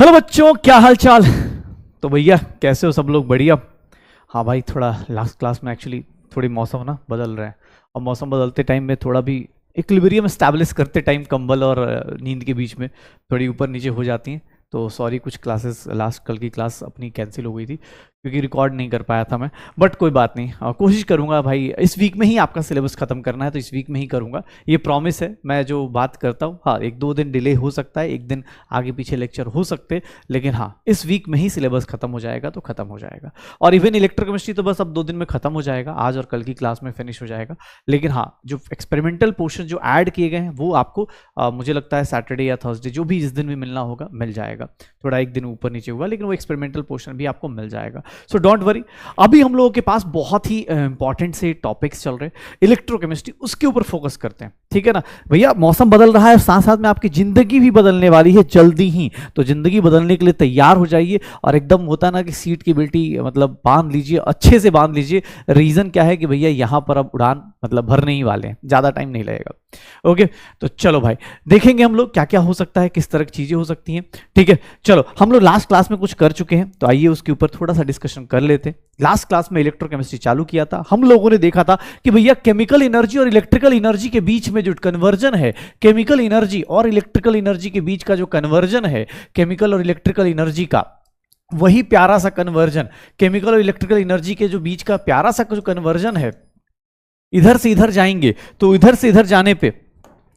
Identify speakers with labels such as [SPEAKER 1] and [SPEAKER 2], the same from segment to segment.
[SPEAKER 1] Hello बच्चों, क्या हाल चाल। तो भैया कैसे हो सब लोग? बढ़िया। हाँ भाई, थोड़ा लास्ट क्लास में एक्चुअली थोड़ी मौसम ना बदल रहे हैं, और मौसम बदलते टाइम में थोड़ा भी इक्विलिब्रियम एस्टैब्लिश करते टाइम कंबल और नींद के बीच में थोड़ी ऊपर नीचे हो जाती हैं। तो सॉरी, कुछ क्लासेस लास्ट कल की क्लास अपनी कैंसिल हो गई थी क्योंकि रिकॉर्ड नहीं कर पाया था मैं। बट कोई बात नहीं, कोशिश करूंगा भाई, इस वीक में ही आपका सिलेबस खत्म करना है तो इस वीक में ही करूंगा, ये प्रॉमिस है। मैं जो बात करता हूँ, हाँ, एक दो दिन डिले हो सकता है, एक दिन आगे पीछे लेक्चर हो सकते हैं, लेकिन हाँ, इस वीक में ही सिलेबस खत्म हो जाएगा तो खत्म हो जाएगा। और इवन इलेक्ट्रोकेमिस्ट्री तो बस अब 2 दिन में खत्म हो जाएगा, आज और कल की क्लास में फिनिश हो जाएगा। लेकिन हाँ, जो एक्सपेरिमेंटल पोर्शन जो ऐड किए गए हैं वो आपको मुझे लगता है सैटरडे या थर्सडे जो भी जिस दिन भी मिलना होगा मिल जाएगा। थोड़ा एक दिन ऊपर नीचे हुआ, लेकिन वो एक्सपेरिमेंटल पोर्शन भी आपको मिल जाएगा। So don't worry. अभी हम लोगों के पास बहुत ही इंपॉर्टेंट से टॉपिक्स चल रहे हैं इलेक्ट्रोकेमिस्ट्री, उसके ऊपर फोकस करते हैं, ठीक है ना भैया। मौसम बदल रहा है, साथ साथ में आपकी जिंदगी भी बदलने वाली है जल्दी ही, तो जिंदगी बदलने के लिए तैयार हो जाइए। और एकदम होता है ना कि सीट की बेल्टी मतलब बांध लीजिए, अच्छे से बांध लीजिए। रीजन क्या है कि भैया यहां पर अब उड़ान मतलब भरने ही वाले हैं, ज्यादा टाइम नहीं लगेगा। ओके, तो चलो भाई देखेंगे हम लोग क्या क्या हो सकता है, किस तरह की चीजें हो सकती हैं, ठीक है। चलो, हम लोग लास्ट क्लास में कुछ कर चुके हैं, तो आइए उसके ऊपर थोड़ा सा डिस्कशन कर लेते हैं। लास्ट क्लास में इलेक्ट्रोकेमिस्ट्री चालू किया था, हम लोगों ने देखा था कि भैया केमिकल एनर्जी और इलेक्ट्रिकल एनर्जी के बीच में जो कन्वर्जन है, केमिकल एनर्जी और इलेक्ट्रिकल एनर्जी के बीच का जो कन्वर्जन है, केमिकल और इलेक्ट्रिकल एनर्जी का, वही प्यारा सा कन्वर्जन, केमिकल और इलेक्ट्रिकल एनर्जी के जो बीच का प्यारा सा जो कन्वर्जन है, इधर से इधर जाएंगे तो इधर से इधर जाने पे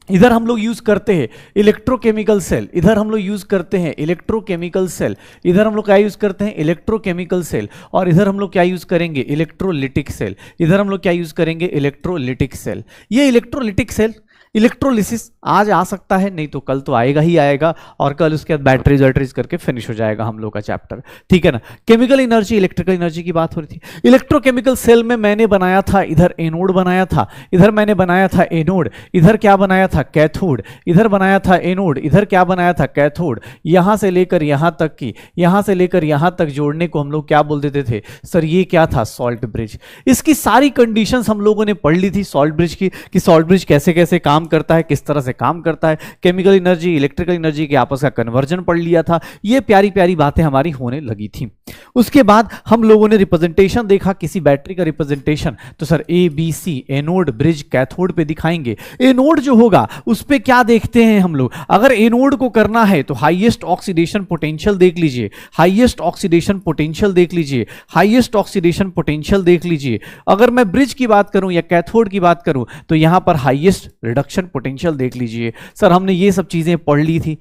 [SPEAKER 1] इधर हम लोग यूज करते हैं इलेक्ट्रोकेमिकल सेल, इधर हम लोग यूज करते हैं इलेक्ट्रोकेमिकल सेल, इधर हम लोग क्या यूज करते हैं इलेक्ट्रोकेमिकल सेल, और इधर हम लोग क्या यूज करेंगे इलेक्ट्रोलिटिक सेल, इधर हम लोग क्या यूज करेंगे इलेक्ट्रोलिटिक सेल। ये इलेक्ट्रोलिटिक सेल इलेक्ट्रोलिसिस आज आ सकता है, नहीं तो कल तो आएगा ही आएगा, और कल उसके बाद बैटरीज वैटरीज करके फिनिश हो जाएगा हम लोग का चैप्टर, ठीक है ना। केमिकल एनर्जी इलेक्ट्रिकल एनर्जी की बात हो रही थी। इलेक्ट्रोकेमिकल सेल में मैंने बनाया था इधर एनोड बनाया था, इधर मैंने बनाया था एनोड, इधर क्या बनाया था कैथोड, इधर बनाया था एनोड, इधर क्या बनाया था कैथोड। यहां से लेकर यहां तक की, यहां से लेकर यहां तक जोड़ने को हम लोग क्या बोल देते थे सर, ये क्या था सॉल्ट ब्रिज। इसकी सारी कंडीशंस हम लोगों ने पढ़ ली थी सॉल्ट ब्रिज की, कि सॉल्ट ब्रिज कैसे कैसे काम करता है, किस तरह से काम करता है, केमिकल एनर्जी इलेक्ट्रिकल एनर्जी के आपस का कन्वर्जन पढ़ लिया था। ये प्यारी प्यारी बातें हमारी होने लगी थी। उसके बाद हम लोगों ने रिप्रेजेंटेशन देखा, किसी बैटरी का रिप्रेजेंटेशन, तो sir A B C, anode bridge cathode पे दिखाएंगे। एनोड जो होगा उस पे क्या देखते हैं हम लोग, अगर एनोड को करना है तो हाईएस्ट ऑक्सीडेशन पोटेंशियल देख लीजिए, हाईएस्ट ऑक्सीडेशन पोटेंशियल देख लीजिए, हाईएस्ट ऑक्सीडेशन पोटेंशियल देख लीजिए। अगर मैं ब्रिज की बात करूं या कैथोड की बात करूं तो यहां पर हाईएस्ट रिडक्शन पोटेंशियल देख लीजिए। सर हमने ये सब चीजें पढ़ ली थी।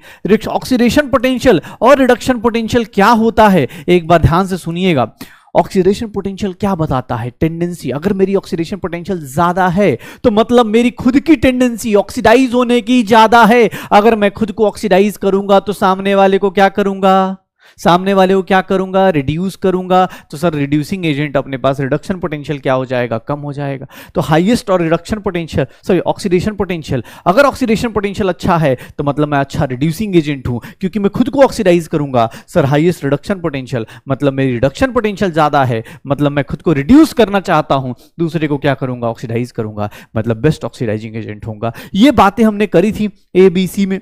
[SPEAKER 1] ऑक्सीडेशन पोटेंशियल और रिडक्शन पोटेंशियल क्या होता है, एक बार ध्यान से सुनिएगा। ऑक्सीडेशन पोटेंशियल क्या बताता है, टेंडेंसी। अगर मेरी ऑक्सीडेशन पोटेंशियल ज्यादा है तो मतलब मेरी खुद की टेंडेंसी ऑक्सीडाइज होने की ज्यादा है। अगर मैं खुद को ऑक्सीडाइज करूंगा तो सामने वाले को क्या करूंगा, सामने वाले को क्या करूंगा, रिड्यूस करूंगा। तो सर रिड्यूसिंग एजेंट अपने पास रिडक्शन पोटेंशियल क्या हो जाएगा, कम हो जाएगा। तो हाईएस्ट और reduction potential, sorry oxidation potential, अगर ऑक्सीडेशन पोटेंशियल अच्छा है तो मतलब मैं अच्छा रिड्यूसिंग एजेंट हूं, क्योंकि मैं खुद को ऑक्सीडाइज करूंगा। सर हाईएस्ट रिडक्शन पोटेंशियल मतलब मेरी रिडक्शन पोटेंशियल ज्यादा है, मतलब मैं खुद को रिड्यूस करना चाहता हूं, दूसरे को क्या करूंगा ऑक्सीडाइज करूंगा, मतलब बेस्ट ऑक्सीडाइजिंग एजेंट होगा। ये बातें हमने करी थी ए बी सी में।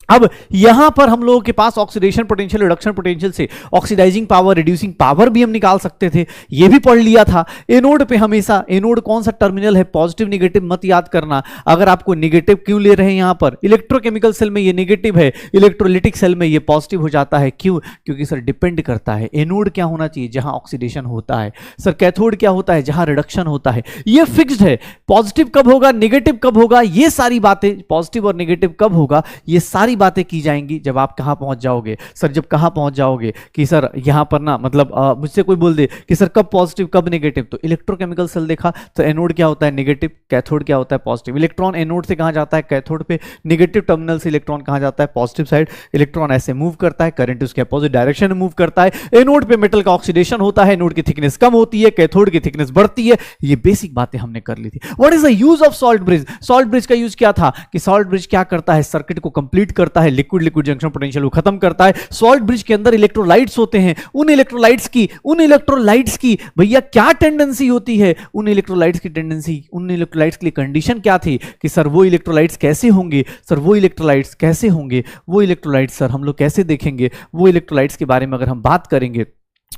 [SPEAKER 1] अब यहां पर हम लोगों के पास ऑक्सीडेशन पोटेंशियल रिडक्शन पोटेंशियल से ऑक्सीडाइजिंग पावर रिड्यूसिंग पावर भी हम निकाल सकते थे, ये भी पढ़ लिया था। एनोड पे हमेशा, एनोड कौन सा टर्मिनल है, पॉजिटिव नेगेटिव मत याद करना। अगर आपको नेगेटिव क्यों ले रहे हैं यहां पर, इलेक्ट्रोकेमिकल सेल में ये नेगेटिव है, इलेक्ट्रोलिटिक सेल में ये पॉजिटिव हो जाता है। क्यों? क्योंकि सर डिपेंड करता है एनोड क्या होना चाहिए, जहां ऑक्सीडेशन होता है, सर कैथोड क्या होता है, जहां रिडक्शन होता है। ये फिक्स्ड है। पॉजिटिव कब होगा, नेगेटिव कब होगा, ये सारी बातें, पॉजिटिव और नेगेटिव कब होगा, ये सारी बातें की जाएंगी जब आप कहां पहुंच जाओगे। सर जब कहां पहुंच जाओगे कि सर यहां पर ना मतलब मुझसे कोई बोल दे कि सर कब पॉजिटिव कब नेगेटिव, तो इलेक्ट्रोकेमिकल सेल देखा तो एनोड क्या होता है नेगेटिव, कैथोड क्या होता है पॉजिटिव। इलेक्ट्रॉन एनोड से कहां जाता है कैथोड पे, नेगेटिव टर्मिनल से इलेक्ट्रॉन कहां जाता है पॉजिटिव साइड। इलेक्ट्रॉन ऐसे मूव करता है, करंट उसके अपोजिट डायरेक्शन में मूव करता है। एनोड पे मेटल का ऑक्सीडेशन होता है, एनोड की थिकनेस कम होती है, कैथोड की थिकनेस बढ़ती है। ये बेसिक बातें हमने कर ली थी। What is the use of salt bridge? Salt bridge का यूज क्या था कि सॉल्ट ब्रिज क्या करता है, सर्किट को कंप्लीट करता है, लिक्विड लिक्विड जंक्शन पोटेंशियल को खत्म करता है। सॉल्ट ब्रिज के अंदर इलेक्ट्रोलाइट्स होते हैं, उन इलेक्ट्रोलाइट्स की भैया क्या टेंडेंसी होती है, उन इलेक्ट्रोलाइट्स की टेंडेंसी, उन इलेक्ट्रोलाइट्स की कंडीशन क्या थी कि सर वो इलेक्ट्रोलाइट्स कैसे होंगे, सर वो इलेक्ट्रोलाइट्स कैसे होंगे, वो इलेक्ट्रोलाइट्स सर हम लोग कैसे देखेंगे, वो इलेक्ट्रोलाइट्स के बारे में अगर हम बात करेंगे,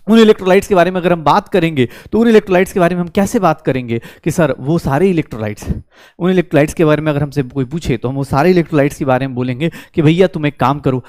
[SPEAKER 1] उन इलेक्ट्रोलाइट्स के बारे में अगर हम बात करेंगे तो उन इलेक्ट्रोलाइट्स के बारे में हम कैसे बात करेंगे कि सर वो सारे इलेक्ट्रोलाइट्स, उन इलेक्ट्रोलाइट्स के बारे में अगर हमसे कोई पूछे तो हम वो सारे इलेक्ट्रोलाइट्स के बारे में बोलेंगे कि भैया तुम एक काम करो,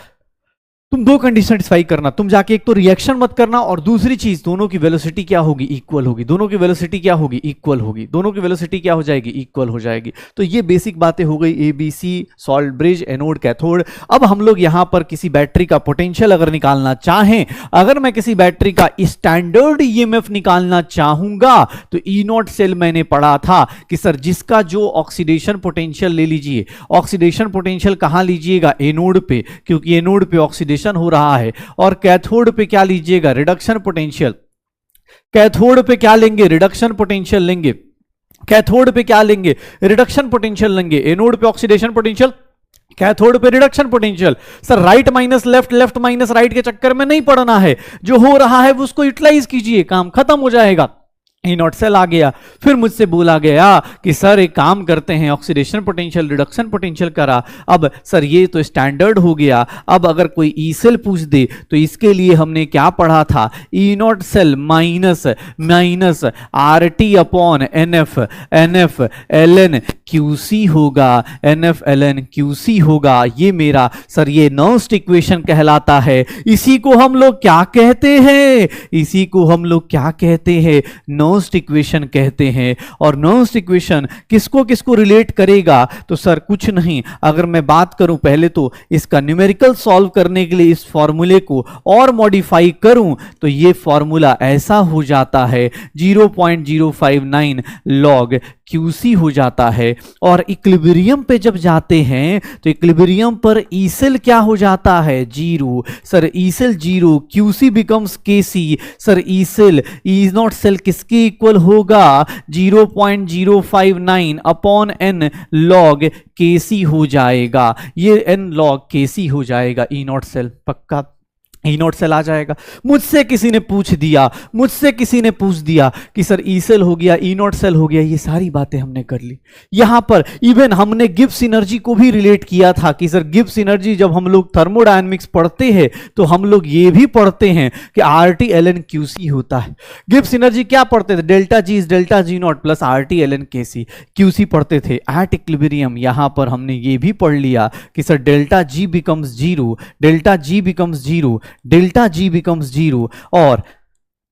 [SPEAKER 1] तुम दो कंडीशन सेटिस्फाई करना, तुम जाके एक तो रिएक्शन मत करना और दूसरी चीज दोनों की वेलोसिटी क्या होगी, इक्वल होगी, दोनों की वेलोसिटी क्या होगी, इक्वल होगी, दोनों की वेलोसिटी क्या हो जाएगी, इक्वल हो जाएगी। तो ये बेसिक बातें हो गई ABC, salt bridge, anode, cathode. अब हम लोग यहां पर किसी बैटरी का पोटेंशियल अगर निकालना चाहें, अगर मैं किसी बैटरी का स्टैंडर्ड EMF निकालना चाहूंगा तो E0 सेल मैंने पढ़ा था कि सर जिसका जो ऑक्सीडेशन पोटेंशियल ले लीजिए, ऑक्सीडेशन पोटेंशियल कहां लीजिएगा, एनोड पे, क्योंकि एनोड पे ऑक्सीडेशन हो रहा है, और कैथोड पे क्या लीजिएगा, रिडक्शन पोटेंशियल। कैथोड पे क्या लेंगे, रिडक्शन पोटेंशियल लेंगे, कैथोड पे क्या लेंगे, रिडक्शन पोटेंशियल लेंगे, एनोड पे ऑक्सीडेशन पोटेंशियल, कैथोड पे reduction potential. Sir right minus left, left minus right के चक्कर में नहीं पड़ना है, जो हो रहा है उसको यूटिलाइज कीजिए, काम खत्म हो जाएगा। E0 सेल आ गया, फिर मुझसे बोला गया कि सर एक काम करते हैं, ऑक्सीडेशन पोटेंशियल रिडक्शन पोटेंशियल करा, अब सर ये तो स्टैंडर्ड हो गया, अब अगर कोई ई सेल पूछ दे तो इसके लिए हमने क्या पढ़ा था, E0 cell minus minus RT upon NF, NF ln QC होगा, NF ln QC होगा, ये मेरा सर ये नर्स्ट इक्वेशन कहलाता है। इसी को हम लोग क्या कहते हैं, इसी को हम लोग क्या कहते हैं, नर्स्ट इक्वेशन कहते हैं। और नर्स्ट इक्वेशन किसको किसको रिलेट करेगा, तो सर कुछ नहीं, अगर मैं बात करूं पहले तो इसका न्यूमेरिकल सॉल्व करने के लिए इस फॉर्मूले को और मॉडिफाई करूं तो ये फॉर्मूला ऐसा हो जाता है 0.059 log QC हो जाता है। और इक्विलिब्रियम पे जब जाते हैं तो इक्विलिब्रियम पर ई सेल क्या हो जाता है, zero. Sir E cell zero, QC becomes KC। Sir E cell E0 cell किसके इक्वल होगा, 0.059 अपॉन n log KC हो जाएगा, ये n log KC हो जाएगा E0 सेल, पक्का E0 सेल आ जाएगा। मुझसे किसी ने पूछ दिया कि सर ई सेल हो गया, E0 सेल हो गया, ये सारी बातें हमने कर ली। यहां पर इवन हमने गिब्स एनर्जी को भी रिलेट किया था कि सर गिब्स एनर्जी जब हम लोग थर्मोडायनेमिक्स पढ़ते हैं तो हम लोग ये भी पढ़ते हैं कि RT ln QC होता है। गिब्स एनर्जी क्या पढ़ते थे, delta G is delta G0 plus RT ln KC, QC पढ़ते थे एट इक्विलिब्रियम। यहां पर हमने ये भी पढ़ लिया कि sir delta G becomes zero, delta G becomes zero, delta G becomes zero, और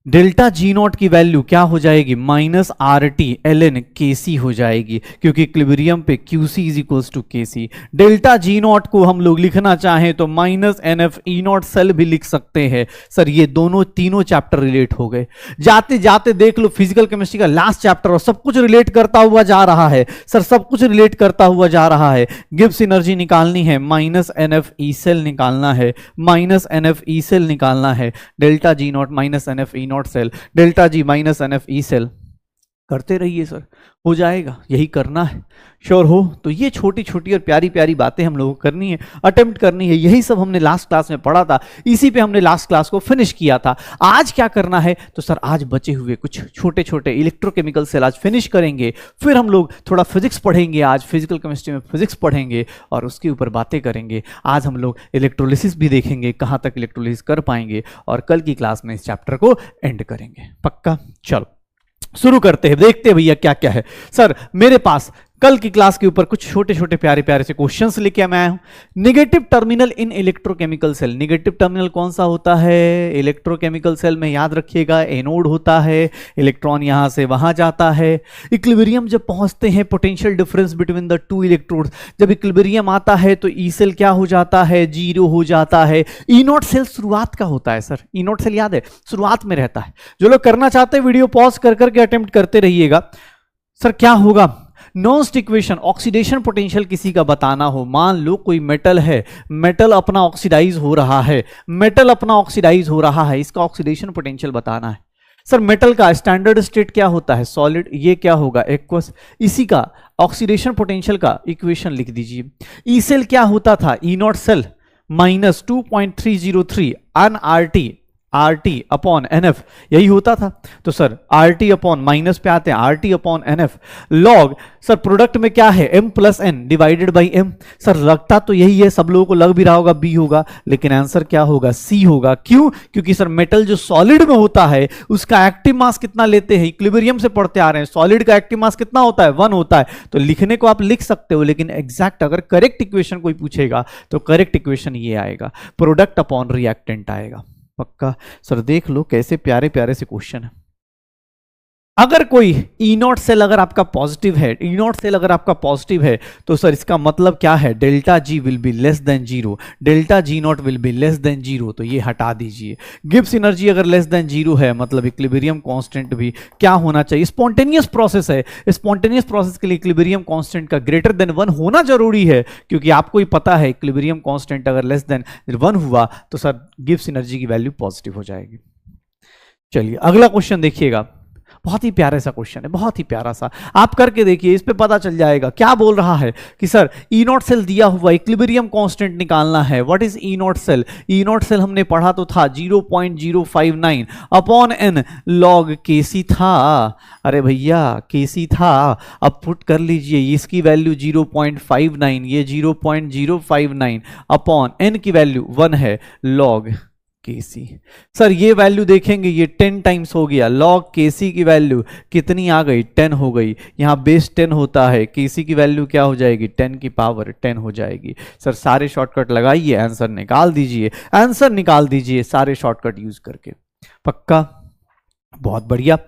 [SPEAKER 1] डेल्टा G0 की वैल्यू क्या हो जाएगी, माइनस RT ln KC हो जाएगी, क्योंकि इक्विलिब्रियम पे QC is equals to KC। Delta G0 को हम लोग लिखना चाहें तो माइनस NF E0 सेल भी लिख सकते हैं। सर ये दोनों तीनों चैप्टर रिलेट हो गए। जाते जाते देख लो फिजिकल केमिस्ट्री का लास्ट चैप्टर, और सब कुछ रिलेट करता हुआ जा रहा है। सर सब कुछ रिलेट करता हुआ जा रहा है। गिब्स एनर्जी निकालनी है, माइनस NF E सेल निकालना है, माइनस NF E सेल निकालना है, delta G0 minus NF E0 cell, delta G minus NF E cell, करते रहिए सर, हो जाएगा, यही करना है। श्योर हो तो ये छोटी छोटी और प्यारी प्यारी बातें हम लोगों को करनी है, अटेम्प्ट करनी है। यही सब हमने लास्ट क्लास में पढ़ा था, इसी पे हमने लास्ट क्लास को फिनिश किया था। आज क्या करना है, तो सर आज बचे हुए कुछ छोटे छोटे इलेक्ट्रोकेमिकल सेल आज फिनिश करेंगे, फिर हम लोग थोड़ा फिजिक्स पढ़ेंगे, आज फिजिकल केमिस्ट्री में फिजिक्स पढ़ेंगे और उसके ऊपर बातें करेंगे। आज हम लोग इलेक्ट्रोलिसिस भी देखेंगे, कहाँ तक इलेक्ट्रोलिसिस कर पाएंगे, और कल की क्लास में इस चैप्टर को एंड करेंगे, पक्का। चलो शुरू करते हैं, देखते हैं भैया क्या क्या है। सर मेरे पास कल की क्लास के ऊपर कुछ छोटे छोटे प्यारे प्यारे से क्वेश्चंस लेके मैं आया हूं। Negative terminal in electrochemical cell, negative terminal कौन सा होता है, इलेक्ट्रोकेमिकल सेल में याद रखिएगा एनोड होता है, इलेक्ट्रॉन यहां से वहां जाता है। इक्विलिब्रियम जब पहुंचते हैं, potential difference between the two electrodes, जब इक्विलिब्रियम आता है तो ई सेल क्या हो जाता है, जीरो हो जाता है। E0 सेल शुरुआत का होता है सर, E0 सेल याद है शुरुआत में रहता है। जो लोग करना चाहते हैं वीडियो पॉज कर करके अटेम्प्ट करते रहिएगा। सर क्या होगा, नर्स्ट इक्वेशन, ऑक्सीडेशन पोटेंशियल किसी का बताना हो, मान लो कोई मेटल है, मेटल अपना ऑक्सीडाइज हो रहा है, मेटल अपना ऑक्सीडाइज हो रहा है, इसका ऑक्सीडेशन पोटेंशियल बताना है। सर मेटल का स्टैंडर्ड स्टेट क्या होता है? सॉलिड। ये क्या होगा? एक्वस। इसी का ऑक्सीडेशन पोटेंशियल का इक्वेशन लिख दीजिए। ई सेल क्या होता था? ई नॉट सेल माइनस 2.303 अन R T upon n F, यही होता था। तो sir R T upon minus पे आते हैं, R T upon n F log, sir product में क्या है? M plus N divided by M. Sir लगता तो यही है, सब लोगों को लग भी रहा होगा बी होगा, लेकिन आंसर क्या होगा? सी होगा। क्यों? क्योंकि सर मेटल जो सॉलिड में होता है उसका एक्टिव मास कितना लेते हैं? इक्विलिब्रियम से पढ़ते आ रहे हैं, सॉलिड का एक्टिव मास कितना होता है? 1 होता है। तो लिखने को आप लिख सकते हो, लेकिन एग्जैक्ट अगर करेक्ट इक्वेशन कोई पूछेगा तो करेक्ट इक्वेशन ये आएगा, प्रोडक्ट अपॉन रिएक्टेंट आएगा। पक्का? सर देख लो कैसे प्यारे प्यारे से क्वेश्चन है। अगर कोई ई नॉट सेल अगर आपका पॉजिटिव है, ई नॉट सेल अगर आपका पॉजिटिव है, तो सर इसका मतलब क्या है? Delta ji will be less than zero, delta G not will be less than zero, तो ये हटा दीजिए। गिब्स एनर्जी अगर लेस देन जीरो है, मतलब इक्विलिब्रियम कांस्टेंट भी क्या होना चाहिए? स्पॉन्टेनियस प्रोसेस है, स्पॉन्टेनियस प्रोसेस के लिए इक्विलिब्रियम कांस्टेंट का ग्रेटर देन 1 होना जरूरी है, क्योंकि आपको ही पता है इक्विलिब्रियम कांस्टेंट अगर लेस देन 1 हुआ तो सर गिब्स एनर्जी की वैल्यू पॉजिटिव हो जाएगी। चलिए अगला क्वेश्चन देखिएगा, बहुत ही प्यारा सा क्वेश्चन है, बहुत ही प्यारा सा, आप करके देखिए, इस पे पता चल जाएगा। क्या बोल रहा है कि सर ई नॉट सेल दिया हुआ, इक्विलिब्रियम कांस्टेंट निकालना है। What is E naught cell? E naught cell हमने पढ़ा तो था 0.059 अपॉन एन लॉग केसी था। अरे भैया केसी था, अब पुट कर लीजिए, इसकी वैल्यू 0.59, ये 0.059 अपॉन एन की वैल्यू 1 है लॉग केसी। सर ये वैल्यू देखेंगे, ये 10 टाइम्स हो गया, लॉग केसी की वैल्यू कितनी आ गई? 10 हो गई। यहां बेस 10 होता है, केसी की वैल्यू क्या हो जाएगी? 10 की पावर 10 हो जाएगी। सर सारे शॉर्टकट लगाइए, आंसर निकाल दीजिए, आंसर निकाल दीजिए सारे शॉर्टकट यूज करके। पक्का? बहुत बढ़िया।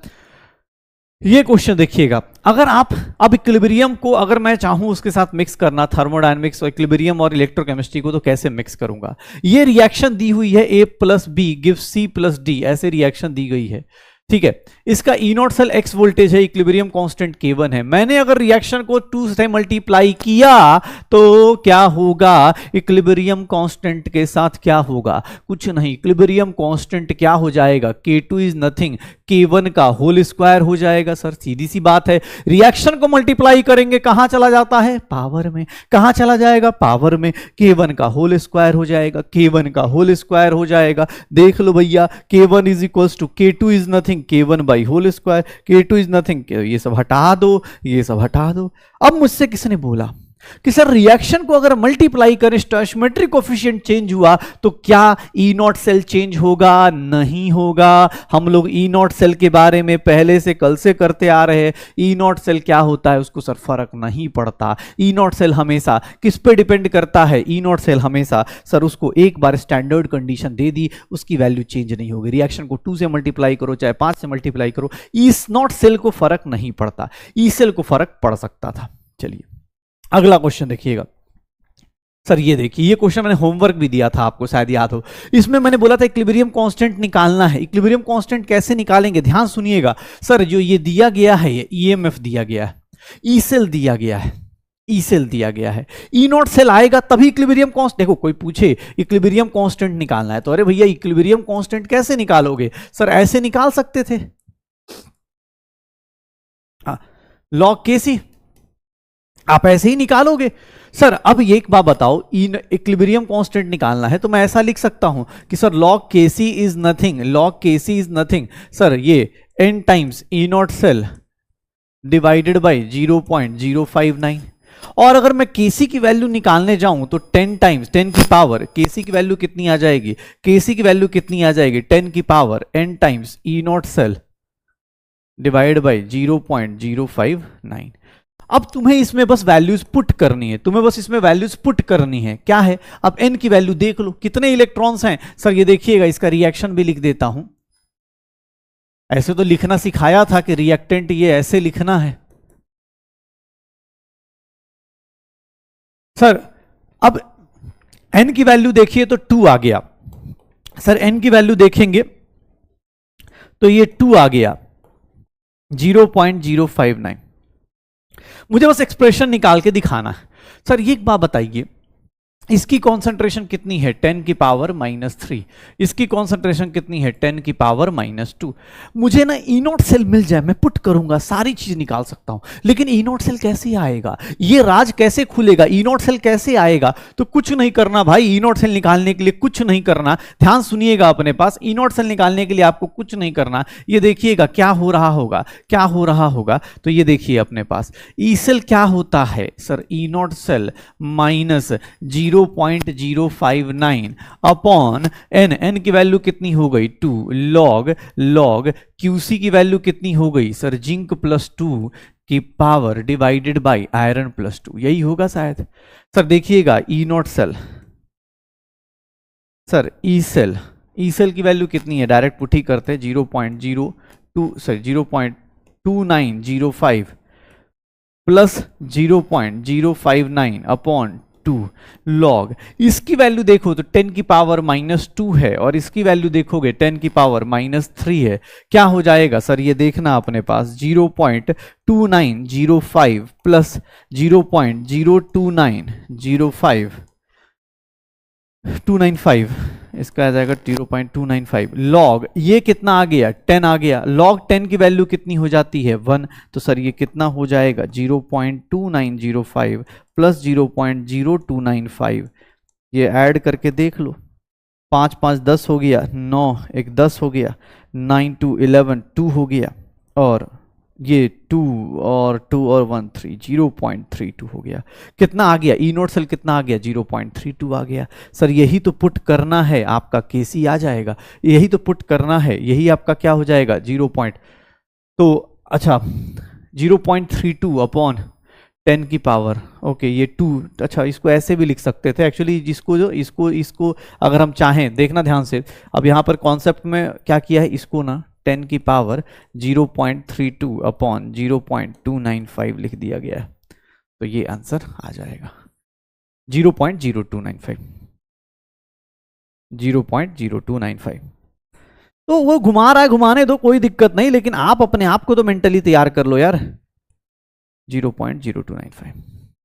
[SPEAKER 1] ये क्वेश्चन देखिएगा, अगर आप अब इक्विलिब्रियम को अगर मैं चाहूं उसके साथ मिक्स करना, थर्मोडायनेमिक्स और इक्विलिब्रियम और इलेक्ट्रोकेमिस्ट्री को, तो कैसे मिक्स करूंगा? ये रिएक्शन दी हुई है A plus B gives C plus D, ऐसे रिएक्शन दी गई है, ठीक है। इसका E naught cell X voltage है, इक्विलिब्रियम कांस्टेंट K1 है। मैंने अगर रिएक्शन को 2 से मल्टीप्लाई किया तो क्या होगा? इक्विलिब्रियम कांस्टेंट के साथ क्या होगा? कुछ नहीं, इक्विलिब्रियम कांस्टेंट क्या हो जाएगा? K2 इज नथिंग, K1 का होल स्क्वायर हो जाएगा। सर सीधी सी बात है, रिएक्शन को मल्टीप्लाई करेंगे कहां चला जाता है? पावर में। कहां चला जाएगा? पावर में। K1 का होल स्क्वायर हो जाएगा, K1 का होल स्क्वायर हो जाएगा। देख लो भैया, K1 is equals to K2 is nothing, K1 by whole square, K2 is nothing, ये सब हटा दो, ये सब हटा दो। अब मुझसे किसने बोला कि सर रिएक्शन को अगर मल्टीप्लाई करें, स्टोइचियोमेट्रिक कोएफिशिएंट चेंज हुआ तो क्या ई नॉट सेल चेंज होगा? नहीं होगा। हम लोग ई नॉट सेल के बारे में पहले से कल से करते आ रहे हैं। ई नॉट सेल क्या होता है उसको सर फर्क नहीं पड़ता। ई नॉट सेल हमेशा किस पे डिपेंड करता है? ई नॉट सेल हमेशा सर उसको एक बार स्टैंडर्ड कंडीशन दे दी, उसकी वैल्यू चेंज नहीं होगी। रिएक्शन को 2 से मल्टीप्लाई करो चाहे 5 से मल्टीप्लाई करो, ई नॉट सेल को फर्क नहीं पड़ता, ई सेल को फर्क पड़ सकता था। चलिए अगला क्वेश्चन देखिएगा। सर ये देखिए, ये क्वेश्चन मैंने होमवर्क भी दिया था आपको, शायद याद हो। इसमें मैंने बोला था इक्विलिब्रियम कांस्टेंट निकालना है। इक्विलिब्रियम कांस्टेंट कैसे निकालेंगे? ध्यान सुनिएगा। सर जो ये दिया गया है, ये ईएमएफ दिया गया है, ई सेल दिया गया है, ई सेल दिया गया है, ई नॉट सेल आएगा तभी इक्विलिब्रियम कांस्टेंट। देखो कोई पूछे इक्विलिब्रियम कांस्टेंट निकालना है तो अरे भैया इक्विलिब्रियम कांस्टेंट कैसे निकालोगे? सर ऐसे निकाल सकते थे, लॉग केसी, आप ऐसे ही निकालोगे। सर अब ये एक बात बताओ, इक्विलिब्रियम कांस्टेंट निकालना है तो मैं ऐसा लिख सकता हूं कि sir log Kc is nothing, log Kc is nothing, sir ये n times E naught cell divided by 0.059। और अगर मैं Kc की वैल्यू निकालने जाऊं तो 10 टाइम्स 10 की पावर, Kc की वैल्यू कितनी आ जाएगी? Kc की वैल्यू कितनी आ जाएगी? 10 की power n times E naught cell divide by 0.059। अब तुम्हें इसमें बस वैल्यूज पुट करनी है, तुम्हें बस इसमें वैल्यूज पुट करनी है। क्या है? अब n की वैल्यू देख लो, कितने इलेक्ट्रॉन्स हैं? सर ये देखिएगा, इसका रिएक्शन भी लिख देता हूं। ऐसे तो लिखना सिखाया था कि रिएक्टेंट ये ऐसे लिखना है। सर अब n की वैल्यू देखिए तो 2 आ गया। सर n की वैल्यू देखेंगे तो ये 2 आ गया, 0.059। मुझे बस एक्सप्रेशन निकाल के दिखाना है। सर ये एक बात बताइए, इसकी कॉन्सेंट्रेशन कितनी है 10 की पावर -3, इसकी कॉन्सेंट्रेशन कितनी है 10 की पावर -2। मुझे ना ई नॉट सेल मिल जाए, मैं पुट करूंगा, सारी चीज निकाल सकता हूं, लेकिन ई नॉट सेल कैसे आएगा, ये राज कैसे खुलेगा, ई नॉट सेल कैसे आएगा? तो कुछ नहीं करना भाई, ई नॉट सेल निकालने के लिए कुछ नहीं करना, ध्यान सुनिएगा अपने पास, ई नॉट सेल निकालने के लिए आपको कुछ नहीं करना। ये देखिएगा क्या हो रहा होगा, क्या हो रहा होगा, तो ये देखिए अपने पास ई सेल क्या होता है sir, E naught cell minus 0.059 upon N, N की वैल्यू कितनी हो गई 2 लॉग क्यूसी की वैल्यू कितनी हो गई सर, जिंक +2 की पावर डिवाइडेड बाय आयरन +2, यही होगा शायद। सर देखिएगा E naught cell, sir E cell की वैल्यू कितनी है, डायरेक्ट पुट ही करते हैं 0.2905 प्लस 0.059 अपॉन 2 लॉग, इसकी वैल्यू देखो तो 10 की पावर -2 है और इसकी वैल्यू देखोगे 10 की पावर -3 है। क्या हो जाएगा सर, ये देखना अपने पास 0.2905 प्लस 0.02905 इसका आ जाएगा 0.295 लॉग, ये कितना आ गया 10 आ गया, लॉग 10 की वैल्यू कितनी हो जाती है 1, तो सर ये कितना हो जाएगा 0.2905 प्लस 0.0295, ये ऐड करके देख लो, 5 5 10 हो गया, 9 1 10 हो गया, 9 2 11 2 हो गया, और ये 2 और 2 और 1 3 0.32 हो गया। कितना आ गया ई नोट सेल, कितना आ गया 0.32 आ गया। सर यही तो पुट करना है, आपका केसी आ जाएगा, यही तो पुट करना है, यही आपका क्या हो जाएगा 0. तो अच्छा 0.32 अपॉन 10 की पावर, ओके ये 2, अच्छा इसको ऐसे भी लिख सकते थे एक्चुअली, जिसको जो इसको अगर हम चाहें, देखना ध्यान से, अब यहाँ पर कॉन्सेप्ट में क्या किया है, इसको ना 10 की पावर 0.32 अपॉन 0.295 लिख दिया गया है, तो ये आंसर आ जाएगा 0.0295, 0.0295। तो वो घुमा रहा है, घुमाने दो, कोई दिक्कत नहीं, लेकिन आप अपने आप को तो मेंटली तैयार कर लो यार। 0.0295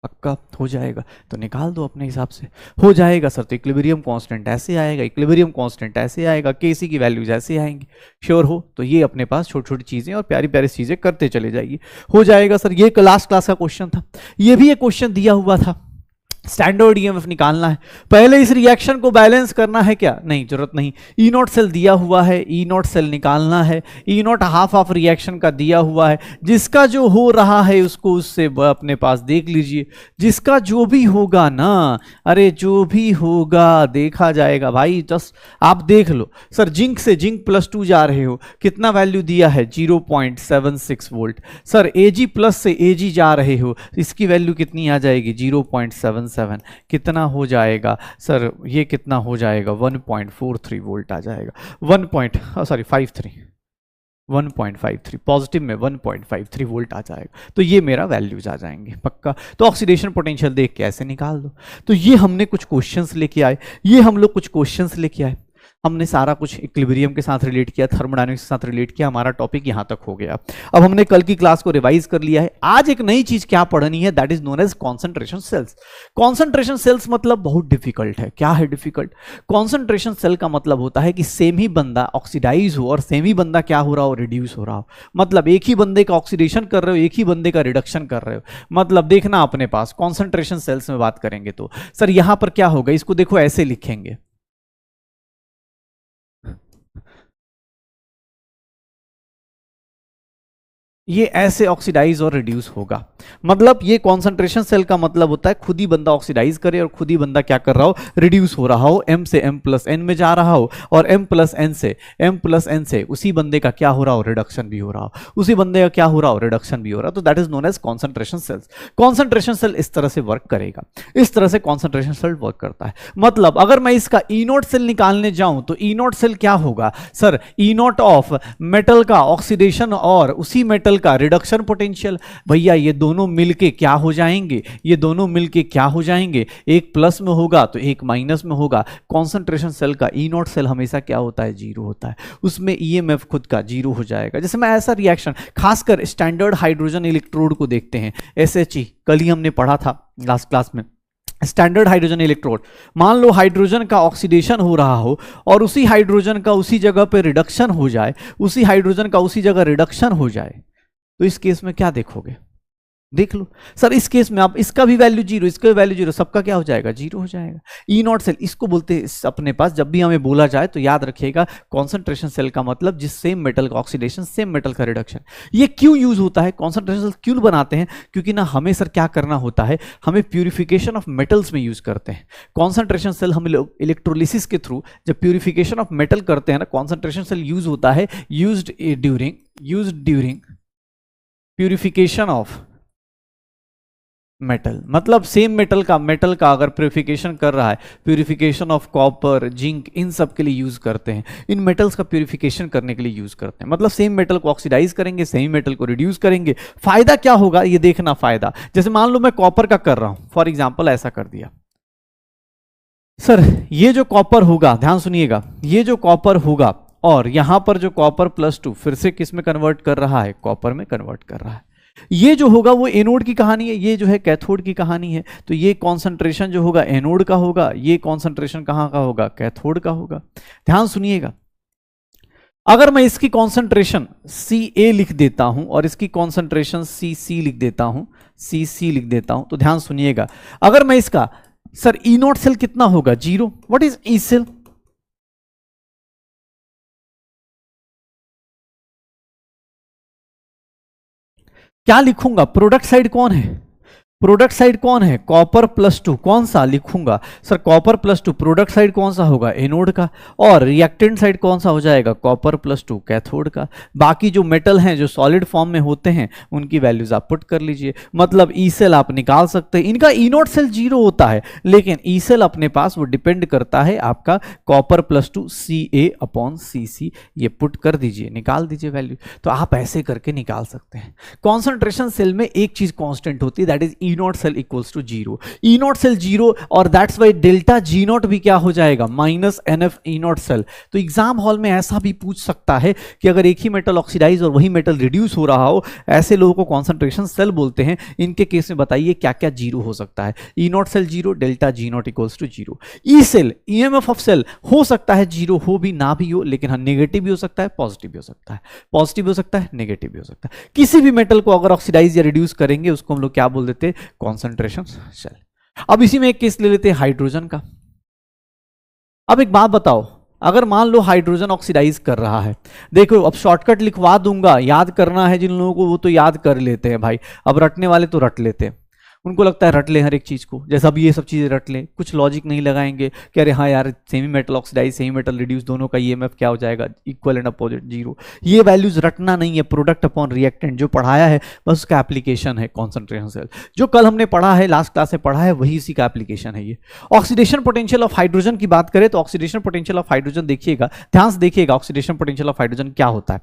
[SPEAKER 1] पक्का हो जाएगा, तो निकाल दो अपने हिसाब से, हो जाएगा सर। तो इक्विलिब्रियम कांस्टेंट ऐसे आएगा, इक्विलिब्रियम कांस्टेंट ऐसे आएगा, केसी की वैल्यूज ऐसे आएंगी, श्योर हो? तो ये अपने पास छोटी छोटी चीजें और प्यारी प्यारी चीजें करते चले जाइए, हो जाएगा सर। ये लास्ट क्लास का क्वेश्चन था, ये भी एक क्वेश्चन दिया हुआ था, स्टैंडर्ड ईएमएफ निकालना है, पहले इस रिएक्शन को बैलेंस करना है क्या, नहीं जरूरत नहीं, ई नॉट सेल दिया हुआ है, ई नॉट सेल निकालना है, E not half of reaction का दिया हुआ है, जिसका जो हो रहा है उसको उससे अपने पास देख लीजिए, जिसका जो भी होगा ना, अरे जो भी होगा देखा जाएगा भाई, जस्ट आप देख लो। सर जिंक से जिंक +2 जा रहे हो, कितना वैल्यू दिया है 0.76 वोल्ट। सर एजी प्लस से एजी जा रहे हो, इसकी वैल्यू कितनी आ जाएगी 0.77, कितना हो जाएगा सर, ये कितना हो जाएगा 1.43 वोल्ट आ जाएगा, 1.53 पॉजिटिव में 1.53 वोल्ट आ जाएगा, तो ये मेरा वैल्यूज आ जाएंगे पक्का। तो ऑक्सीडेशन पोटेंशियल देख के ऐसे निकाल दो। तो ये हमने कुछ क्वेश्चंस लेके आए, ये हम लोग कुछ क्वेश्चंस लेके आए, हमने सारा कुछ इक्विलिब्रियम के साथ रिलेट किया, थर्मोडायनेमिक्स के साथ रिलेट किया, हमारा टॉपिक यहां तक हो गया। अब हमने कल की क्लास को रिवाइज कर लिया है, आज एक नई चीज क्या पढ़नी है, that is known as concentration cells. Concentration cells मतलब बहुत डिफिकल्ट है। क्या है डिफिकल्ट? कॉन्सेंट्रेशन सेल का मतलब होता है कि सेम ही बंदा ऑक्सीडाइज हो और सेम ही बंदा क्या हो रहा हो, रिड्यूस हो रहा हो। मतलब एक ही बंदे का ऑक्सीडेशन कर रहे हो, एक ही बंदे का रिडक्शन कर रहे हो। मतलब देखना अपने पास कॉन्सेंट्रेशन सेल्स में बात करेंगे तो सर यहां पर क्या होगा, इसको देखो ऐसे लिखेंगे, ये ऐसे ऑक्सीडाइज और रिड्यूस होगा। मतलब ये कॉन्सेंट्रेशन सेल का मतलब होता है खुद ही बंदा ऑक्सीडाइज करे और खुद ही बंदा क्या कर रहा हो, रिड्यूस हो रहा हो, m से m+n में जा रहा हो और m+n से उसी बंदे का क्या हो रहा हो, रिडक्शन भी हो रहा हो, उसी बंदे का क्या हो रहा हो, रिडक्शन भी हो रहा हो। तो that is known as concentration cells. Concentration cell इस तरह से वर्क करेगा, इस तरह से कॉन्सेंट्रेशन सेल वर्क करता है। मतलब अगर मैं इसका ई नोट सेल निकालने जाऊं तो ई नोट सेल क्या होगा sir, E note of metal का ऑक्सीडेशन और उसी मेटल का रिडक्शन पोटेंशियल। भैया ये दोनों मिलके क्या हो जाएंगे, ये दोनों मिलके क्या हो जाएंगे, एक प्लस में होगा तो एक माइनस में होगा। कॉन्सेंट्रेशन सेल का ई नॉट सेल हमेशा क्या होता है, जीरो होता है, उसमें ईएमएफ खुद का जीरो हो जाएगा। जैसे मैं ऐसा रिएक्शन, खासकर स्टैंडर्ड हाइड्रोजन इलेक्ट्रोड को देखते हैं, SHE, कल ही हमने पढ़ा था लास्ट क्लास में, स्टैंडर्ड हाइड्रोजन इलेक्ट्रोड, मान लो हाइड्रोजन का ऑक्सीडेशन हो रहा हो और उसी हाइड्रोजन का उसी जगह पे रिडक्शन हो जाए, उसी हाइड्रोजन का उसी जगह रिडक्शन हो जाए, तो इस केस में क्या देखोगे? देख लो सर, इस केस में आप इसका भी वैल्यू जीरो, इसका भी वैल्यू जीरो, सबका क्या हो जाएगा? जीरो हो जाएगा। ई नॉट सेल इसको बोलते हैं अपने पास, जब भी हमें बोला जाए तो याद रखिएगा कॉन्सेंट्रेशन सेल का मतलब जिस सेम मेटल का ऑक्सीडेशन, सेम मेटल का रिडक्शन। ये क्यों यूज होता है, कॉन्सेंट्रेशन सेल क्यों बनाते हैं? क्योंकि ना हमें सर क्या करना होता है, हमें प्यूरिफिकेशन ऑफ मेटल्स में यूज करते हैं कॉन्सेंट्रेशन सेल। हम इलेक्ट्रोलिसिस के थ्रू जब प्यूरिफिकेशन ऑफ मेटल करते हैं ना, कॉन्सेंट्रेशन सेल यूज होता है used during purification of metal. मतलब सेम मेटल का अगर प्यूरिफिकेशन कर रहा है, प्यूरिफिकेशन ऑफ कॉपर, जिंक, इन सब के लिए यूज करते हैं, इन मेटल्स का प्यूरिफिकेशन करने के लिए यूज करते हैं। मतलब सेम मेटल को ऑक्सीडाइज करेंगे, सेम मेटल को रिड्यूस करेंगे। फायदा क्या होगा ये देखना, फायदा जैसे मान लो मैं कॉपर का कर रहा हूं फॉर एग्जाम्पल, ऐसा कर दिया सर, ये जो कॉपर होगा, ध्यान सुनिएगा, ये जो कॉपर होगा और यहां पर जो कॉपर +2 फिर से किस में कन्वर्ट कर रहा है? कॉपर में कन्वर्ट कर रहा है। ये जो होगा वो एनोड की कहानी है, ये जो है कैथोड की कहानी है। तो ये कॉन्सेंट्रेशन जो होगा एनोड का होगा, ये कॉन्सेंट्रेशन कहां का होगा? कैथोड का होगा। ध्यान सुनिएगा, अगर मैं इसकी कॉन्सेंट्रेशन Ca लिख देता हूं और इसकी कॉन्सेंट्रेशन Cc लिख देता हूं, Cc लिख देता हूं, तो ध्यान सुनिएगा, अगर मैं इसका सर ई नॉट सेल कितना होगा? Zero. What is E cell? क्या लिखूंगा? प्रोडक्ट साइड कौन है? प्रोडक्ट साइड कौन है? कॉपर +2। कौन सा लिखूंगा सर? कॉपर +2। प्रोडक्ट साइड कौन सा होगा? एनोड का। और रिएक्टेंट साइड कौन सा हो जाएगा? कॉपर +2 कैथोड का। बाकी जो मेटल हैं जो सॉलिड फॉर्म में होते हैं उनकी वैल्यूज आप पुट कर लीजिए। मतलब ई सेल आप निकाल सकते हैं, इनका ई नॉट सेल जीरो होता है, लेकिन ई सेल अपने पास वो डिपेंड करता है आपका कॉपर +2 Ca/Cc। ये पुट कर दीजिए, निकाल दीजिए वैल्यू। तो आप ऐसे करके निकाल सकते हैं। कॉन्सेंट्रेशन सेल में एक चीज कॉन्स्टेंट होती है, that is E naught cell equals to zero. E naught cell zero, और that's why delta G naught भी क्या हो जाएगा? -NF E naught cell. तो एग्जाम हॉल में ऐसा भी पूछ सकता है कि अगर एक ही मेटल ऑक्सीडाइज और वही मेटल रिड्यूस हो रहा हो, ऐसे लोगों को कॉन्सेंट्रेशन सेल बोलते हैं। इनके केस में बताइए क्या क्या जीरो हो सकता है? E naught cell zero, delta G naught equals to zero. E cell, EMF of cell हो सकता है जीरो, हो भी ना भी हो, लेकिन हाँ नेगेटिव भी हो सकता है, पॉजिटिव भी हो सकता है, पॉजिटिव भी हो सकता है, नेगेटिव भी हो सकता है। किसी भी मेटल को अगर ऑक्सीडाइज या रिड्यूस करेंगे उसको हम लोग क्या बोल देते हैं? Concentration cell. अब इसी में एक केस ले लेते हैं हाइड्रोजन का। अब एक बात बताओ, अगर मान लो हाइड्रोजन ऑक्सीडाइज कर रहा है, देखो अब शॉर्टकट लिखवा दूंगा, याद करना है जिन लोगों को वो तो याद कर लेते हैं भाई, अब रटने वाले तो रट लेते हैं, उनको लगता है रट ले हर एक चीज को, जैसा अब ये सब चीजें रट ले, कुछ लॉजिक नहीं लगाएंगे कि अरे हाँ यार semi metal oxidise semi metal reduce दोनों का ईएमएफ क्या हो जाएगा? Equal and opposite zero. ये वैल्यूज रटना नहीं है, प्रोडक्ट अपॉन रिएक्टेंट जो पढ़ाया है बस उसका एप्लीकेशन है कॉन्सेंट्रेशन सेल। जो कल हमने पढ़ा है, लास्ट क्लास में पढ़ा है, वही इसी का एप्लीकेशन है ये। ऑक्सीडेशन पोटेंशियल ऑफ हाइड्रोजन की बात करें तो ऑक्सीडेशन पोटेंशियल ऑफ हाइड्रोजन देखिएगा, ध्यान से देखिएगा, ऑक्सीडेशन पोटेंशियल ऑफ हाइड्रोजन क्या होता है।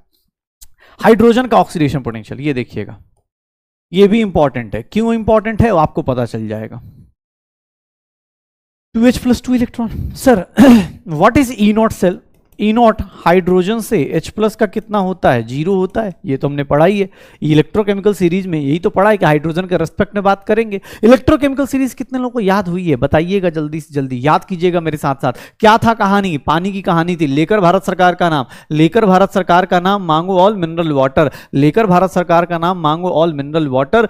[SPEAKER 1] हाइड्रोजन का ऑक्सीडेशन पोटेंशियल ये देखिएगा, ये भी इंपॉर्टेंट है। क्यों इंपॉर्टेंट है वो आपको पता चल जाएगा। 2H+2 electron. Sir what is E naught cell? E naught hydrogen से H+ का कितना होता है? जीरो होता है, ये तो हमने पढ़ा ही है इलेक्ट्रोकेमिकल सीरीज में, यही तो पढ़ा है कि हाइड्रोजन के रेस्पेक्ट में बात करेंगे। इलेक्ट्रोकेमिकल सीरीज कितने लोगों को याद हुई है बताइएगा, जल्दी से जल्दी याद कीजिएगा मेरे साथ साथ। क्या था कहानी? पानी की कहानी थी। लेकर भारत सरकार का नाम, लेकर भारत सरकार का नाम मांगो ऑल मिनरल वाटर, लेकर भारत सरकार का नाम मांगो ऑल मिनरल वाटर।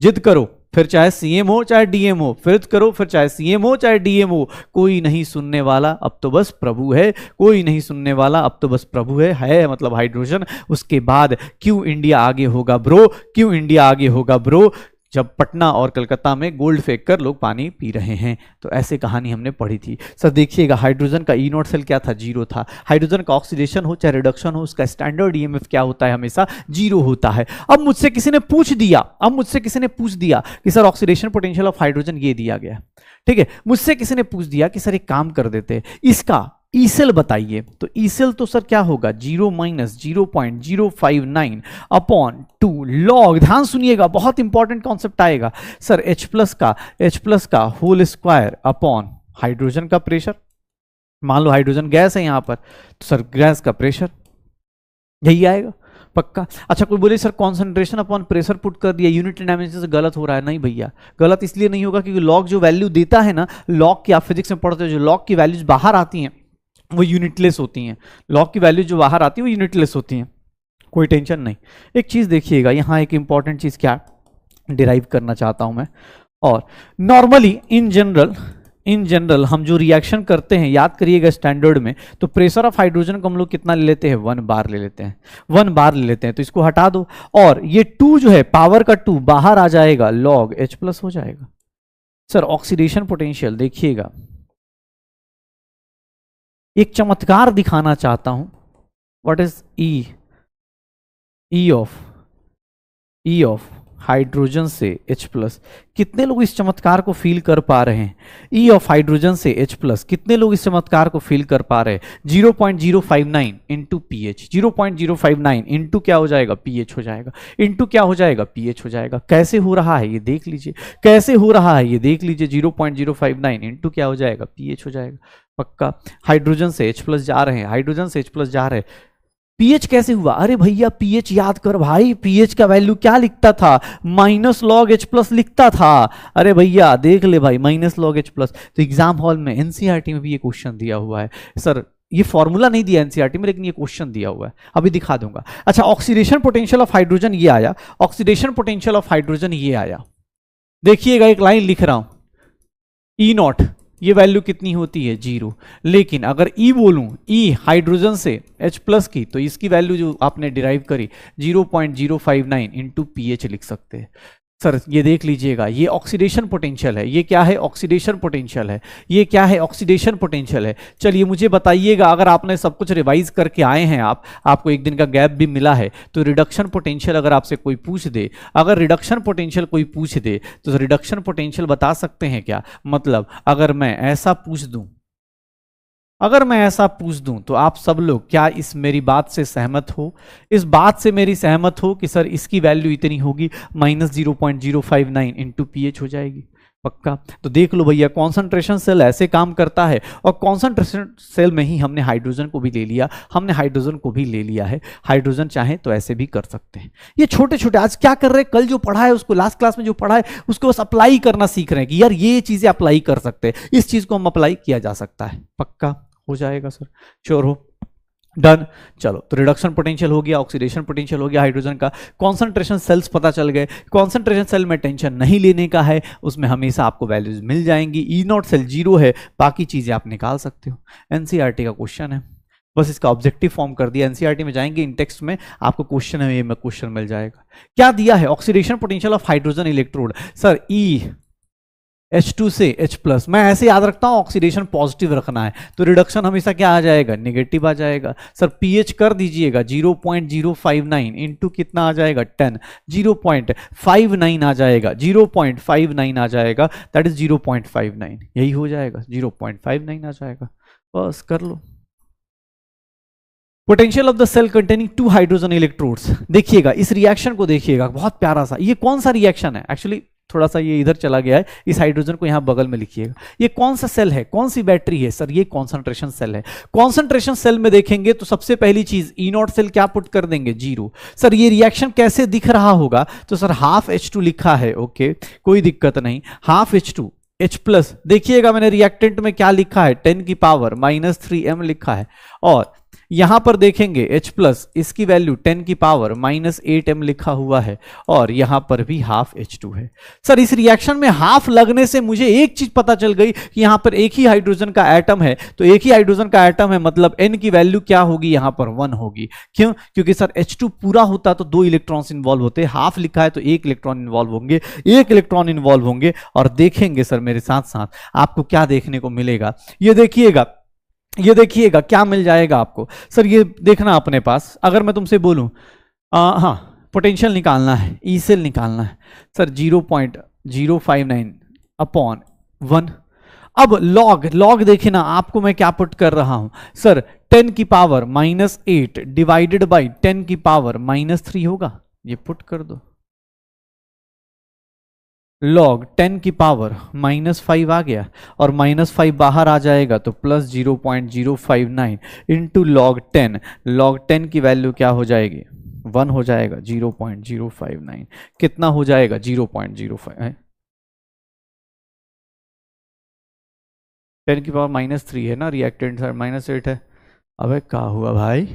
[SPEAKER 1] जिद करो फिर चाहे सीएम हो चाहे डीएम हो, फिर करो फिर चाहे सीएम हो चाहे डीएम हो, कोई नहीं सुनने वाला अब तो बस प्रभु है, कोई नहीं सुनने वाला अब तो बस प्रभु है मतलब हाइड्रोजन। उसके बाद क्यों इंडिया आगे होगा ब्रो, क्यों इंडिया आगे होगा ब्रो? जब पटना और कलकत्ता में गोल्ड फेंक कर लोग पानी पी रहे हैं। तो ऐसे कहानी हमने पढ़ी थी। सर देखिएगा हाइड्रोजन का ई नॉट सेल क्या था? जीरो था। हाइड्रोजन का ऑक्सीडेशन हो चाहे रिडक्शन हो, उसका स्टैंडर्ड ईएमएफ क्या होता है? हमेशा जीरो होता है। अब मुझसे किसी ने पूछ दिया कि sir oxidation potential of hydrogen ये दिया गया, ठीक है, मुझसे किसी ने पूछ दिया कि सर एक काम कर देते इसका ई सेल बताइए। तो ई सेल तो सर क्या होगा? 0 - 0.059 अपॉन 2 लॉग, ध्यान सुनिएगा बहुत इंपॉर्टेंट कॉन्सेप्ट आएगा सर, H+ का होल स्क्वायर अपॉन हाइड्रोजन का प्रेशर। मान लो हाइड्रोजन गैस है यहां पर, तो सर गैस का प्रेशर यही आएगा। पक्का। अच्छा कोई बोले sir concentration upon pressure put कर दिया, यूनिट डायमेंशन से गलत हो रहा है। नहीं भैया, गलत इसलिए नहीं होगा क्योंकि लॉग जो वैल्यू देता है ना, लॉग की आप फिजिक्स में पढ़ते हो, जो लॉग की वैल्यूज बाहर आती हैं वो यूनिटलेस होती हैं। लॉग की वैल्यू जो बाहर आती है वो यूनिटलेस होती हैं, कोई टेंशन नहीं। एक चीज देखिएगा, यहाँ एक इंपॉर्टेंट चीज क्या डिराइव करना चाहता हूं मैं, और नॉर्मली इन जनरल हम जो रिएक्शन करते हैं, याद करिएगा स्टैंडर्ड में, तो प्रेशर ऑफ हाइड्रोजन को हम लोग कितना ले लेते हैं, 1 बार ले लेते हैं, 1 बार ले लेते हैं। तो इसको हटा दो और ये 2 जो है पावर का 2 बाहर आ जाएगा, लॉग H प्लस हो जाएगा। सर ऑक्सीडेशन पोटेंशियल देखिएगा, एक चमत्कार दिखाना चाहता हूं। What is E of hydrogen से H प्लस, कितने लोग इस चमत्कार को फील कर पा रहे हैं? ई ऑफ हाइड्रोजन से H प्लस, कितने लोग इस चमत्कार को फील कर पा रहे हैं? 0.059 इंटू पी एच, 0.059 इंटू क्या हो जाएगा, pH हो जाएगा, इंटू क्या हो जाएगा, pH हो जाएगा। कैसे हो रहा है ये देख लीजिए, कैसे हो रहा है ये देख लीजिए, 0.059 इंटू क्या हो जाएगा, pH हो जाएगा। पक्का। हाइड्रोजन से H प्लस जा रहे हैं, हाइड्रोजन से H प्लस जा रहे हैं, पीएच कैसे हुआ? अरे भैया पीएच याद कर भाई, पीएच का वैल्यू क्या लिखता था, माइनस लॉग H प्लस लिखता था। अरे भैया देख ले भाई, माइनस लॉग H प्लस। तो एग्जाम हॉल में एनसीईआरटी में भी ये क्वेश्चन दिया हुआ है। सर ये फॉर्मूला नहीं दिया एनसीईआरटी में, लेकिन ये क्वेश्चन दिया हुआ है, अभी दिखा दूंगा। अच्छा ऑक्सीडेशन पोटेंशियल ऑफ हाइड्रोजन ये आया, ऑक्सीडेशन पोटेंशियल ऑफ हाइड्रोजन ये आया। देखिएगा एक लाइन लिख रहा हूं, ई नॉट ये वैल्यू कितनी होती है, 0। लेकिन अगर E बोलूं, E हाइड्रोजन से H प्लस की, तो इसकी वैल्यू जो आपने डिराइव करी 0.059 इंटू pH लिख सकते हैं। सर ये देख लीजिएगा, ये ऑक्सीडेशन पोटेंशियल है, ये क्या है, ऑक्सीडेशन पोटेंशियल है, ये क्या है, ऑक्सीडेशन पोटेंशियल है। चलिए मुझे बताइएगा, अगर आपने सब कुछ रिवाइज करके आए हैं, आपको एक दिन का गैप भी मिला है, तो रिडक्शन पोटेंशियल अगर आपसे कोई पूछ दे, अगर रिडक्शन पोटेंशियल कोई पूछ दे, तो रिडक्शन पोटेंशियल बता सकते हैं क्या? मतलब अगर मैं ऐसा पूछ दूं, अगर मैं ऐसा पूछ दूं, तो आप सब लोग क्या इस मेरी बात से सहमत हो? इस बात से मेरी सहमत हो कि सर इसकी वैल्यू इतनी होगी, -0.059 इंटू pH हो जाएगी। पक्का। तो देख लो भैया, कॉन्सेंट्रेशन सेल ऐसे काम करता है, और कॉन्सेंट्रेशन सेल में ही हमने हाइड्रोजन को भी ले लिया, हमने हाइड्रोजन को भी ले लिया है। हाइड्रोजन चाहे तो ऐसे भी कर सकते हैं। ये छोटे छोटे आज क्या कर रहे हैं, कल जो पढ़ा है उसको, लास्ट क्लास में जो पढ़ा है उसको बस अप्लाई करना सीख रहे हैं कि यार ये चीजें अप्लाई कर सकते हैं, इस चीज को हम अप्लाई किया जा सकता है। पक्का हो जाएगा सर, श्योर हो? डन। चलो तो रिडक्शन पोटेंशियल हो गया, ऑक्सीडेशन पोटेंशियल हो गया हाइड्रोजन का, कॉन्सेंट्रेशन सेल्स पता चल गए। कॉन्सेंट्रेशन सेल में टेंशन नहीं लेने का है, उसमें हमेशा आपको वैल्यूज मिल जाएंगी। ई नॉट सेल 0 है, बाकी चीजें आप निकाल सकते हो। एनसीईआरटी का क्वेश्चन है, बस इसका ऑब्जेक्टिव फॉर्म कर दिया। एनसीईआरटी में जाएंगे, इन टेक्स्ट में आपको क्वेश्चन है, ये में क्वेश्चन मिल जाएगा। क्या दिया है, oxidation potential of hydrogen electrode. Sir H2 से H प्लस, मैं ऐसे याद रखता हूं ऑक्सीडेशन पॉजिटिव रखना है, तो रिडक्शन हमेशा क्या आ जाएगा, नेगेटिव आ जाएगा। सर pH कर दीजिएगा 0.059 इंटू कितना आ जाएगा, 10, 0.59 आ जाएगा, 0.59 आ जाएगा, दैट इज 0.59, यही हो जाएगा, 0.59 आ जाएगा। बस कर लो। Potential of the cell containing 2 hydrogen electrodes, देखिएगा इस रिएक्शन को देखिएगा, बहुत प्यारा सा। ये कौन सा रिएक्शन है, एक्चुअली थोड़ा सा ये इधर चला गया है, इस हाइड्रोजन को यहां बगल में लिखिएगा। ये कौन सा सेल है, कौन सी बैटरी है? सर ये कॉन्सेंट्रेशन सेल है। कॉन्सेंट्रेशन सेल में देखेंगे तो सबसे पहली चीज ई नॉट सेल क्या पुट कर देंगे, 0। सर ये रिएक्शन कैसे दिख रहा होगा, तो सर हाफ H2 लिखा है, ओके कोई दिक्कत नहीं, हाफ H2 H प्लस। देखिएगा मैंने रिएक्टेंट में क्या लिखा है, 10 की पावर -3m लिखा है, और यहां पर देखेंगे H प्लस, इसकी वैल्यू 10 की पावर -8m लिखा हुआ है, और यहां पर भी हाफ H2 है। सर इस रिएक्शन में हाफ लगने से मुझे एक चीज पता चल गई कि यहां पर एक ही हाइड्रोजन का एटम है, तो एक ही हाइड्रोजन का एटम है, मतलब n की वैल्यू क्या होगी, यहां पर 1 होगी। क्यों? क्योंकि सर H2 पूरा होता तो 2 इलेक्ट्रॉन्स इन्वॉल्व होते, हाफ लिखा है तो 1 इलेक्ट्रॉन इन्वॉल्व होंगे, 1 इलेक्ट्रॉन इन्वॉल्व होंगे। और देखेंगे सर मेरे साथ साथ आपको क्या देखने को मिलेगा, ये देखिएगा, ये देखिएगा क्या मिल जाएगा आपको। सर ये देखना अपने पास, अगर मैं तुमसे बोलूं हाँ पोटेंशियल निकालना है, ई सेल निकालना है, सर 0.059 अपॉन 1। अब लॉग देखे ना, आपको मैं क्या पुट कर रहा हूं, सर 10 की पावर -8 डिवाइडेड बाई 10 की पावर -3 होगा, ये पुट कर दो। लॉग 10 की पावर -5 आ गया, और -5 बाहर आ जाएगा तो प्लस 0.059 इंटू लॉग 10 की वैल्यू क्या हो जाएगी, 1 हो जाएगा 0.059, कितना हो जाएगा 0.05, 10 की पावर -3 है ना, रिएक्टेंट सर -8 है। अबे क्या हुआ भाई,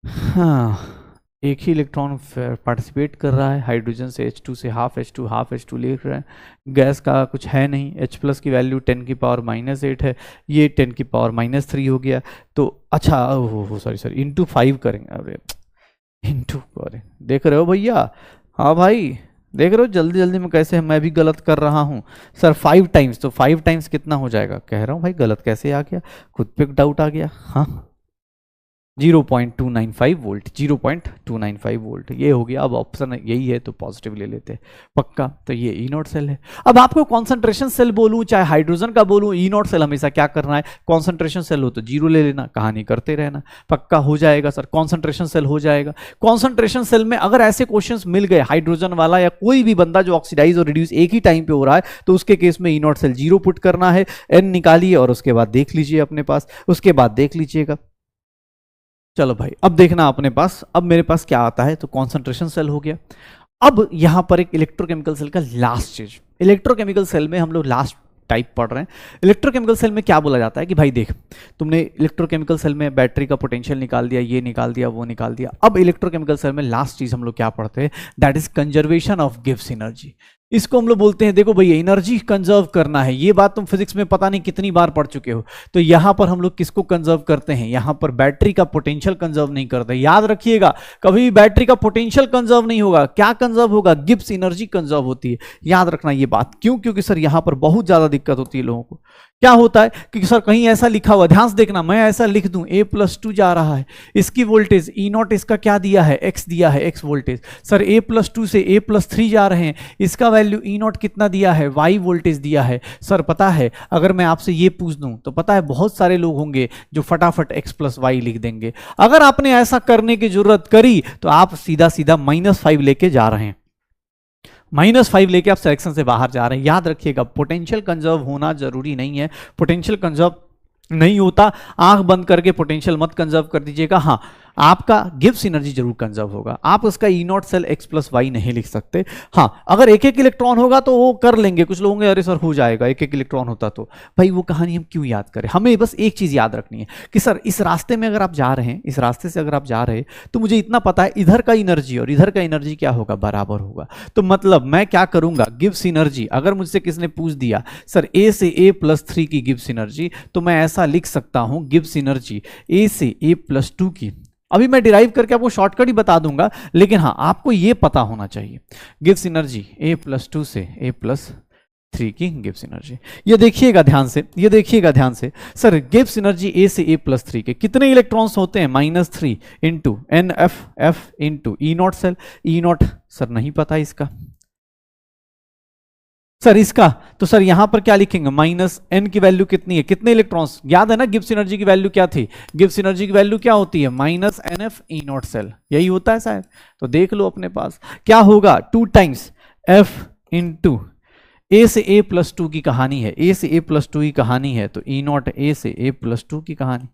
[SPEAKER 1] हाँ एक ही इलेक्ट्रॉन पार्टिसिपेट कर रहा है, हाइड्रोजन से H2 से हाफ H2 लिख रहा है, गैस का कुछ है नहीं, H+ की वैल्यू 10 की पावर -8 है, ये 10 की पावर -3 हो गया। तो अच्छा हो सॉरी इंटू 5 करेंगे, अरे इंटू करें, देख रहे हो भैया, हाँ भाई देख रहे हो जल्दी जल्दी में कैसे मैं भी गलत कर रहा हूँ सर, 5 टाइम्स, तो 5 टाइम्स कितना हो जाएगा, कह रहा हूँ भाई गलत कैसे आ गया, खुद पे डाउट आ गया। हाँ 0.295 वोल्ट, 0.295 वोल्ट ये हो गया। अब ऑप्शन यही है तो पॉजिटिव ले लेते हैं पक्का, तो ये ई नॉट सेल है। अब आपको कॉन्सेंट्रेशन सेल बोलूं चाहे हाइड्रोजन का बोलूं, ई नॉट सेल हमेशा क्या करना है, कॉन्सेंट्रेशन सेल हो तो 0 ले लेना, कहानी करते रहना, पक्का हो जाएगा सर, कॉन्सेंट्रेशन सेल हो जाएगा। कॉन्सेंट्रेशन सेल में अगर ऐसे क्वेश्चन मिल गए हाइड्रोजन वाला या कोई भी बंदा जो ऑक्सीडाइज और रिड्यूस एक ही टाइम पे हो रहा है, तो उसके केस में ई नॉट सेल 0 पुट करना है, एन निकालिए और उसके बाद देख लीजिए अपने पास, उसके बाद देख लीजिएगा। चलो भाई अब देखना अपने पास, अब मेरे पास क्या आता है, तो कॉन्सेंट्रेशन सेल हो गया। अब यहां पर एक इलेक्ट्रोकेमिकल सेल का लास्ट चीज, इलेक्ट्रोकेमिकल सेल में हम लोग लास्ट टाइप पढ़ रहे हैं। इलेक्ट्रोकेमिकल सेल में क्या बोला जाता है कि भाई देख, तुमने इलेक्ट्रोकेमिकल सेल में बैटरी का पोटेंशियल निकाल दिया, ये निकाल दिया, वो निकाल दिया। अब इलेक्ट्रोकेमिकल सेल में लास्ट चीज हम लोग क्या पढ़ते हैं, that is conservation of gives energy. इसको हम लोग बोलते हैं, देखो भैया एनर्जी कंजर्व करना है, ये बात तुम फिजिक्स में पता नहीं कितनी बार पढ़ चुके हो। तो यहां पर हम लोग किसको कंजर्व करते हैं, यहां पर बैटरी का पोटेंशियल कंजर्व नहीं करते, याद रखिएगा कभी भी बैटरी का पोटेंशियल कंजर्व नहीं होगा, क्या कंजर्व होगा, गिब्स एनर्जी कंजर्व होती है, याद रखना ये बात। क्यों, क्योंकि सर यहां पर बहुत ज्यादा दिक्कत होती है लोगों को। क्या होता है कि सर कहीं ऐसा लिखा हुआ, ध्यान से देखना, मैं ऐसा लिख दूं A+2 जा रहा है, इसकी वोल्टेज ई नॉट इसका क्या दिया है, x दिया है, x वोल्टेज। सर A+2 से A+3 जा रहे हैं, इसका वैल्यू ई नॉट कितना दिया है, y वोल्टेज दिया है। सर पता है अगर मैं आपसे ये पूछ दूं तो पता है बहुत सारे लोग होंगे जो फटाफट x+y लिख देंगे। अगर आपने ऐसा करने की जरूरत करी तो आप सीधा सीधा -5 लेके जा रहे हैं, -5 लेके आप सिलेक्शन से बाहर जा रहे हैं। याद रखिएगा पोटेंशियल कंजर्व होना जरूरी नहीं है, पोटेंशियल कंजर्व नहीं होता, आंख बंद करके पोटेंशियल मत कंजर्व कर दीजिएगा। हाँ आपका गिब्स एनर्जी जरूर कंजर्व होगा, आप उसका ई नॉट सेल x+y नहीं लिख सकते। हाँ अगर एक एक इलेक्ट्रॉन होगा तो वो कर लेंगे, कुछ लोग होंगे अरे सर हो जाएगा एक एक इलेक्ट्रॉन होता तो, भाई वो कहानी हम क्यों याद करें। हमें बस एक चीज याद रखनी है कि सर इस रास्ते में अगर आप जा रहे हैं, इस रास्ते से अगर आप जा रहे हैं तो मुझे इतना पता है इधर का एनर्जी और इधर का एनर्जी क्या होगा, बराबर होगा। तो मतलब मैं क्या करूंगा, गिब्स एनर्जी अगर मुझसे किसने पूछ दिया सर A से A+3 की गिब्स एनर्जी, तो मैं ऐसा लिख सकता हूं गिब्स एनर्जी A से A+2 की। अभी मैं डिराइव करके आपको शॉर्टकट ही बता दूंगा, लेकिन हाँ आपको ये पता होना चाहिए गिब्स एनर्जी A+2 से A+3 की गिब्स एनर्जी। ये देखिएगा ध्यान से, ये देखिएगा ध्यान से, सर गिब्स एनर्जी A से A+3 के कितने इलेक्ट्रॉन्स होते हैं, -3 into NF into E naught cell. E naught sir नहीं पता इसका, सर इसका तो सर यहां पर क्या लिखेंगे, -n की वैल्यू कितनी है, कितने इलेक्ट्रॉन्स, याद है ना गिब्स एनर्जी की वैल्यू क्या थी, गिब्स एनर्जी की वैल्यू क्या होती है -NF ई नॉट सेल, यही होता है शायद। तो देख लो अपने पास क्या होगा, 2 टाइम्स F इंटू A से A+2 की कहानी है, A से A+2 की कहानी है, तो ई नॉट A से A+2 की कहानी।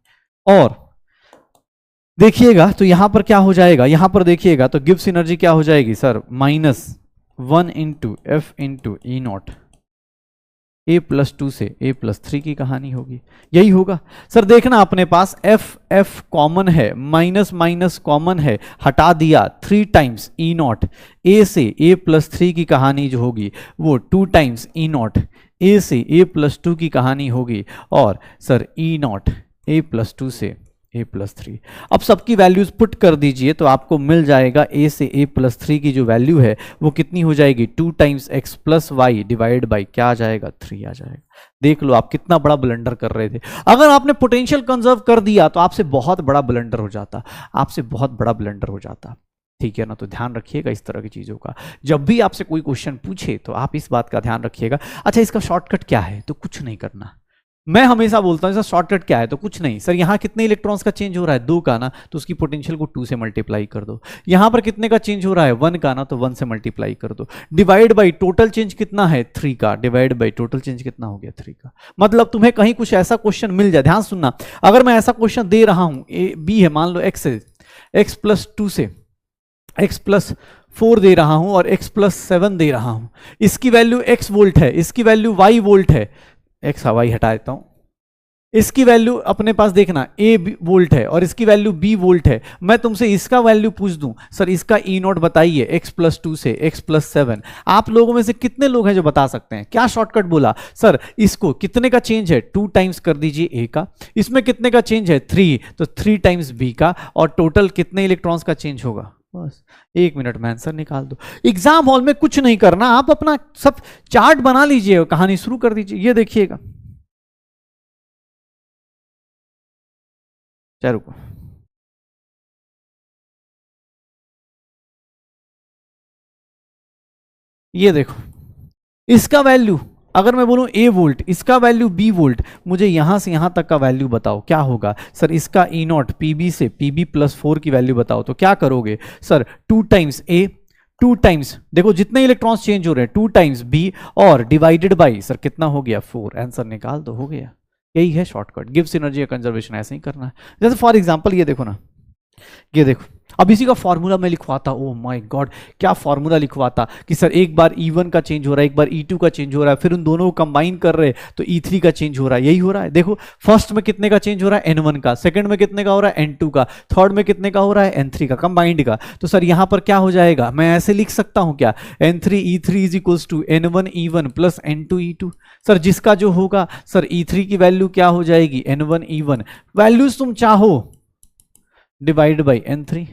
[SPEAKER 1] और देखिएगा तो यहां पर क्या हो जाएगा, यहां पर देखिएगा तो गिब्स एनर्जी क्या हो जाएगी sir, -1 into F into E not A+2 से A+3 की कहानी होगी, यही होगा। सर देखना अपने पास F कॉमन है, माइनस कॉमन है, हटा दिया, 3 टाइम्स ई नॉट A से A+3 की कहानी जो होगी वो 2 टाइम्स ई नॉट A से A+2 की कहानी होगी। और सर ई नॉट A+2 से A+3। अब सबकी वैल्यूज पुट कर दीजिए तो आपको मिल जाएगा A से A+3 की जो वैल्यू है वो कितनी हो जाएगी, 2 टाइम्स x+y डिवाइड बाई क्या आ जाएगा, 3 आ जाएगा। देख लो आप कितना बड़ा ब्लंडर कर रहे थे। अगर आपने पोटेंशियल कंजर्व कर दिया तो आपसे बहुत बड़ा ब्लंडर हो जाता, आपसे बहुत बड़ा ब्लंडर हो जाता, ठीक है ना। तो ध्यान रखिएगा इस तरह की चीजों का, जब भी आपसे कोई क्वेश्चन पूछे तो आप इस बात का ध्यान रखिएगा। अच्छा इसका शॉर्टकट क्या है, तो कुछ नहीं करना, मैं हमेशा बोलता हूं इसका शॉर्टकट क्या है, तो कुछ नहीं। सर यहां कितने इलेक्ट्रॉन्स का चेंज हो रहा है, 2 का ना, तो उसकी पोटेंशियल को 2 से मल्टीप्लाई कर दो। यहां पर कितने का चेंज हो रहा है, 1 का ना, तो 1 से मल्टीप्लाई कर दो। डिवाइड बाई टोटल चेंज कितना है, 3 का, डिवाइड बाई टोटल चेंज कितना हो गया, 3 का। मतलब तुम्हें कहीं कुछ ऐसा क्वेश्चन मिल जाए, ध्यान सुनना, अगर मैं ऐसा क्वेश्चन दे रहा हूं, B है मान लो, X है, x+2 से x+4 दे रहा हूं और x+7 दे रहा हूं, इसकी वैल्यू x वोल्ट है, इसकी वैल्यू y वोल्ट है, x हवाई हटा देता हूं, इसकी वैल्यू अपने पास देखना a वोल्ट है और इसकी वैल्यू b वोल्ट है। मैं तुमसे इसका वैल्यू पूछ दूं, सर इसका E0 बताइए x+2 से x+7, आप लोगों में से कितने लोग हैं जो बता सकते हैं? क्या शॉर्टकट बोला? सर इसको कितने का चेंज है, 2 टाइम्स कर दीजिए a का, इसमें कितने का चेंज है 3, तो 3 टाइम्स b का, और टोटल कितने इलेक्ट्रॉन्स का चेंज होगा? बस 1 मिनट में आंसर निकाल दो। एग्जाम हॉल में कुछ नहीं करना, आप अपना सब चार्ट बना लीजिए, कहानी शुरू कर दीजिए। ये देखिएगा, क्या रुको, ये देखो, इसका वैल्यू अगर मैं बोलूं a वोल्ट, इसका वैल्यू b वोल्ट, मुझे यहां से यहां तक का वैल्यू बताओ क्या होगा? सर इसका E0 pb से pb+4 की वैल्यू बताओ, तो क्या करोगे? सर 2 टाइम्स a, 2 टाइम्स, देखो जितने इलेक्ट्रॉन्स चेंज हो रहे हैं 2 टाइम्स b, और डिवाइडेड बाई, सर कितना हो गया 4, आंसर निकाल दो, हो गया। यही है शॉर्टकट, गिव्स एनर्जी या कंजर्वेशन, ऐसे ही करना है। जैसे फॉर एग्जांपल ये देखो ना, ये देखो, अब इसी का फॉर्मूला मैं लिखवाता, ओह माय गॉड, क्या फॉर्मूला लिखवाता कि सर एक बार E1 का चेंज हो रहा है, एक बार E2 का चेंज हो रहा है, फिर उन दोनों को कंबाइन कर रहे हैं तो E3 का चेंज हो रहा है। यही हो रहा है, देखो फर्स्ट में कितने का चेंज हो रहा है N1 का, सेकंड में कितने का हो रहा है N2 का, थर्ड में कितने का हो रहा है N3 का, कंबाइंड का। तो सर यहां पर क्या हो जाएगा, मैं ऐसे लिख सकता हूं क्या, N3 E3 is equals to N1 E1 plus N2 E2। Sir जिसका जो होगा, सर E3 की वैल्यू क्या हो जाएगी, N1 E1, वैल्यूज तुम चाहो डिवाइड बाई N3,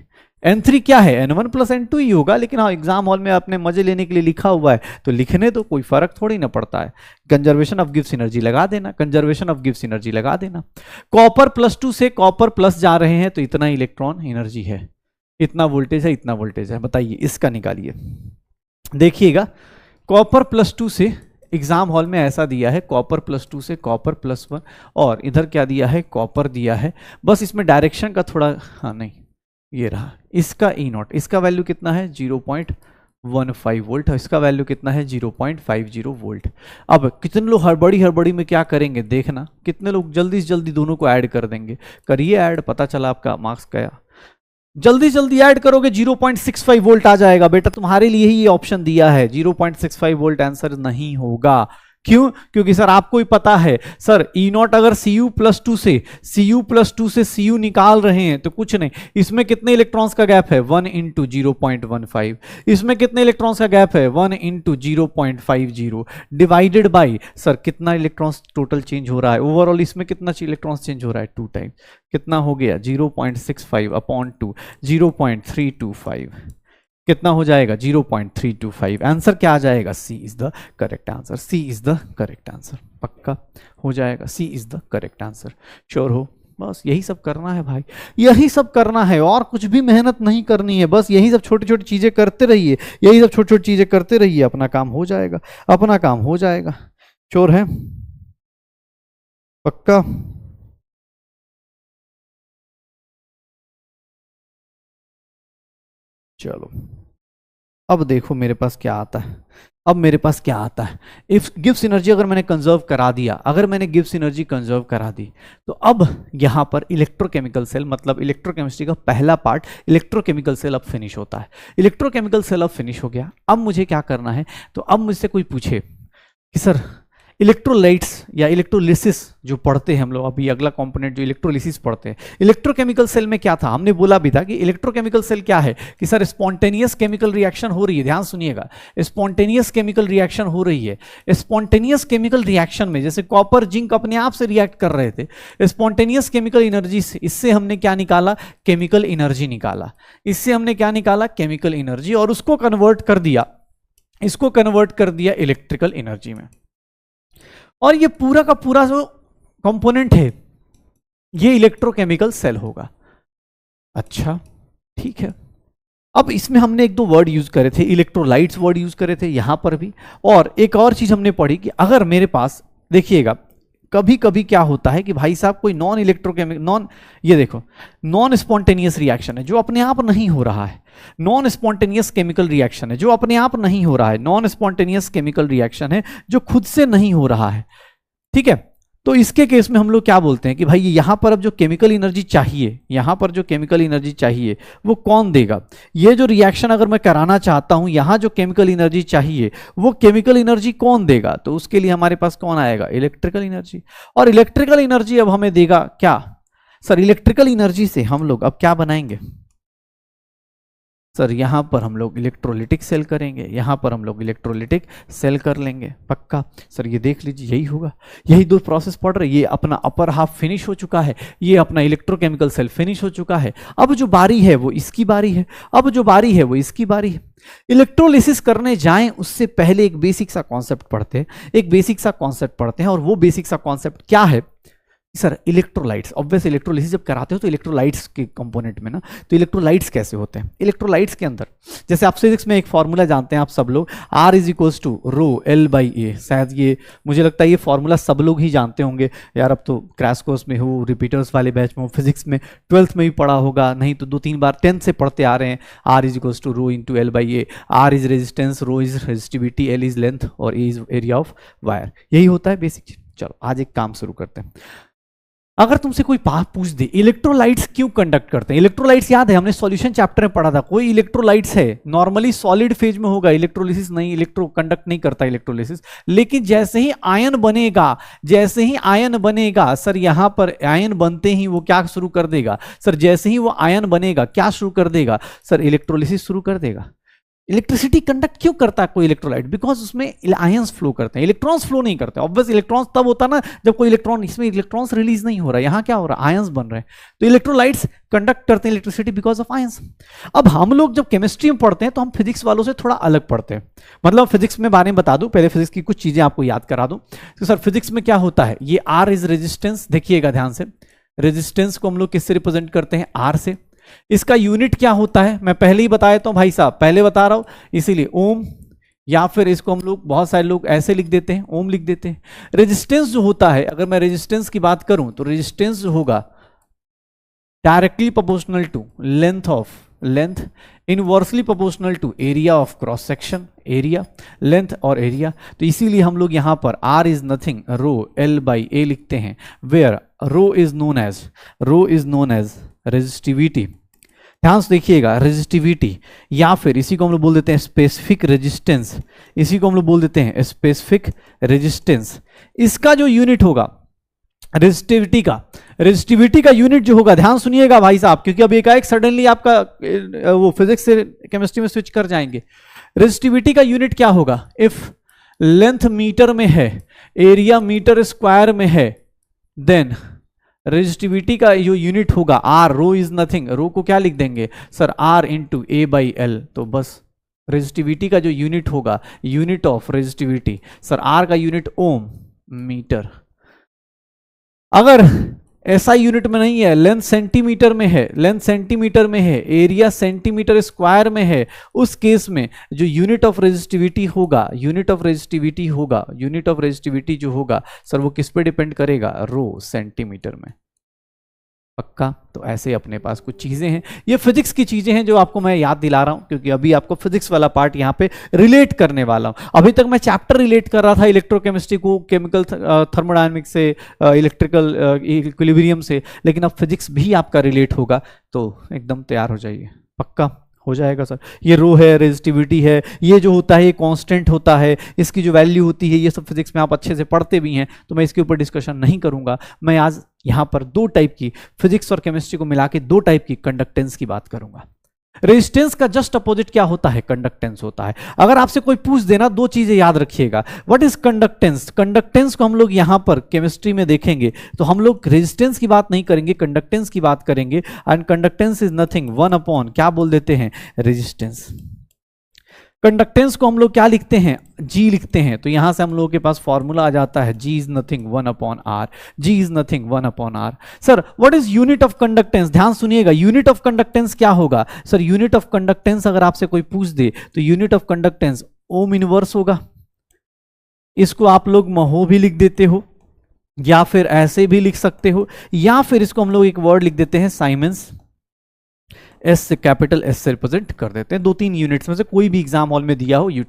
[SPEAKER 1] N3 क्या है, N1 प्लस N2 ही होगा, लेकिन हाँ एग्जाम हॉल में अपने मजे लेने के लिए लिखा हुआ है तो लिखने तो कोई फर्क थोड़ी ना पड़ता है। कंजर्वेशन ऑफ गिव्स एनर्जी लगा देना, कंजर्वेशन ऑफ गिव्स एनर्जी लगा देना। कॉपर +2 से कॉपर प्लस जा रहे हैं तो इतना इलेक्ट्रॉन एनर्जी है, इतना वोल्टेज है, इतना वोल्टेज है, बताइए इसका निकालिए। देखिएगा कॉपर +2 से एग्जाम हॉल में ऐसा दिया है, कॉपर +2 से कॉपर +1, और इधर क्या दिया है, कॉपर दिया है, बस इसमें डायरेक्शन का थोड़ा, हाँ नहीं ये रहा, इसका E0, इसका वैल्यू कितना है 0.15 वोल्ट, इसका वैल्यू कितना है 0.50 वोल्ट। अब कितने लोग हड़बड़ी में क्या करेंगे, देखना कितने लोग जल्दी से जल्दी दोनों को ऐड कर देंगे, करिए ऐड, पता चला आपका मार्क्स गया। जल्दी जल्दी ऐड करोगे 0.65 वोल्ट आ जाएगा, बेटा तुम्हारे लिए ही ये ऑप्शन दिया है, 0.65 वोल्ट आंसर नहीं होगा। क्यों? क्योंकि सर आपको ही पता है, सर E0 अगर Cu+2 से Cu निकाल रहे हैं तो कुछ नहीं, इसमें कितने इलेक्ट्रॉन्स का गैप है 1 × 0.15, इसमें कितने इलेक्ट्रॉन्स का गैप है 1 × 0.50, डिवाइडेड बाई सर कितना इलेक्ट्रॉन्स टोटल चेंज हो रहा है ओवरऑल, इसमें कितना इलेक्ट्रॉन्स चेंज हो रहा है 2 टाइम, कितना हो गया 0.65/2, 0.325, कितना हो जाएगा 0.325। आंसर क्या आ जाएगा, C is the correct answer, C is the correct answer, पक्का हो जाएगा, C is the correct answer. Sure हो? बस यही सब करना है भाई, यही सब करना है, और कुछ भी मेहनत नहीं करनी है, बस यही सब छोटी छोटी चीजें करते रहिए, यही सब छोटी छोटी चीजें करते रहिए, अपना काम हो जाएगा, अपना काम हो जाएगा। श्योर है? पक्का? चलो अब देखो मेरे पास क्या आता है, अब मेरे पास क्या आता है, इफ गिव्स एनर्जी अगर मैंने कंजर्व करा दिया, अगर मैंने गिव्स एनर्जी कंजर्व करा दी, तो अब यहां पर इलेक्ट्रोकेमिकल सेल, मतलब इलेक्ट्रोकेमिस्ट्री का पहला पार्ट इलेक्ट्रोकेमिकल सेल अब फिनिश होता है। इलेक्ट्रोकेमिकल सेल अब फिनिश हो गया, अब मुझे क्या करना है, तो अब मुझसे कोई पूछे कि सर इलेक्ट्रोलाइट्स या इलेक्ट्रोलिसिस जो पढ़ते हैं हम लोग, अभी अगला कंपोनेंट जो इलेक्ट्रोलिसिस पढ़ते हैं, इलेक्ट्रोकेमिकल सेल में क्या था, हमने बोला भी था कि इलेक्ट्रोकेमिकल सेल क्या है, कि सर स्पॉन्टेनियस केमिकल रिएक्शन हो रही है, ध्यान सुनिएगा, स्पॉन्टेनियस केमिकल रिएक्शन हो रही है। स्पॉन्टेनियस केमिकल रिएक्शन में जैसे कॉपर जिंक अपने आप से रिएक्ट कर रहे थे, स्पॉन्टेनियस केमिकल एनर्जी से, इससे हमने क्या निकाला, केमिकल एनर्जी निकाला, इससे हमने क्या निकाला, केमिकल एनर्जी, और उसको कन्वर्ट कर दिया, इसको कन्वर्ट कर दिया इलेक्ट्रिकल एनर्जी में, और ये पूरा का पूरा जो कंपोनेंट है ये इलेक्ट्रोकेमिकल सेल होगा। अच्छा ठीक है, अब इसमें हमने 1-2 वर्ड यूज करे थे, इलेक्ट्रोलाइट्स वर्ड यूज करे थे यहां पर भी, और एक और चीज हमने पढ़ी कि अगर मेरे पास, देखिएगा कभी कभी क्या होता है कि भाई साहब कोई नॉन इलेक्ट्रोकेमिकल, ये देखो नॉन स्पॉन्टेनियस रिएक्शन है जो अपने आप नहीं हो रहा है, नॉन स्पॉन्टेनियस केमिकल रिएक्शन है जो अपने आप नहीं हो रहा है, नॉन स्पॉन्टेनियस केमिकल रिएक्शन है जो खुद से नहीं हो रहा है, ठीक है। तो इसके केस में हम लोग क्या बोलते हैं कि भाई यहां पर अब जो केमिकल एनर्जी चाहिए, यहां पर जो केमिकल एनर्जी चाहिए वो कौन देगा? ये जो रिएक्शन अगर मैं कराना चाहता हूं, यहां जो केमिकल एनर्जी चाहिए वो केमिकल एनर्जी कौन देगा? तो उसके लिए हमारे पास कौन आएगा? Electrical energy. और इलेक्ट्रिकल एनर्जी अब हमें देगा क्या? सर इलेक्ट्रिकल एनर्जी से हम लोग अब क्या बनाएंगे? सर यहां पर हम लोग इलेक्ट्रोलिटिक सेल करेंगे, यहां पर हम लोग इलेक्ट्रोलिटिक सेल कर लेंगे, पक्का। सर ये देख लीजिए यही होगा, यही दो प्रोसेस पढ़ रहे। ये अपना अपर हाफ फिनिश हो चुका है, ये अपना इलेक्ट्रोकेमिकल सेल फिनिश हो चुका है। अब जो बारी है वो इसकी बारी है, अब जो बारी है वो इसकी बारी है। इलेक्ट्रोलिसिस करने जाएं उससे पहले एक बेसिक सा कॉन्सेप्ट पढ़ते हैं, एक बेसिक सा कॉन्सेप्ट पढ़ते हैं। और वो बेसिक सा कॉन्सेप्ट क्या है? सर इलेक्ट्रोलाइट्स, ऑब्वियस इलेक्ट्रोलिसिस जब कराते हो तो इलेक्ट्रोलाइट्स के कंपोनेंट में ना, तो इलेक्ट्रोलाइट्स कैसे होते हैं? इलेक्ट्रोलाइट्स के अंदर जैसे आप फिजिक्स में एक फॉर्मूला जानते हैं आप सब लोग, R is equals to rho L by A. शायद ये मुझे लगता है ये फॉर्मूला सब लोग ही जानते होंगे यार, अब तो क्रैश कोर्स में हो, रिपीटर्स वाले बैच में हो, फिजिक्स में 12th में भी पढ़ा होगा, नहीं तो 2-3 बार 10th से पढ़ते आ रहे हैं। R is equals to rho into L by A. R is resistance, rho is resistivity, L is length और A is area of wire. यही होता है बेसिक। चलो आज एक काम शुरू करते हैं। अगर तुमसे कोई बात पूछ दे इलेक्ट्रोलाइट्स क्यों कंडक्ट करते हैं? इलेक्ट्रोलाइट्स याद है हमने सॉल्यूशन चैप्टर में पढ़ा था, कोई इलेक्ट्रोलाइट्स है नॉर्मली सॉलिड फेज में होगा, इलेक्ट्रोलिसिस नहीं, इलेक्ट्रो कंडक्ट नहीं करता इलेक्ट्रोलिसिस। लेकिन जैसे ही आयन बनेगा, जैसे ही आयन बनेगा, सर यहां पर आयन बनते ही वो क्या शुरू कर देगा? सर जैसे ही वो आयन बनेगा क्या शुरू कर देगा? सर इलेक्ट्रोलिसिस शुरू कर देगा। इलेक्ट्रिसिटी कंडक्ट क्यों करता है कोई इलेक्ट्रोलाइट? बिकॉज उसमें आयंस फ्लो करते हैं, इलेक्ट्रॉन्स फ्लो नहीं करते। ऑब्वियस इलेक्ट्रॉन्स तब होता ना जब कोई इलेक्ट्रॉन, इसमें इलेक्ट्रॉन्स रिलीज नहीं हो रहा है, यहां क्या हो रहा है? आयंस बन रहे हैं। तो इलेक्ट्रोलाइट्स कंडक्ट करते हैं इलेक्ट्रिसिटी बिकॉज ऑफ आयंस। अब हम लोग जब केमिस्ट्री में पढ़ते हैं तो हम फिजिक्स वालों से थोड़ा अलग पढ़ते हैं। मतलब फिजिक्स में बारे में बता दूं, पहले फिजिक्स की कुछ चीजें आपको याद करा दूं। तो सर फिजिक्स में क्या होता है? ये R इज रेजिस्टेंस, देखिएगा ध्यान से, रेजिस्टेंस को हम लोग किससे रिप्रेजेंट करते हैं? R से। इसका यूनिट क्या होता है मैं पहले ही बताया तो भाई साहब, पहले बता रहा हूं इसीलिए ओम, या फिर इसको हम लोग बहुत सारे लोग ऐसे लिख देते हैं, ओम लिख देते हैं। रेजिस्टेंस जो होता है, अगर मैं रेजिस्टेंस की बात करूं तो रेजिस्टेंस जो होगा directly proportional to length, inversely proportional to area of cross section, area, length और एरिया। तो इसीलिए हम लोग यहां पर R is nothing rho L by A लिखते हैं, where rho is known as resistivity. ध्यान से देखिएगा, रेजिस्टिविटी, या फिर इसी को हम लोग बोल देते हैं स्पेसिफिक रेजिस्टेंस, इसी को हम लोग बोल देते हैं स्पेसिफिक रेजिस्टेंस। इसका जो यूनिट होगा रेजिस्टिविटी का यूनिट जो होगा, ध्यान सुनिएगा भाई साहब, क्योंकि अब एकाएक सडनली आपका वो फिजिक्स से केमिस्ट्री में स्विच कर जाएंगे। रेजिस्टिविटी का यूनिट क्या होगा? इफ लेंथ मीटर में है, एरिया मीटर स्क्वायर में है, देन रेजिस्टिविटी का जो यूनिट होगा R, रो इज नथिंग, रो को क्या लिख देंगे sir? R into A by L. तो बस रेजिस्टिविटी का जो यूनिट होगा, unit of resistivity, sir R का यूनिट ओम मीटर। अगर ऐसा यूनिट में नहीं है, लेंथ सेंटीमीटर में है, एरिया सेंटीमीटर स्क्वायर में है, उस केस में जो यूनिट ऑफ रेजिस्टिविटी जो होगा सर वो किस पे डिपेंड करेगा? रो सेंटीमीटर में, पक्का। तो ऐसे अपने पास कुछ चीजें हैं, ये फिजिक्स की चीजें हैं जो आपको मैं याद दिला रहा हूं, क्योंकि अभी आपको फिजिक्स वाला पार्ट यहां पे रिलेट करने वाला हूं। अभी तक मैं चैप्टर रिलेट कर रहा था इलेक्ट्रोकेमिस्ट्री को केमिकल थर्मोडायनेमिक्स से, इलेक्ट्रिकल इक्विलिब्रियम से, लेकिन अब फिजिक्स भी आपका रिलेट होगा, तो एकदम तैयार हो जाइए, पक्का हो जाएगा सर। ये रो है, रेजिस्टिविटी है, ये जो होता है ये कांस्टेंट होता है, इसकी जो वैल्यू होती है, ये सब फिजिक्स में आप अच्छे से पढ़ते भी हैं, तो मैं इसके ऊपर डिस्कशन नहीं करूंगा। मैं आज यहां पर दो टाइप की, फिजिक्स और केमिस्ट्री को मिला के दो टाइप की कंडक्टेंस की बात करूंगा। रेजिस्टेंस का जस्ट अपोजिट क्या होता है? कंडक्टेंस होता है। अगर आपसे कोई पूछ देना, दो चीजें याद रखिएगा। What is conductance? कंडक्टेंस को हम लोग यहां पर केमिस्ट्री में देखेंगे तो हम लोग रेजिस्टेंस की बात नहीं करेंगे, कंडक्टेंस की बात करेंगे। एंड कंडक्टेंस इज नथिंग 1 क्या बोल देते हैं? रेजिस्टेंस। कंडक्टेंस को हम लोग क्या लिखते हैं? G लिखते हैं। तो यहां से हम लोगों के पास फॉर्मूला आ जाता है, G is nothing 1/R। Sir what is unit of conductance? ध्यान सुनिएगा, यूनिट ऑफ कंडक्टेंस क्या होगा? सर यूनिट ऑफ कंडक्टेंस अगर आपसे कोई पूछ दे तो unit of conductance ohm inverse होगा। इसको आप लोग महो भी लिख देते हो, या फिर ऐसे भी लिख सकते हो, या फिर इसको हम लोग एक वर्ड लिख देते हैं साइमन्स एस से, कैपिटल एस से रिप्रेजेंट कर देते हैं। 2-3 यूनिट्स में से कोई भी एग्जाम हॉल में दिया हो यूज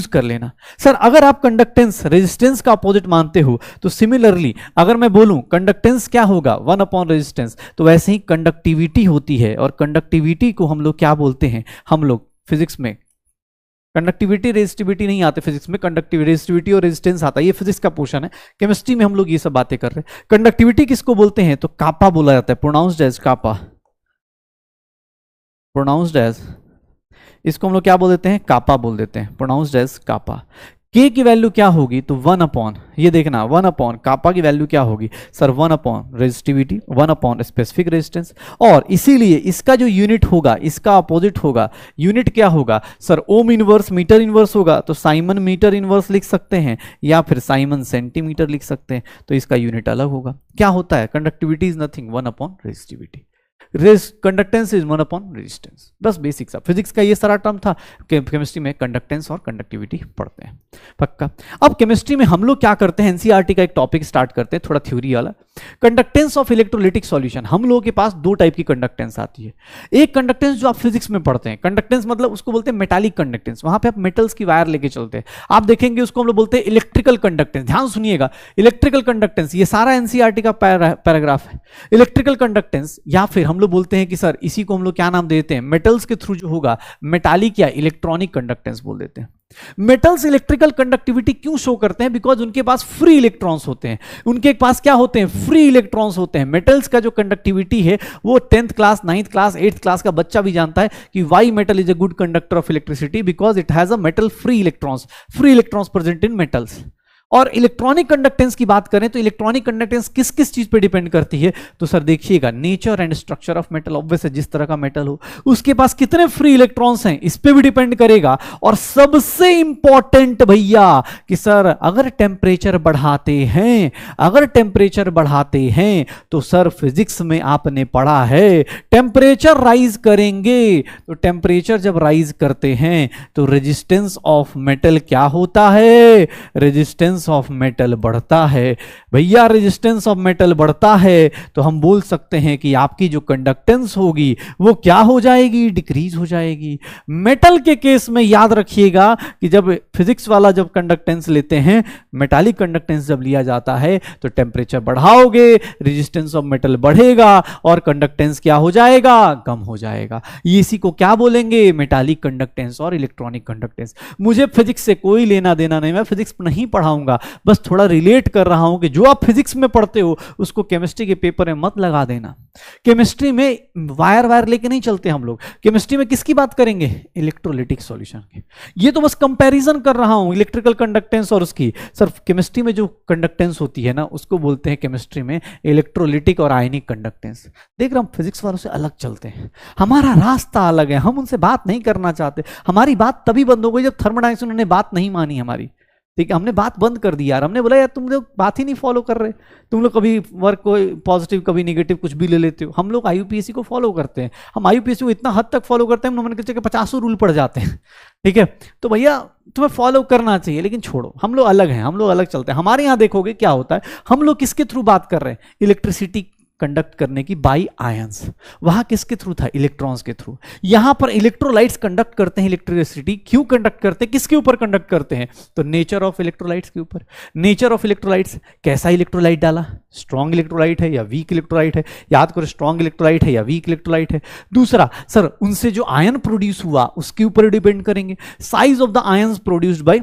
[SPEAKER 1] कर लेना। सर अगर आप कंडक्टेंस रेजिस्टेंस का अपोजिट मानते हो तो सिमिलरली अगर मैं बोलूं कंडक्टेंस क्या होगा 1 अपॉन रेजिस्टेंस, तो वैसे ही कंडक्टिविटी होती है। और कंडक्टिविटी को हम लोग क्या बोलते हैं, हम लोग फिजिक्स में कंडक्टिविटी रेजिस्टिविटी नहीं आते फिजिक्स में, कंडक्टिविटी रेजिस्टिविटी और रेजिस्टेंस आता है, ये फिजिक्स का पोर्शन है। केमिस्ट्री में हम लोग ये सब बातें कर रहे हैं। कंडक्टिविटी किसको बोलते हैं, तो कापा बोला जाता है, प्रोनाउंस्ड एज कापा, प्रोनाउंस्ड एज, इसको हम लोग क्या बोल देते हैं, कापा बोल देते हैं, प्रोनाउंस्ड एज कापा। के की वैल्यू क्या होगी, तो 1 अपॉन, ये देखना 1 अपॉन कापा की वैल्यू क्या होगी sir, 1 upon resistivity, 1 upon specific resistance. और इसीलिए इसका जो यूनिट होगा इसका अपोजिट होगा, यूनिट क्या होगा sir, ohm inverse metre inverse होगा, तो साइमन मीटर इनवर्स लिख सकते हैं या फिर साइमन सेंटीमीटर लिख सकते हैं, तो इसका यूनिट अलग होगा। क्या होता है, conductivity is nothing 1 upon resistivity, conductance is 1 upon resistance. बस बेसिक सा फिजिक्स का ये सारा टर्म था, केमिस्ट्री में कंडक्टेंस और कंडक्टिविटी पढ़ते हैं पक्का। अब केमिस्ट्री में हम लोग क्या करते हैं, एनसीईआरटी का एक टॉपिक स्टार्ट करते हैं थोड़ा थ्योरी वाला, कंडक्टेंस ऑफ इलेक्ट्रोलिटिक सॉल्यूशन। हम लोगों के पास 2 टाइप की कंडक्टेंस आती है। एक कंडक्टेंस जो आप फिजिक्स में पढ़ते हैं, कंडक्टेंस मतलब उसको बोलते हैं मेटालिक कंडक्टेंस, वहां पे आप मेटल्स की वायर लेके चलते हैं, आप देखेंगे उसको हम लोग बोलते हैं इलेक्ट्रिकल कंडक्टेंस। ध्यान सुनिएगा, इलेक्ट्रिकल कंडक्टेंस, ये सारा एनसीईआरटी का पैराग्राफ है। इलेक्ट्रिकल कंडक्टेंस या फिर हम लोग बोलते हैं कि सर इसी को हम लोग क्या नाम देते हैं, मेटल्स के थ्रू जो होगा मेटालिक या इलेक्ट्रॉनिक कंडक्टेंस बोल देते हैं। मेटल्स इलेक्ट्रिकल कंडक्टिविटी क्यों शो करते हैं, बिकॉज उनके पास फ्री इलेक्ट्रॉन्स होते हैं, उनके पास क्या होते हैं, फ्री इलेक्ट्रॉन्स होते हैं। मेटल्स का जो कंडक्टिविटी है वो 10th class 9th class 8th class का बच्चा भी जानता है कि why metal is a good conductor of electricity, because it has a metal free electrons present in metals. और इलेक्ट्रॉनिक कंडक्टेंस की बात करें तो इलेक्ट्रॉनिक कंडक्टेंस किस किस चीज पे डिपेंड करती है, तो सर देखिएगा nature and structure of metal, obvious है जिस तरह का मेटल हो उसके पास कितने फ्री इलेक्ट्रॉन्स हैं इस पे भी डिपेंड करेगा। और सबसे इंपॉर्टेंट भैया कि सर अगर टेम्परेचर बढ़ाते हैं, अगर टेम्परेचर बढ़ाते हैं तो सर फिजिक्स में आपने पढ़ा है टेम्परेचर राइज करेंगे, तो टेम्परेचर जब राइज करते हैं तो रेजिस्टेंस ऑफ मेटल क्या होता है, रेजिस्टेंस ऑफ मेटल बढ़ता है। भैया रेजिस्टेंस ऑफ मेटल बढ़ता है तो हम बोल सकते हैं कि आपकी जो कंडक्टेंस होगी वो क्या हो जाएगी, डिक्रीज हो जाएगी। मेटल के केस में याद रखिएगा कि जब फिजिक्स वाला जब कंडक्टेंस लेते हैं, मेटालिक कंडक्टेंस जब लिया जाता है तो टेम्परेचर बढ़ाओगे रेजिस्टेंस ऑफ मेटल बढ़ेगा और कंडक्टेंस क्या हो जाएगा, कम हो जाएगा। इसी को क्या बोलेंगे, मेटालिक कंडक्टेंस और इलेक्ट्रॉनिक कंडक्टेंस। मुझे फिजिक्स से कोई लेना देना नहीं, मैं फिजिक्स नहीं पढ़ाऊंगा, बस थोड़ा रिलेट कर रहा हूं कि जो आप फिजिक्स में पढ़ते हो उसको केमिस्ट्री के पेपर में मत लगा देना। केमिस्ट्री में वायर लेके नहीं चलते हम लोग, केमिस्ट्री में किसकी बात करेंगे, इलेक्ट्रोलिटिक सॉल्यूशन की। ये तो बस कंपैरिजन कर रहा हूं इलेक्ट्रिकल कंडक्टेंस और उसकी। सर केमिस्ट्री में जो कंडक्टेंस होती है ना उसको बोलते हैं केमिस्ट्री में इलेक्ट्रोलिटिक और आयनिक कंडक्टेंस। देख रहा हम फिजिक्स वालों से अलग चलते हैं, हमारा रास्ता अलग है, हम उनसे बात नहीं करना चाहते। हमारी बात तभी बंद हो गई जब थर्मोडायनेमिक्स उन्होंने बात नहीं मानी हमारी, ठीक है, हमने बात बंद कर दी यार। हमने बोला यार तुम लोग बात ही नहीं फॉलो कर रहे, तुम लोग कभी वर्क को पॉजिटिव कभी नेगेटिव कुछ भी ले लेते हो। हम लोग आईयूपीएससी को फॉलो करते हैं, हम आईयूपीएससी को इतना हद तक फॉलो करते हैं हमने कहा 50 रूल पड़ जाते हैं, ठीक है। तो भैया तुम्हें फॉलो करना चाहिए, लेकिन छोड़ो, हम लोग अलग हैं, हम लोग अलग चलते हैं। हमारे यहाँ देखोगे क्या होता है, हम लोग किसके थ्रू बात कर रहे हैं, इलेक्ट्रिसिटी कंडक्ट करने की बाई आयंस। वहां किसके थ्रू था, इलेक्ट्रॉन्स के थ्रू। यहां पर इलेक्ट्रोलाइट्स कंडक्ट करते हैं इलेक्ट्रिसिटी। क्यों कंडक्ट करते हैं, किसके ऊपर कंडक्ट करते हैं, तो नेचर ऑफ इलेक्ट्रोलाइट्स के ऊपर। नेचर ऑफ इलेक्ट्रोलाइट्स, कैसा इलेक्ट्रोलाइट डाला, स्ट्रॉन्ग इलेक्ट्रोलाइट है या वीक इलेक्ट्रोलाइट है, याद करो स्ट्रॉन्ग इलेक्ट्रोलाइट है या वीक इलेक्ट्रोलाइट है। दूसरा सर उनसे जो आयन प्रोड्यूस हुआ उसके ऊपर डिपेंड करेंगे, size of the ions produced by,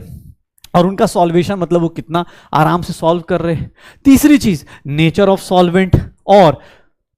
[SPEAKER 1] और उनका सॉल्वेशन मतलब वो कितना आराम से सॉल्व कर रहे हैं। तीसरी चीज नेचर ऑफ सॉल्वेंट और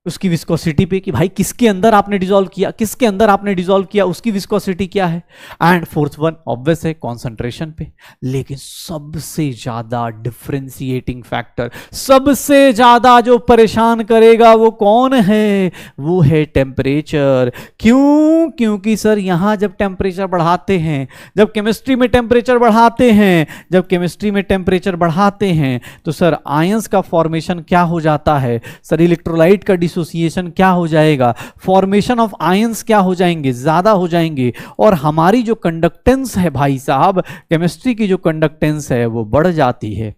[SPEAKER 1] उसकी विस्कोसिटी पे कि भाई किसके अंदर आपने डिसॉल्व किया, किसके अंदर आपने डिसॉल्व किया, उसकी विस्कोसिटी क्या है। एंड फोर्थ वन ऑब्वियस है कॉन्सेंट्रेशन पे। लेकिन सबसे ज्यादा डिफरेंशिएटिंग फैक्टर, सबसे ज्यादा जो परेशान करेगा वो कौन है, वो है टेम्परेचर। क्यों, क्योंकि सर यहां जब टेम्परेचर बढ़ाते हैं, जब केमिस्ट्री में टेम्परेचर बढ़ाते हैं, जब केमिस्ट्री में टेम्परेचर बढ़ाते हैं तो सर आयंस का फॉर्मेशन क्या हो जाता है, सर इलेक्ट्रोलाइट का डिसोसिएशन क्या हो जाएगा, फॉर्मेशन ऑफ आयंस क्या हो जाएंगे, ज्यादा हो जाएंगे। और हमारी जो कंडक्टेंस है भाई साहब, केमिस्ट्री की जो कंडक्टेंस है वो बढ़ जाती है।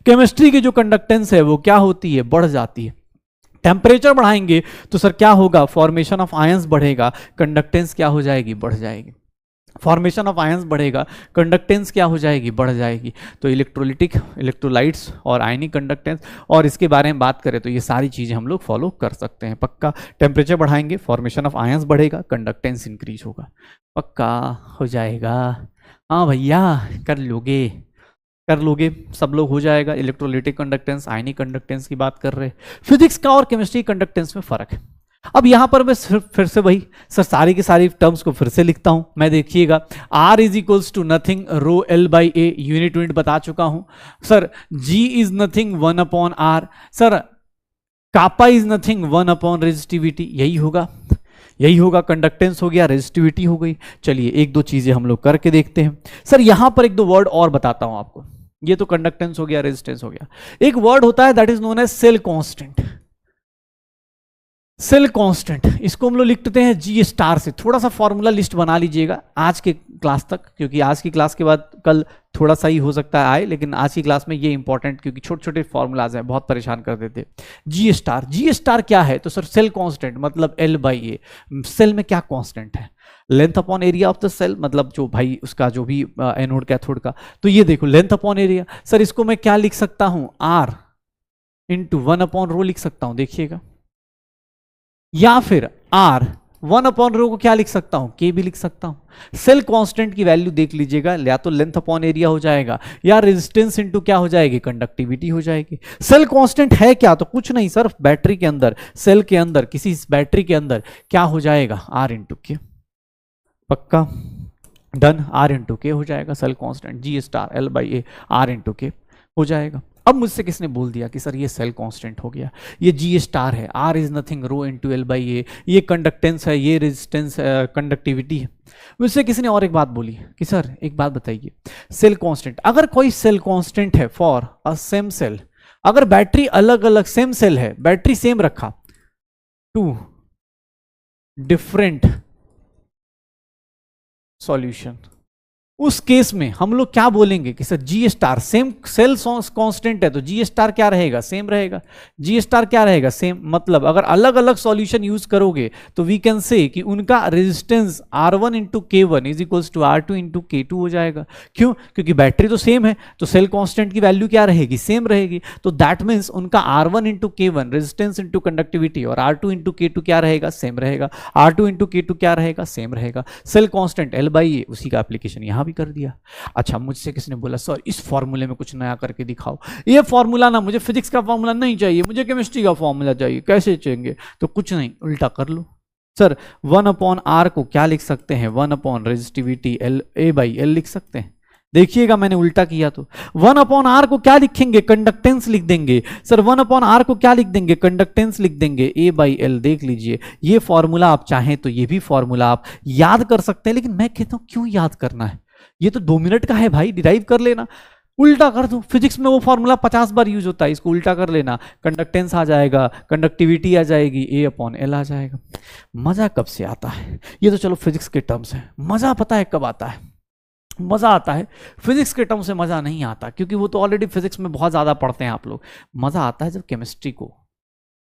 [SPEAKER 1] केमिस्ट्री की जो कंडक्टेंस है वो क्या होती है, बढ़ जाती है। टेम्परेचर बढ़ाएंगे तो सर क्या होगा, फॉर्मेशन ऑफ आयंस बढ़ेगा, कंडक्टेंस क्या हो जाएगी, बढ़ जाएगी। फॉर्मेशन ऑफ आयंस बढ़ेगा, कंडक्टेंस क्या हो जाएगी, बढ़ जाएगी। तो इलेक्ट्रोलिटिक, इलेक्ट्रोलाइट्स और आयनिक कंडक्टेंस, और इसके बारे में बात करें तो ये सारी चीज़ें हम लोग फॉलो कर सकते हैं पक्का। टेम्परेचर बढ़ाएंगे, फॉर्मेशन ऑफ आयंस बढ़ेगा, कंडक्टेंस इंक्रीज होगा, पक्का हो जाएगा। हाँ भैया कर लोगे, कर लोगे, सब लोग हो जाएगा। इलेक्ट्रोलिटिक कंडक्टेंस, आयनिक कंडक्टेंस की बात कर रहे हैं। फिजिक्स का और केमिस्ट्री कंडक्टेंस में फर्क है। अब यहां पर मैं फिर से वही सर सारी की सारी टर्म्स को फिर से लिखता हूं, मैं देखिएगा। R is equals to nothing rho L by A, unit बता चुका हूं sir. G is nothing 1 upon R, sir kappa is nothing 1 upon resistivity, यही होगा, यही होगा। कंडक्टेंस हो गया, रेजिस्टिविटी हो गई। चलिए एक दो चीजें हम लोग करके देखते हैं। सर यहां पर एक दो वर्ड और बताता हूं आपको, ये तो कंडक्टेंस हो गया, रेजिस्टेंस हो गया। एक वर्ड होता है that is known as cell constant. Cell constant, इसको हम लोग लिखते हैं G स्टार से। थोड़ा सा फॉर्मूला लिस्ट बना लीजिएगा आज के क्लास तक, क्योंकि आज की क्लास के बाद कल थोड़ा सा ही हो सकता है आए, लेकिन आज की क्लास में ये इंपॉर्टेंट, क्योंकि छोटे छोटे फॉर्मूलाज हैं, बहुत परेशान कर देते। G स्टार, G स्टार क्या है, तो सर सेल कांस्टेंट मतलब L बाई ए। सेल में क्या कांस्टेंट है, length upon area of the cell, मतलब जो भाई उसका जो भी एनोड कैथोड का, तो ये देखो लेंथ अपॉन एरिया। सर इसको मैं क्या लिख सकता हूं, R इंटू 1 अपॉन रो लिख सकता हूं, देखिएगा। या फिर R 1 अपॉन रो को क्या लिख सकता हूं, K भी लिख सकता हूं। सेल कांस्टेंट की वैल्यू देख लीजिएगा, या तो लेंथ अपॉन एरिया हो जाएगा, या रेजिस्टेंस इनटू क्या हो जाएगी, कंडक्टिविटी हो जाएगी। सेल कांस्टेंट है क्या, तो कुछ नहीं सर, बैटरी के अंदर, सेल के अंदर, किसी बैटरी के अंदर क्या हो जाएगा, R इंटू के, पक्का डन। R इंटू के हो जाएगा cell constant, G star L by A, R into K हो जाएगा। अब मुझसे किसने बोल दिया कि सर ये सेल कांस्टेंट हो गया, ये G स्टार है, R is nothing rho into L by A, ये कंडक्टेंस है, ये रेजिस्टेंस कंडक्टिविटी है। मुझसे किसी ने और एक बात बोली कि सर एक बात बताइए, सेल कांस्टेंट, अगर कोई सेल कांस्टेंट है फॉर अ सेम सेल, अगर बैटरी अलग अलग, सेम सेल है, बैटरी सेम रखा, टू डिफरेंट सॉल्यूशन, उस केस में हम लोग क्या बोलेंगे कि sir G star, same cell constant है तो G स्टार क्या रहेगा, सेम रहेगा। G स्टार क्या रहेगा, सेम, मतलब अगर अलग अलग सॉल्यूशन यूज करोगे तो वी कैन से कि उनका resistance R1 into K1 is equals to R2 into K2 हो जाएगा। क्यों, क्योंकि बैटरी तो सेम है, तो सेल कांस्टेंट की वैल्यू क्या रहेगी, सेम रहेगी। तो दैट मीन्स उनका R1 into K1 resistance into conductivity और R2 इंटू K2 क्या रहेगा, सेम रहेगा। R2 इंटू K2 क्या रहेगा, सेम रहेगा। सेल कांस्टेंट L बाई ए, उसी का एप्लीकेशन यहां भी कर दिया। अच्छा, मुझसे किसने बोला सर इस फॉर्मूले में कुछ नया करके दिखाओ, ये फॉर्मूला ना, मुझे फिजिक्स का फॉर्मूला नहीं चाहिए, मुझे केमिस्ट्री का फॉर्मूला चाहिए। कैसे चाहिए, तो कुछ नहीं, उल्टा कर लो सर। 1 अपॉन R को क्या लिख सकते हैं, 1 upon resistivity L A by L लिख सकते हैं। देखिएगा मैंने उल्टा किया तो 1 अपॉन R को क्या लिखेंगे, कंडक्टेंस लिख देंगे। सर 1 अपॉन R को क्या लिख देंगे, कंडक्टेंस लिख देंगे, A बाई L। देख लीजिए, ये फॉर्मूला आप चाहें तो ये भी फॉर्मूला आप याद कर सकते हैं, लेकिन मैं कहता हूं क्यों याद करना है, ये तो 2 मिनट का है भाई, डिराइव कर लेना, उल्टा कर दो। फिजिक्स में वो फॉर्मूला 50 बार यूज होता है, इसको उल्टा कर लेना, कंडक्टेंस आ जाएगा, कंडक्टिविटी आ जाएगी, A अपॉन L आ जाएगा। मजा कब से आता है, ये तो चलो फिजिक्स के टर्म्स है, मजा पता है कब आता है, मजा आता है फिजिक्स के टर्म से मजा नहीं आता, क्योंकि वो तो ऑलरेडी फिजिक्स में बहुत ज्यादा पढ़ते हैं आप लोग। मजा आता है जब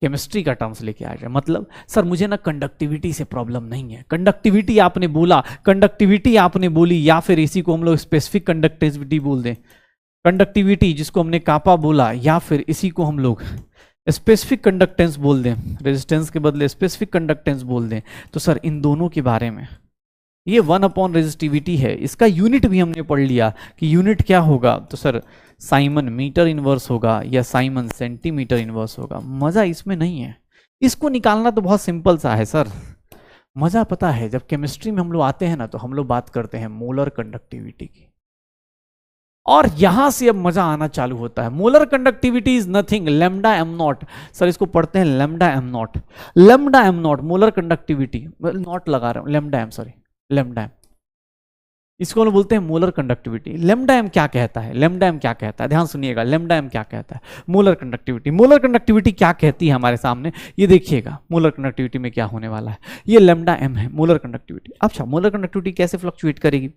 [SPEAKER 1] केमिस्ट्री का टर्म्स लेके आ जाए। मतलब सर मुझे ना कंडक्टिविटी से प्रॉब्लम नहीं है, कंडक्टिविटी आपने बोला, कंडक्टिविटी आपने बोली, या फिर इसी को हम लोग स्पेसिफिक कंडक्टिविटी बोल दें, कंडक्टिविटी जिसको हमने कापा बोला, या फिर इसी को हम लोग स्पेसिफिक कंडक्टेंस बोल दें, रेजिस्टेंस के बदले स्पेसिफिक कंडक्टेंस बोल दें। तो सर इन दोनों के बारे में, ये 1 अपॉन रेजिस्टिविटी है, इसका यूनिट भी हमने पढ़ लिया कि यूनिट क्या होगा, तो सर साइमन मीटर इनवर्स होगा या साइमन सेंटीमीटर इनवर्स होगा। मजा इसमें नहीं है, इसको निकालना तो बहुत सिंपल सा है सर। मजा पता है जब केमिस्ट्री में हम लोग आते हैं ना, तो हम लोग बात करते हैं मोलर कंडक्टिविटी की, और यहां से अब मजा आना चालू होता है। Molar conductivity is nothing lambda M naught, sir इसको पढ़ते हैं lambda M naught, lambda M naught molar conductivity, naught लगा रहा हूं, lambda M, sorry lambda M, इसको हम बोलते हैं मोलर कंडक्टिविटी। लैम्डा एम क्या कहता है, लैम्डा एम क्या कहता है, ध्यान सुनिएगा, लैम्डा एम क्या कहता है, मोलर कंडक्टिविटी। मोलर कंडक्टिविटी क्या कहती है हमारे सामने, ये देखिएगा मोलर कंडक्टिविटी में क्या होने वाला है, ये लैम्डा एम है मोलर कंडक्टिविटी। अच्छा, मोलर कंडक्टिविटी कैसे फ्लक्चुएट करेगी,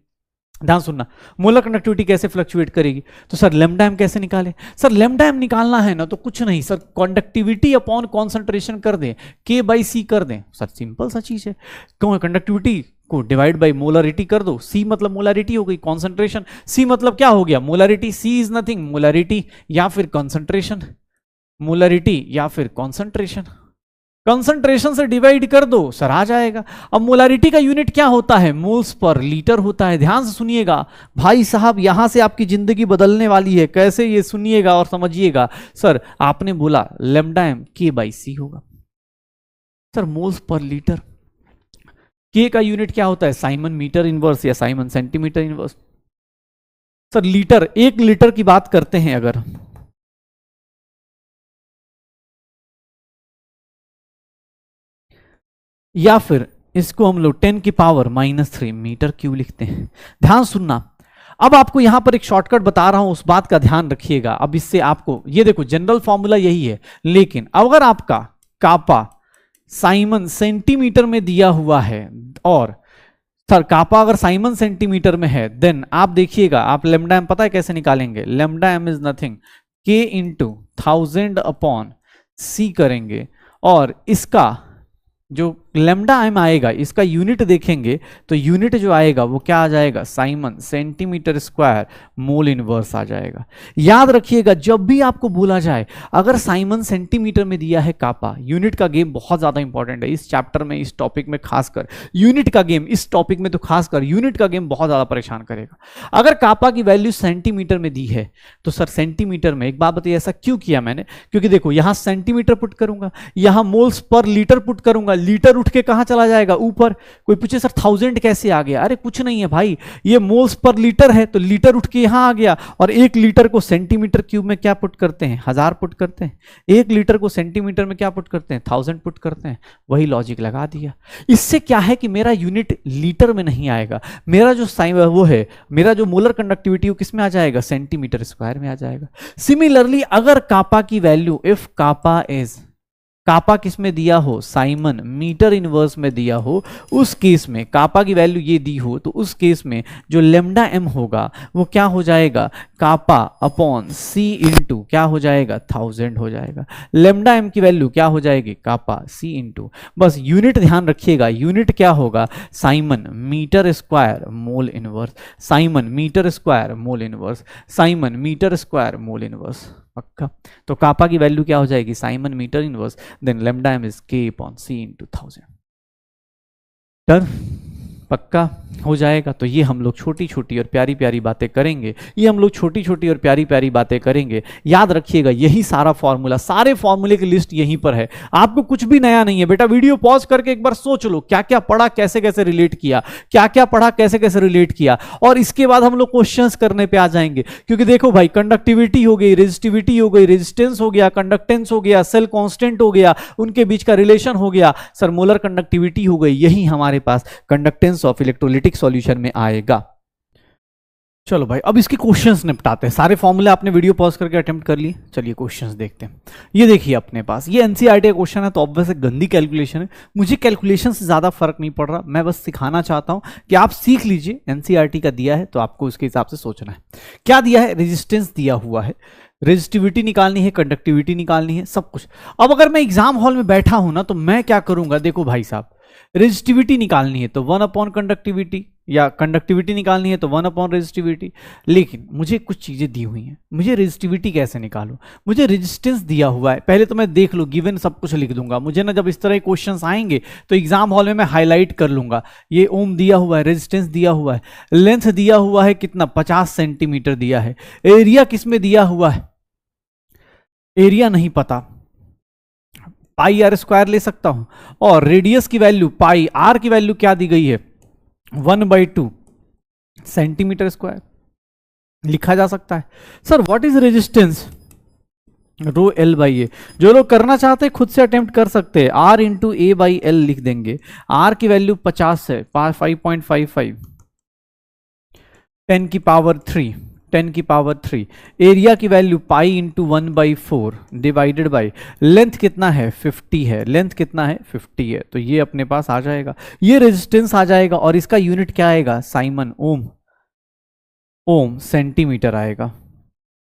[SPEAKER 1] ध्यान सुनना, मोलर कंडक्टिविटी कैसे फ्लक्चुएट करेगी, तो सर लेमडा एम कैसे निकाले, सर लेमडा एम निकालना है ना तो कुछ नहीं सर, कंडक्टिविटी अपॉन कॉन्सेंट्रेशन कर दें, के बाई सी कर दें सर, सिंपल सा चीज है, क्यों, कंडक्टिविटी को डिवाइड बाई मोलरिटी कर दो, सी मतलब मोलरिटी हो गई, कॉन्सेंट्रेशन सी मतलब क्या हो गया molarity, C is nothing molarity या फिर कॉन्सेंट्रेशन, मोलरिटी या फिर कॉन्सेंट्रेशन, कंसंट्रेशन से डिवाइड कर दो सर आ जाएगा। अब मोलारिटी का यूनिट क्या होता है, मोल्स पर लीटर होता है। ध्यान से सुनिएगा भाई साहब, यहां से आपकी जिंदगी बदलने वाली है, कैसे ये सुनिएगा और समझिएगा। सर आपने बोला लेमडा एम के बाई सी होगा, सर मोल्स पर लीटर, के का यूनिट क्या होता है, साइमन मीटर इनवर्स या Simon centimetre inverse. Sir litre, 1 litre की बात करते हैं अगर, या फिर इसको हम लोग 10 की पावर -3 मीटर क्यूब लिखते हैं। ध्यान सुनना, अब आपको यहां पर एक शॉर्टकट बता रहा हूं, उस बात का ध्यान रखिएगा। अब इससे आपको ये देखो जनरल फॉर्मूला यही है, लेकिन अगर आपका कापा साइमन सेंटीमीटर में दिया हुआ है और सर कापा अगर साइमन सेंटीमीटर में है, देन आप देखिएगा, आप लेमडा एम पता है कैसे निकालेंगे, लेमडा एम इज नथिंग के इंटू 1000 अपॉन सी करेंगे, और इसका जो लेमडा एम आएगा इसका यूनिट देखेंगे तो यूनिट जो आएगा वो क्या आ जाएगा, siemens centimetre square mole inverse आ जाएगा। याद रखिएगा जब भी आपको बोला जाए, अगर साइमन सेंटीमीटर में दिया है कापा, यूनिट का गेम बहुत ज्यादा इंपॉर्टेंट है इस चैप्टर में, इस टॉपिक में खासकर यूनिट का गेम, इस टॉपिक में तो खासकर यूनिट का गेम बहुत ज्यादा परेशान करेगा। अगर कापा की वैल्यू सेंटीमीटर में दी है तो सर सेंटीमीटर में, एक बात बताइए ऐसा क्यों किया मैंने, क्योंकि देखो यहां सेंटीमीटर पुट करूंगा, यहां मोल्स पर लीटर पुट करूंगा, लीटर उठ के कहां चला जाएगा ऊपर। कोई पूछे सर 1000 कैसे आ गया, अरे कुछ नहीं है भाई, ये मोल्स पर लीटर है तो लीटर उठ के यहां आ गया, और 1 लीटर को सेंटीमीटर क्यूब में क्या पुट करते हैं, 1000 पुट करते हैं, 1 लीटर को सेंटीमीटर में क्या पुट करते हैं, 1000 पुट करते हैं, वही लॉजिक लगा दिया। इससे क्या है कि मेरा यूनिट लीटर में नहीं आएगा, मेरा जो वो है, मेरा जो मोलर कंडक्टिविटी वो किस में आ जाएगा, सेंटीमीटर स्क्वायर में आ जाएगा। सिमिलरली अगर कापा की वैल्यू, इफ कापा इज, कापा किस में दिया हो, साइमन मीटर इनवर्स में दिया हो, उस केस में कापा की वैल्यू ये दी हो तो उस केस में जो लेमडा एम होगा वो क्या हो जाएगा, कापा अपॉन सी इंटू क्या हो जाएगा, 1000 हो जाएगा। लेमडा एम की वैल्यू क्या हो जाएगी, कापा सी इंटू, बस यूनिट ध्यान रखिएगा, यूनिट क्या होगा, siemens metre square mole inverse, siemens metre square mole inverse, siemens metre square mole inverse, पक्का। तो कापा की वैल्यू क्या हो जाएगी, siemens metre inverse, then lambda M is K upon C into 1000। Done, पक्का हो जाएगा। तो ये हम लोग छोटी छोटी और प्यारी प्यारी बातें करेंगे, ये हम लोग छोटी छोटी और प्यारी प्यारी बातें करेंगे। याद रखिएगा यही सारा फॉर्मूला, सारे फॉर्मूले की लिस्ट यहीं पर है, आपको कुछ भी नया नहीं है। बेटा वीडियो पॉज करके एक बार सोच लो क्या क्या पढ़ा, कैसे कैसे रिलेट किया, क्या क्या पढ़ा, कैसे कैसे रिलेट किया, और इसके बाद हम लोग क्वेश्चंस करने पे आ जाएंगे। क्योंकि देखो भाई, कंडक्टिविटी हो गई, रेजिस्टिविटी हो गई, रेजिस्टेंस हो गया, कंडक्टेंस हो गया, सेल कांस्टेंट हो गया, उनके बीच का रिलेशन हो गया, सर मोलर कंडक्टिविटी हो गई, यही हमारे पास कंडक्टेंस ऑफ इलेक्ट्रोलिटिक सॉल्यूशन में आएगा। चलो भाई अब इसके क्वेश्चंस निपटाते हैं। सारे फॉर्मूले आपने वीडियो पॉज करके अटेम्प्ट कर लिए, चलिए क्वेश्चंस देखते हैं। ये देखिए अपने पास ये एनसीईआरटी का क्वेश्चन है, तो ऑब्वियस गंदी कैलकुलेशन है, मुझे कैलकुलेशन से ज्यादा फर्क नहीं पड़ रहा, मैं बस सिखाना चाहता हूं कि आप सीख लीजिए। एनसीईआरटी का दिया है तो आपको उसके हिसाब से सोचना है। क्या दिया है, रेजिस्टेंस दिया हुआ है, रेजिस्टिविटी निकालनी है, कंडक्टिविटी निकालनी है, सब कुछ। अब अगर मैं एग्जाम हॉल में बैठा हूं ना तो मैं क्या करूंगा, देखो भाई साहब, रेजिस्टिविटी निकालनी है तो 1 अपॉन कंडक्टिविटी, या कंडक्टिविटी निकालनी है तो 1 अपॉन रेजिस्टिविटी। लेकिन मुझे कुछ चीजें दी हुई हैं, मुझे रेजिस्टिविटी कैसे निकालूं, मुझे रेजिस्टेंस दिया हुआ है, पहले तो मैं देख लूं, गिवन सब कुछ लिख दूंगा। मुझे ना जब इस तरह के क्वेश्चंस आएंगे तो एग्जाम हॉल में मैं हाईलाइट कर लूंगा, ये ओम दिया हुआ है, रेजिस्टेंस दिया हुआ है, लेंथ दिया हुआ है कितना, 50 सेंटीमीटर दिया है, एरिया किसमें दिया हुआ है, एरिया नहीं पता, पाई आर स्क्वायर ले सकता हूं, और रेडियस की वैल्यू पाई आर की वैल्यू क्या दी गई है, 1/2 सेंटीमीटर स्क्वायर लिखा जा सकता है। Sir what is resistance, rho L by A. जो लोग करना चाहते हैं खुद से अटेम्प्ट कर सकते हैं, R into A by L लिख देंगे। आर की वैल्यू 50 है, 5.55, 10 की पावर 3, 10 की पावर 3। एरिया की value pi into 1/4 divided by length कितना है, 50 है, लेंथ कितना है, 50 है, तो ये अपने पास आ जाएगा, ये रेजिस्टेंस आ जाएगा, और इसका यूनिट क्या आएगा, साइमन ओम। ओम सेंटीमीटर आएगा,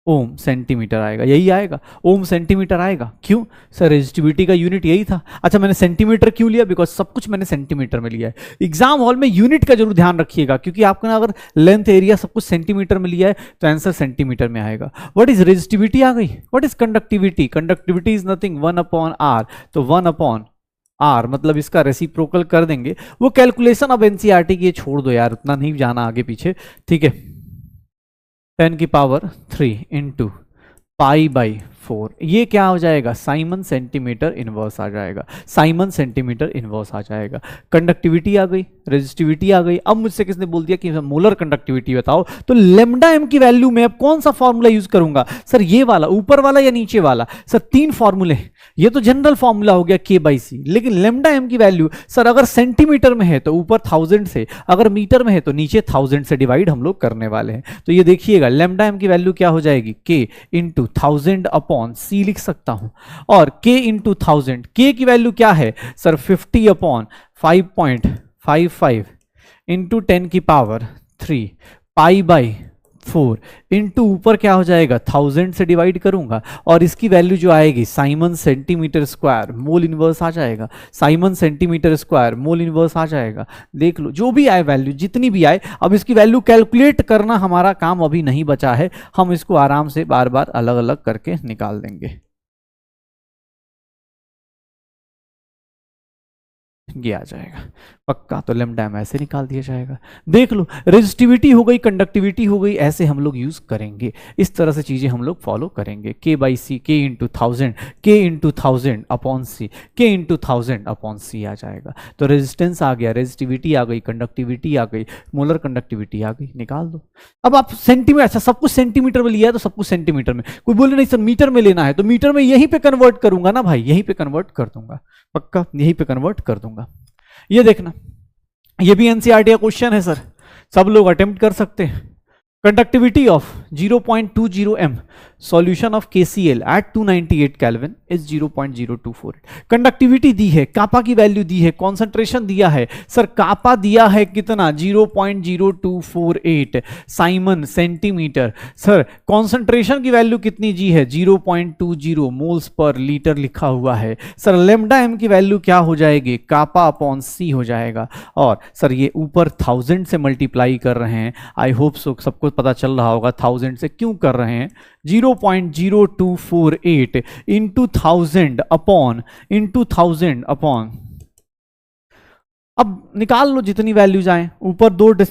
[SPEAKER 1] ओम सेंटीमीटर आएगा, यही आएगा, ओम सेंटीमीटर आएगा। क्यों सर, रेजिस्टिविटी का यूनिट यही था। अच्छा मैंने सेंटीमीटर क्यों लिया, बिकॉज सब कुछ मैंने सेंटीमीटर में लिया है। एग्जाम हॉल में यूनिट का जरूर ध्यान रखिएगा, क्योंकि आपको ना अगर लेंथ एरिया सब कुछ सेंटीमीटर में लिया है तो आंसर सेंटीमीटर में आएगा। व्हाट इज रेजिस्टिविटी आ गई, what is conductivity, conductivity is nothing 1/r, तो 1/r मतलब इसका रेसिप्रोकल कर देंगे। वो कैलकुलेशन अब एनसीईआरटी की छोड़ दो यार, उतना नहीं जाना आगे पीछे, ठीक है। 10 की पावर 3 इंटू पाई बाई 4, ये क्या हो जाएगा, साइमन सेंटीमीटर इनवर्स आ जाएगा, साइमन सेंटीमीटर इनवर्स आ जाएगा। कंडक्टिविटी आ गई, रेजिस्टिविटी आ गई। अब मुझसे किसने बोल दिया कि मोलर कंडक्टिविटी बताओ, तो लेमडा एम की वैल्यू में अब कौन सा फॉर्मूला यूज करूंगा सर, ये वाला ऊपर वाला या नीचे वाला। सर 3 फॉर्मूले, ये तो जनरल फॉर्मूला हो गया K/C, लेकिन लेमडा एम की वैल्यू सर अगर सेंटीमीटर में है तो ऊपर 1000 से, अगर मीटर में है तो नीचे 1000 से डिवाइड हम लोग करने वाले हैं। तो ये देखिएगा लेमडा एम की वैल्यू क्या हो जाएगी, K इंटू 1000 अपॉन C लिख सकता हूं, और K इंटू 1000, K की वैल्यू क्या है सर 50 अपॉन 5.55 इंटू 10 की पावर 3 पाई बाई 4 इंटू ऊपर क्या हो जाएगा 1000 से डिवाइड करूंगा, और इसकी वैल्यू जो आएगी siemens centimetre square mole inverse आ जाएगा, siemens centimetre square mole inverse आ जाएगा। देख लो जो भी आए वैल्यू, जितनी भी आए, अब इसकी वैल्यू कैलकुलेट करना हमारा काम अभी नहीं बचा है, हम इसको आराम से बार बार अलग अलग करके निकाल देंगे। ये आ जाएगा पक्का, तो लेमडा एम ऐसे निकाल दिया जाएगा। देख लो रेजिस्टिविटी हो गई, कंडक्टिविटी हो गई, ऐसे हम लोग यूज करेंगे, इस तरह से चीजें हम लोग फॉलो करेंगे। K/C, K into 1000, K into 1000 upon C, K into 1000 upon C आ जाएगा। तो रेजिस्टेंस आ गया, रेजिस्टिविटी आ गई, कंडक्टिविटी आ गई, मोलर कंडक्टिविटी आ गई, निकाल दो। अब आप सेंटीमीटर, अच्छा सब कुछ सेंटीमीटर में लिया है तो सब कुछ सेंटीमीटर में, कोई बोले नहीं सर मीटर में लेना है, तो मीटर में यहीं पे कन्वर्ट करूंगा ना भाई, यहीं पे कन्वर्ट कर दूंगा, पक्का यहीं पे कन्वर्ट कर दूंगा। ये देखना, ये भी एनसीईआरटी का क्वेश्चन है सर, सब लोग अटेम्प्ट कर सकते हैं। Conductivity of 0.20 m solution of KCl at 298 kelvin is 0.0248। Conductivity दी है, कापा की वैल्यू दी है, कॉन्सेंट्रेशन दिया है सर, कापा दिया है कितना 0.0248 साइमन सेंटीमीटर, सर कॉन्सेंट्रेशन की वैल्यू कितनी जी है 0.20 मोल्स पर लीटर लिखा हुआ है। सर लेमडा एम की वैल्यू क्या हो जाएगी, कापा अपॉन C हो जाएगा, और सर ये ऊपर 1000 से मल्टीप्लाई कर रहे हैं, आई होप सो सबको पता चल रहा होगा 1000 से क्यों कर रहे हैं, 0.0248 इंटू 1000 अपॉन अब निकाल लो जितनी वैल्यूज आए, ऊपर 2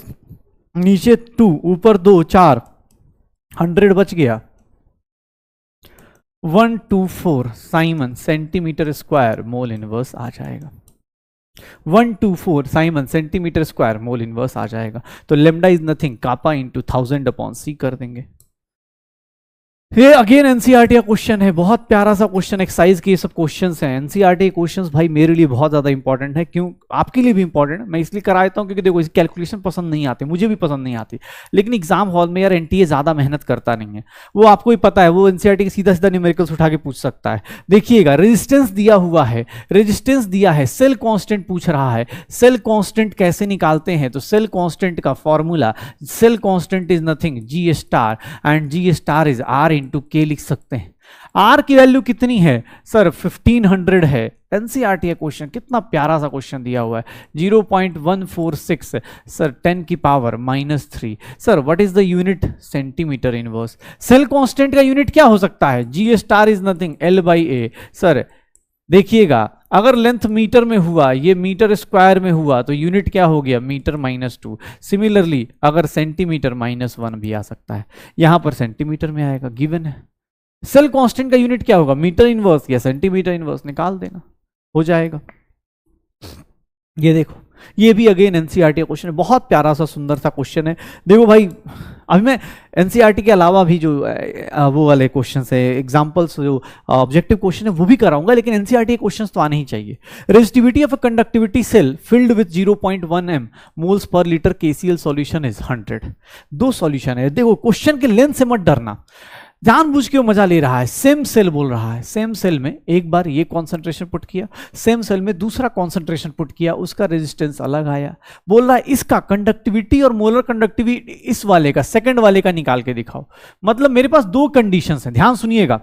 [SPEAKER 1] नीचे 2, ऊपर 2 4, 100 बच गया, 124 siemens centimetre square mole inverse आ जाएगा, 124 siemens centimetre square mole inverse आ जाएगा। तो lambda is nothing kappa into 1000 upon C कर देंगे। ये अगेन एनसीईआरटी का क्वेश्चन है, बहुत प्यारा सा क्वेश्चन, एक्सरसाइज के ये सब क्वेश्चंस हैं। एनसीईआरटी के क्वेश्चंस भाई मेरे लिए बहुत ज्यादा इंपॉर्टेंट है, क्यों आपके लिए भी इंपॉर्टेंट है, मैं इसलिए करा देता हूं क्योंकि देखो इस कैलकुलेशन पसंद नहीं आती, मुझे भी पसंद नहीं आती, लेकिन एग्जाम हॉल में यार एनटीए ज्यादा मेहनत करता नहीं है, वो आपको ही पता है, वो एनसीईआरटी के सीधा सीधा न्यूमेरिकल्स उठा के पूछ सकता है। देखिएगा रेजिस्टेंस दिया हुआ है, रेजिस्टेंस दिया है, सेल कांस्टेंट पूछ रहा है, सेल कांस्टेंट कैसे निकालते हैं, तो सेल कांस्टेंट का formula, cell constant is nothing G star and G star is R into K लिख सकते हैं। R की वैल्यू कितनी है सर 1500 है, एनसीईआरटी का क्वेश्चन, कितना प्यारा सा क्वेश्चन दिया हुआ है, 0.146 सर 10 की power -3। Sir what is the unit, centimetre inverse. Cell constant का यूनिट क्या हो सकता है, G star is nothing L/A। Sir देखिएगा अगर लेंथ मीटर में हुआ, ये मीटर स्क्वायर में हुआ, तो यूनिट क्या हो गया मीटर -2। सिमिलरली अगर सेंटीमीटर -1 भी आ सकता है, यहां पर सेंटीमीटर में आएगा, गिवन है। सेल कांस्टेंट का यूनिट क्या होगा, मीटर इनवर्स या सेंटीमीटर इनवर्स, निकाल देना, हो जाएगा। ये देखो ये भी अगेन एनसीईआरटी का क्वेश्चन है, बहुत प्यारा सा सुंदर सा क्वेश्चन है। देखो भाई अभी मैं एनसीईआरटी के अलावा भी जो वो वाले क्वेश्चन है, एग्जांपल्स जो ऑब्जेक्टिव क्वेश्चन है वो भी कराऊंगा, लेकिन एनसीईआरटी के क्वेश्चंस तो आने ही चाहिए। Resistivity of a conductivity cell filled with 0.1 m moles per litre KCl solution is 100। 2 solution है, देखो क्वेश्चन के लेंथ से मत डरना, जानबूझ के वो मजा ले रहा है, सेम सेल बोल रहा है, सेम सेल में एक बार ये कॉन्सेंट्रेशन पुट किया, सेम सेल में दूसरा कॉन्सेंट्रेशन पुट किया, उसका रेजिस्टेंस अलग आया, बोल रहा है इसका कंडक्टिविटी और मोलर कंडक्टिविटी इस वाले का, सेकंड वाले का निकाल के दिखाओ। मतलब मेरे पास दो कंडीशंस हैं, ध्यान सुनिएगा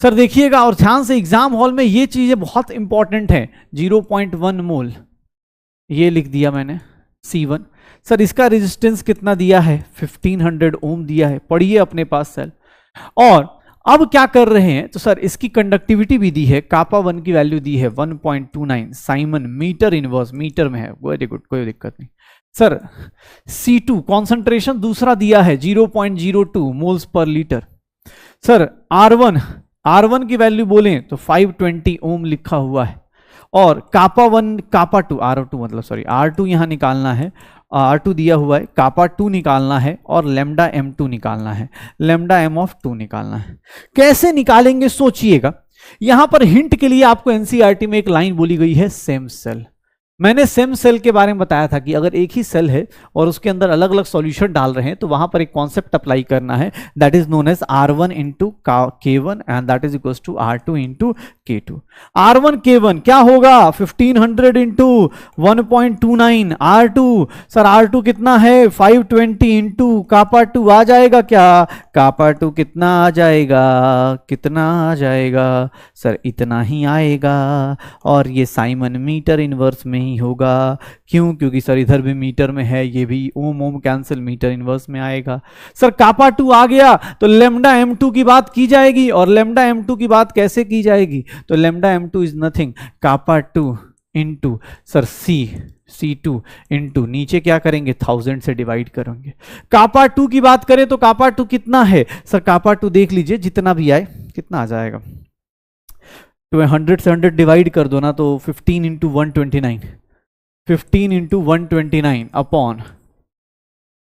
[SPEAKER 1] सर, देखिएगा और ध्यान से, एग्जाम हॉल में ये चीजें बहुत इंपॉर्टेंट है। 0.1 मोल ये लिख दिया मैंने C1। सर इसका रेजिस्टेंस कितना दिया है, 1500 ओम दिया है, पढ़िए अपने पास सेल। और अब क्या कर रहे हैं, तो सर इसकी कंडक्टिविटी भी दी है, कापा 1 की वैल्यू दी है 1.29 साइमन मीटर इनवर्स, मीटर में है, वेरी गुड, कोई दिक्कत नहीं। सर C2 कॉन्सेंट्रेशन दूसरा दिया है 0.02 moles per litre. Sir R1 की वैल्यू बोलें तो 520 ओम लिखा हुआ है, और कापा 1 कापा 2 R2 मतलब सॉरी R2 यहां निकालना है, R2 दिया हुआ है, कापा 2 निकालना है, और लेमडा M2 निकालना है, लेमडा M ऑफ 2 निकालना है। कैसे निकालेंगे सोचिएगा। यहां पर हिंट के लिए आपको एनसीईआरटी में एक लाइन बोली गई है, सेम सेल। मैंने सेम सेल के बारे में बताया था कि अगर एक ही सेल है और उसके अंदर अलग अलग सॉल्यूशन डाल रहे हैं तो वहां पर एक कॉन्सेप्ट अप्लाई करना है, that is known as R1 into K1 and that is equal to R2 into K2। R1 K1 क्या होगा, 1500 इंटू 1.29 R2। सर R2 कितना है, 520 इंटू कापा 2 आ जाएगा क्या, कापा 2 कितना आ जाएगा, कितना आ जाएगा सर, इतना ही आएगा। और ये साइमन मीटर इनवर्स में ही होगा, क्यों, क्योंकि सर इधर भी मीटर में है, ये भी ओम कैंसिल, मीटर इनवर्स में आएगा। सर कापा 2 आ गया तो लेमडा M2 की बात की जाएगी, और लेमडा M2 की बात कैसे की जाएगी, तो lambda M2 is nothing kappa 2 into sir C2 into नीचे क्या करेंगे, 1000 से डिवाइड करेंगे। कापा 2 की बात करें तो कापा 2 कितना है, सर कापा 2 देख लीजिए, जितना भी आए कितना आ जाएगा, तो 100 से 100 डिवाइड कर दो ना, तो 15 इंटू 129, 15 इंटू 129 अपॉन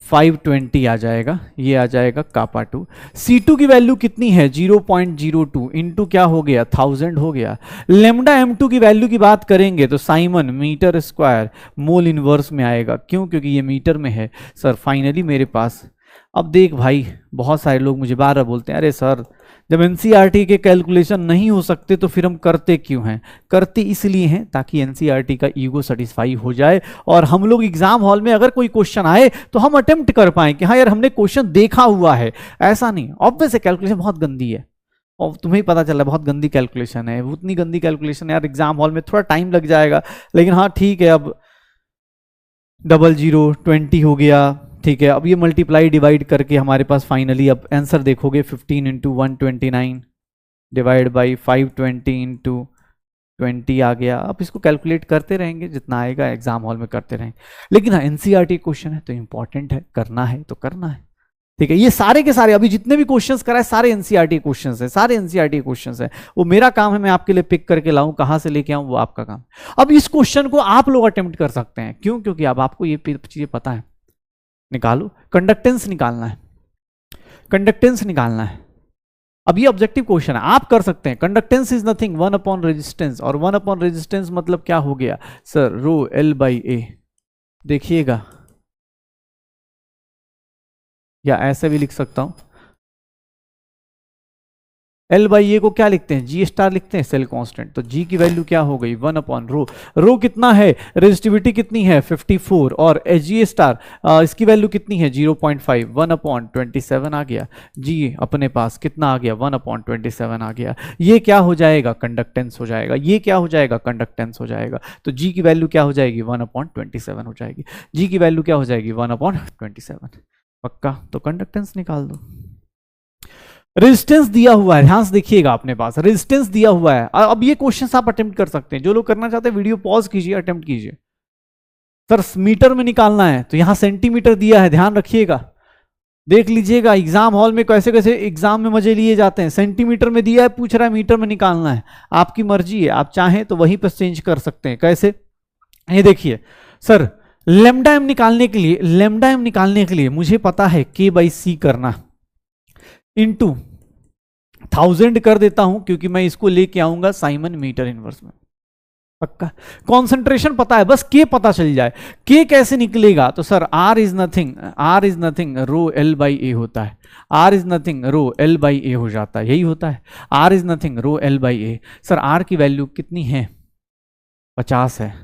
[SPEAKER 1] 520 आ जाएगा, ये आ जाएगा कापा 2। C2 की वैल्यू कितनी है, 0.02 इंटू क्या हो गया, 1000 हो गया। लेमडा M2 की वैल्यू की बात करेंगे तो siemens metre square mole inverse में आएगा, क्यों, क्योंकि ये मीटर में है। सर फाइनली मेरे पास, अब देख भाई, बहुत सारे लोग मुझे बार बार बोलते हैं, अरे सर जब एनसीईआरटी के कैलकुलेशन नहीं हो सकते तो फिर हम करते क्यों हैं, करते इसलिए हैं ताकि एनसीईआरटी का ईगो सेटिस्फाई हो जाए, और हम लोग एग्जाम हॉल में अगर कोई क्वेश्चन आए तो हम अटेम्प्ट कर पाए कि हाँ यार हमने क्वेश्चन देखा हुआ है। ऐसा नहीं, ऑब्वियस है कैलकुलेशन बहुत गंदी है, और तुम्हें ही पता चला बहुत गंदी कैलकुलेशन है, उतनी गंदी कैलकुलेशन यार एग्जाम हॉल में थोड़ा टाइम लग जाएगा, लेकिन हाँ ठीक है, अब 0020 हो गया, ठीक है। अब ये मल्टीप्लाई डिवाइड करके हमारे पास फाइनली अब आंसर देखोगे 15 इंटू 129 डिवाइड बाई 520 इंटू 20 आ गया। अब इसको कैलकुलेट करते रहेंगे, जितना आएगा एग्जाम हॉल में करते रहेंगे, लेकिन हाँ एनसीईआरटी क्वेश्चन है तो इंपॉर्टेंट है, करना है तो करना है, ठीक है। ये सारे के सारे अभी जितने भी क्वेश्चंस कराए सारे एनसीईआरटी क्वेश्चंस हैं, सारे एनसीईआरटी क्वेश्चंस हैं। वो मेरा काम है मैं आपके लिए पिक करके लाऊं, कहां से लेके आऊं वो आपका काम। अब इस क्वेश्चन को आप लोग अटेम्प्ट कर सकते हैं, क्यों, क्योंकि अब आपको ये चीजें पता है। निकालो, कंडक्टेंस निकालना है, कंडक्टेंस निकालना है। अब ये ऑब्जेक्टिव क्वेश्चन है, आप कर सकते हैं। Conductance is nothing 1 upon resistance, और 1 अपॉन रेजिस्टेंस मतलब क्या हो गया sir, rho L by A। देखिएगा, या ऐसे भी लिख सकता हूं, L बाई ए को क्या लिखते हैं, G स्टार लिखते हैं, सेल कांस्टेंट। तो G की वैल्यू क्या हो गई 1 अपॉन रो, रो कितना है, रेजिस्टिविटी कितनी है 54, और G स्टार इसकी वैल्यू कितनी है 0.5, 1 अपॉन 27 आ गया। G अपने पास कितना आ गया 1 अपॉन 27 आ गया। ये क्या हो जाएगा, कंडक्टेंस हो जाएगा, ये क्या हो जाएगा, कंडक्टेंस हो जाएगा। तो G की वैल्यू क्या हो जाएगी 1 अपॉन 27 हो जाएगी। G की वैल्यू क्या हो जाएगी 1 अपॉन 27, पक्का। तो कंडक्टेंस निकाल दो। रेजिस्टेंस दिया हुआ है, ध्यान से देखिएगा, अपने पास रेजिस्टेंस दिया हुआ है। अब ये क्वेश्चन आप अटेम्प्ट कर सकते हैं, जो लोग करना चाहते हैं वीडियो पॉज कीजिए, अटेम्प्ट कीजिए। सर मीटर में निकालना है तो यहां सेंटीमीटर दिया है, ध्यान रखिएगा, देख लीजिएगा एग्जाम हॉल में कैसे कैसे एग्जाम में मजे लिए जाते हैं। सेंटीमीटर में दिया है, पूछ रहा है मीटर में निकालना है, आपकी मर्जी है, आप चाहें तो वहीं पर चेंज कर सकते हैं। कैसे, ये देखिए सर, लेमडा एम निकालने के लिए, लेमडा एम निकालने के लिए मुझे पता है K/C करना, इंटू 1000 कर देता हूं, क्योंकि मैं इसको लेके आऊंगा साइमन मीटर इनवर्स में। पक्का। कॉन्सेंट्रेशन पता है, बस के पता चल जाए। के कैसे निकलेगा? तो sir R is nothing rho L by A होता है। R is nothing rho L by A हो जाता है, यही होता है। R is nothing rho L by A. Sir R की वैल्यू कितनी है? 50 है।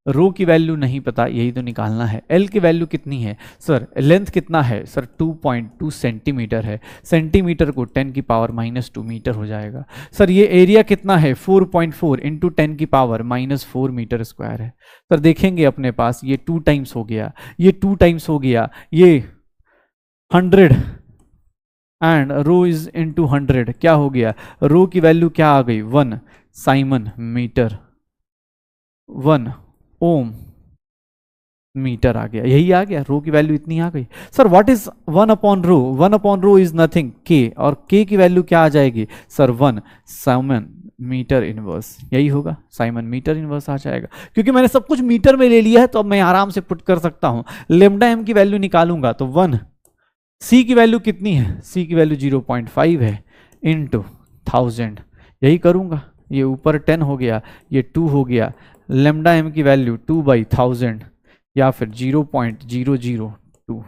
[SPEAKER 1] रो की वैल्यू नहीं पता, यही तो निकालना है। एल की वैल्यू कितनी है? सर लेंथ कितना है? सर 2.2 सेंटीमीटर है। सेंटीमीटर को 10 की पावर -2 मीटर हो जाएगा। सर ये एरिया कितना है? 4.4 इंटू 10 की पावर -4 मीटर स्क्वायर है। सर देखेंगे अपने पास ये 2 टाइम्स हो गया, ये 2 टाइम्स हो गया, ये 100 एंड रो इज इंटू 100 क्या हो गया? रो की वैल्यू क्या आ गई? 1 साइमन मीटर, 1 ओम मीटर आ गया, यही आ गया। रो की वैल्यू इतनी आ गई। Sir what is 1 upon rho? 1 upon rho is nothing के, और के की वैल्यू क्या आ जाएगी? सर 1 साइमन मीटर इनवर्स, यही होगा। साइमन मीटर इनवर्स आ जाएगा। क्योंकि मैंने सब कुछ मीटर में ले लिया है तो अब मैं आराम से पुट कर सकता हूं। लेमडा एम की वैल्यू निकालूंगा तो 1। सी की वैल्यू कितनी है? सी की वैल्यू 0.5 है इंटू 1000, यही करूंगा। ये ऊपर 10 हो गया, ये 2 हो गया। लेमडा एम की वैल्यू 2/1000 या फिर 0.002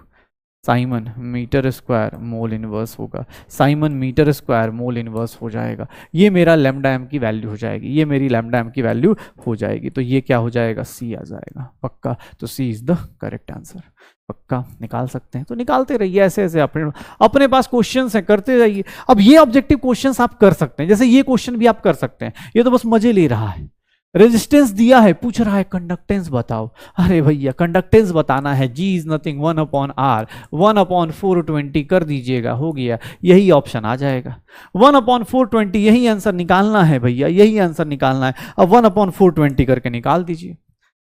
[SPEAKER 1] siemens metre square mole inverse होगा। Siemens metre square mole inverse हो जाएगा। ये मेरा लेमडा एम की वैल्यू हो जाएगी, ये मेरी लेमडा एम की वैल्यू हो जाएगी। तो ये क्या हो जाएगा? सी आ जाएगा। पक्का? तो सी इज द करेक्ट आंसर। पक्का निकाल सकते हैं तो निकालते रहिए, ऐसे ऐसे अपने पास क्वेश्चंस हैं, करते रहिए। अब ये ऑब्जेक्टिव क्वेश्चंस आप कर सकते हैं, जैसे ये क्वेश्चन भी आप कर सकते हैं। ये तो बस मजे ले रहा है। रेजिस्टेंस दिया है, पूछ रहा है कंडक्टेंस बताओ। अरे भैया कंडक्टेंस बताना है, G is nothing 1 upon R, 1 upon 420 कर दीजिएगा, हो गया। यही ऑप्शन आ जाएगा। 1 अपॉन 420, यही आंसर निकालना है भैया, यही आंसर निकालना है। अब 1 अपॉन 420 करके निकाल दीजिए,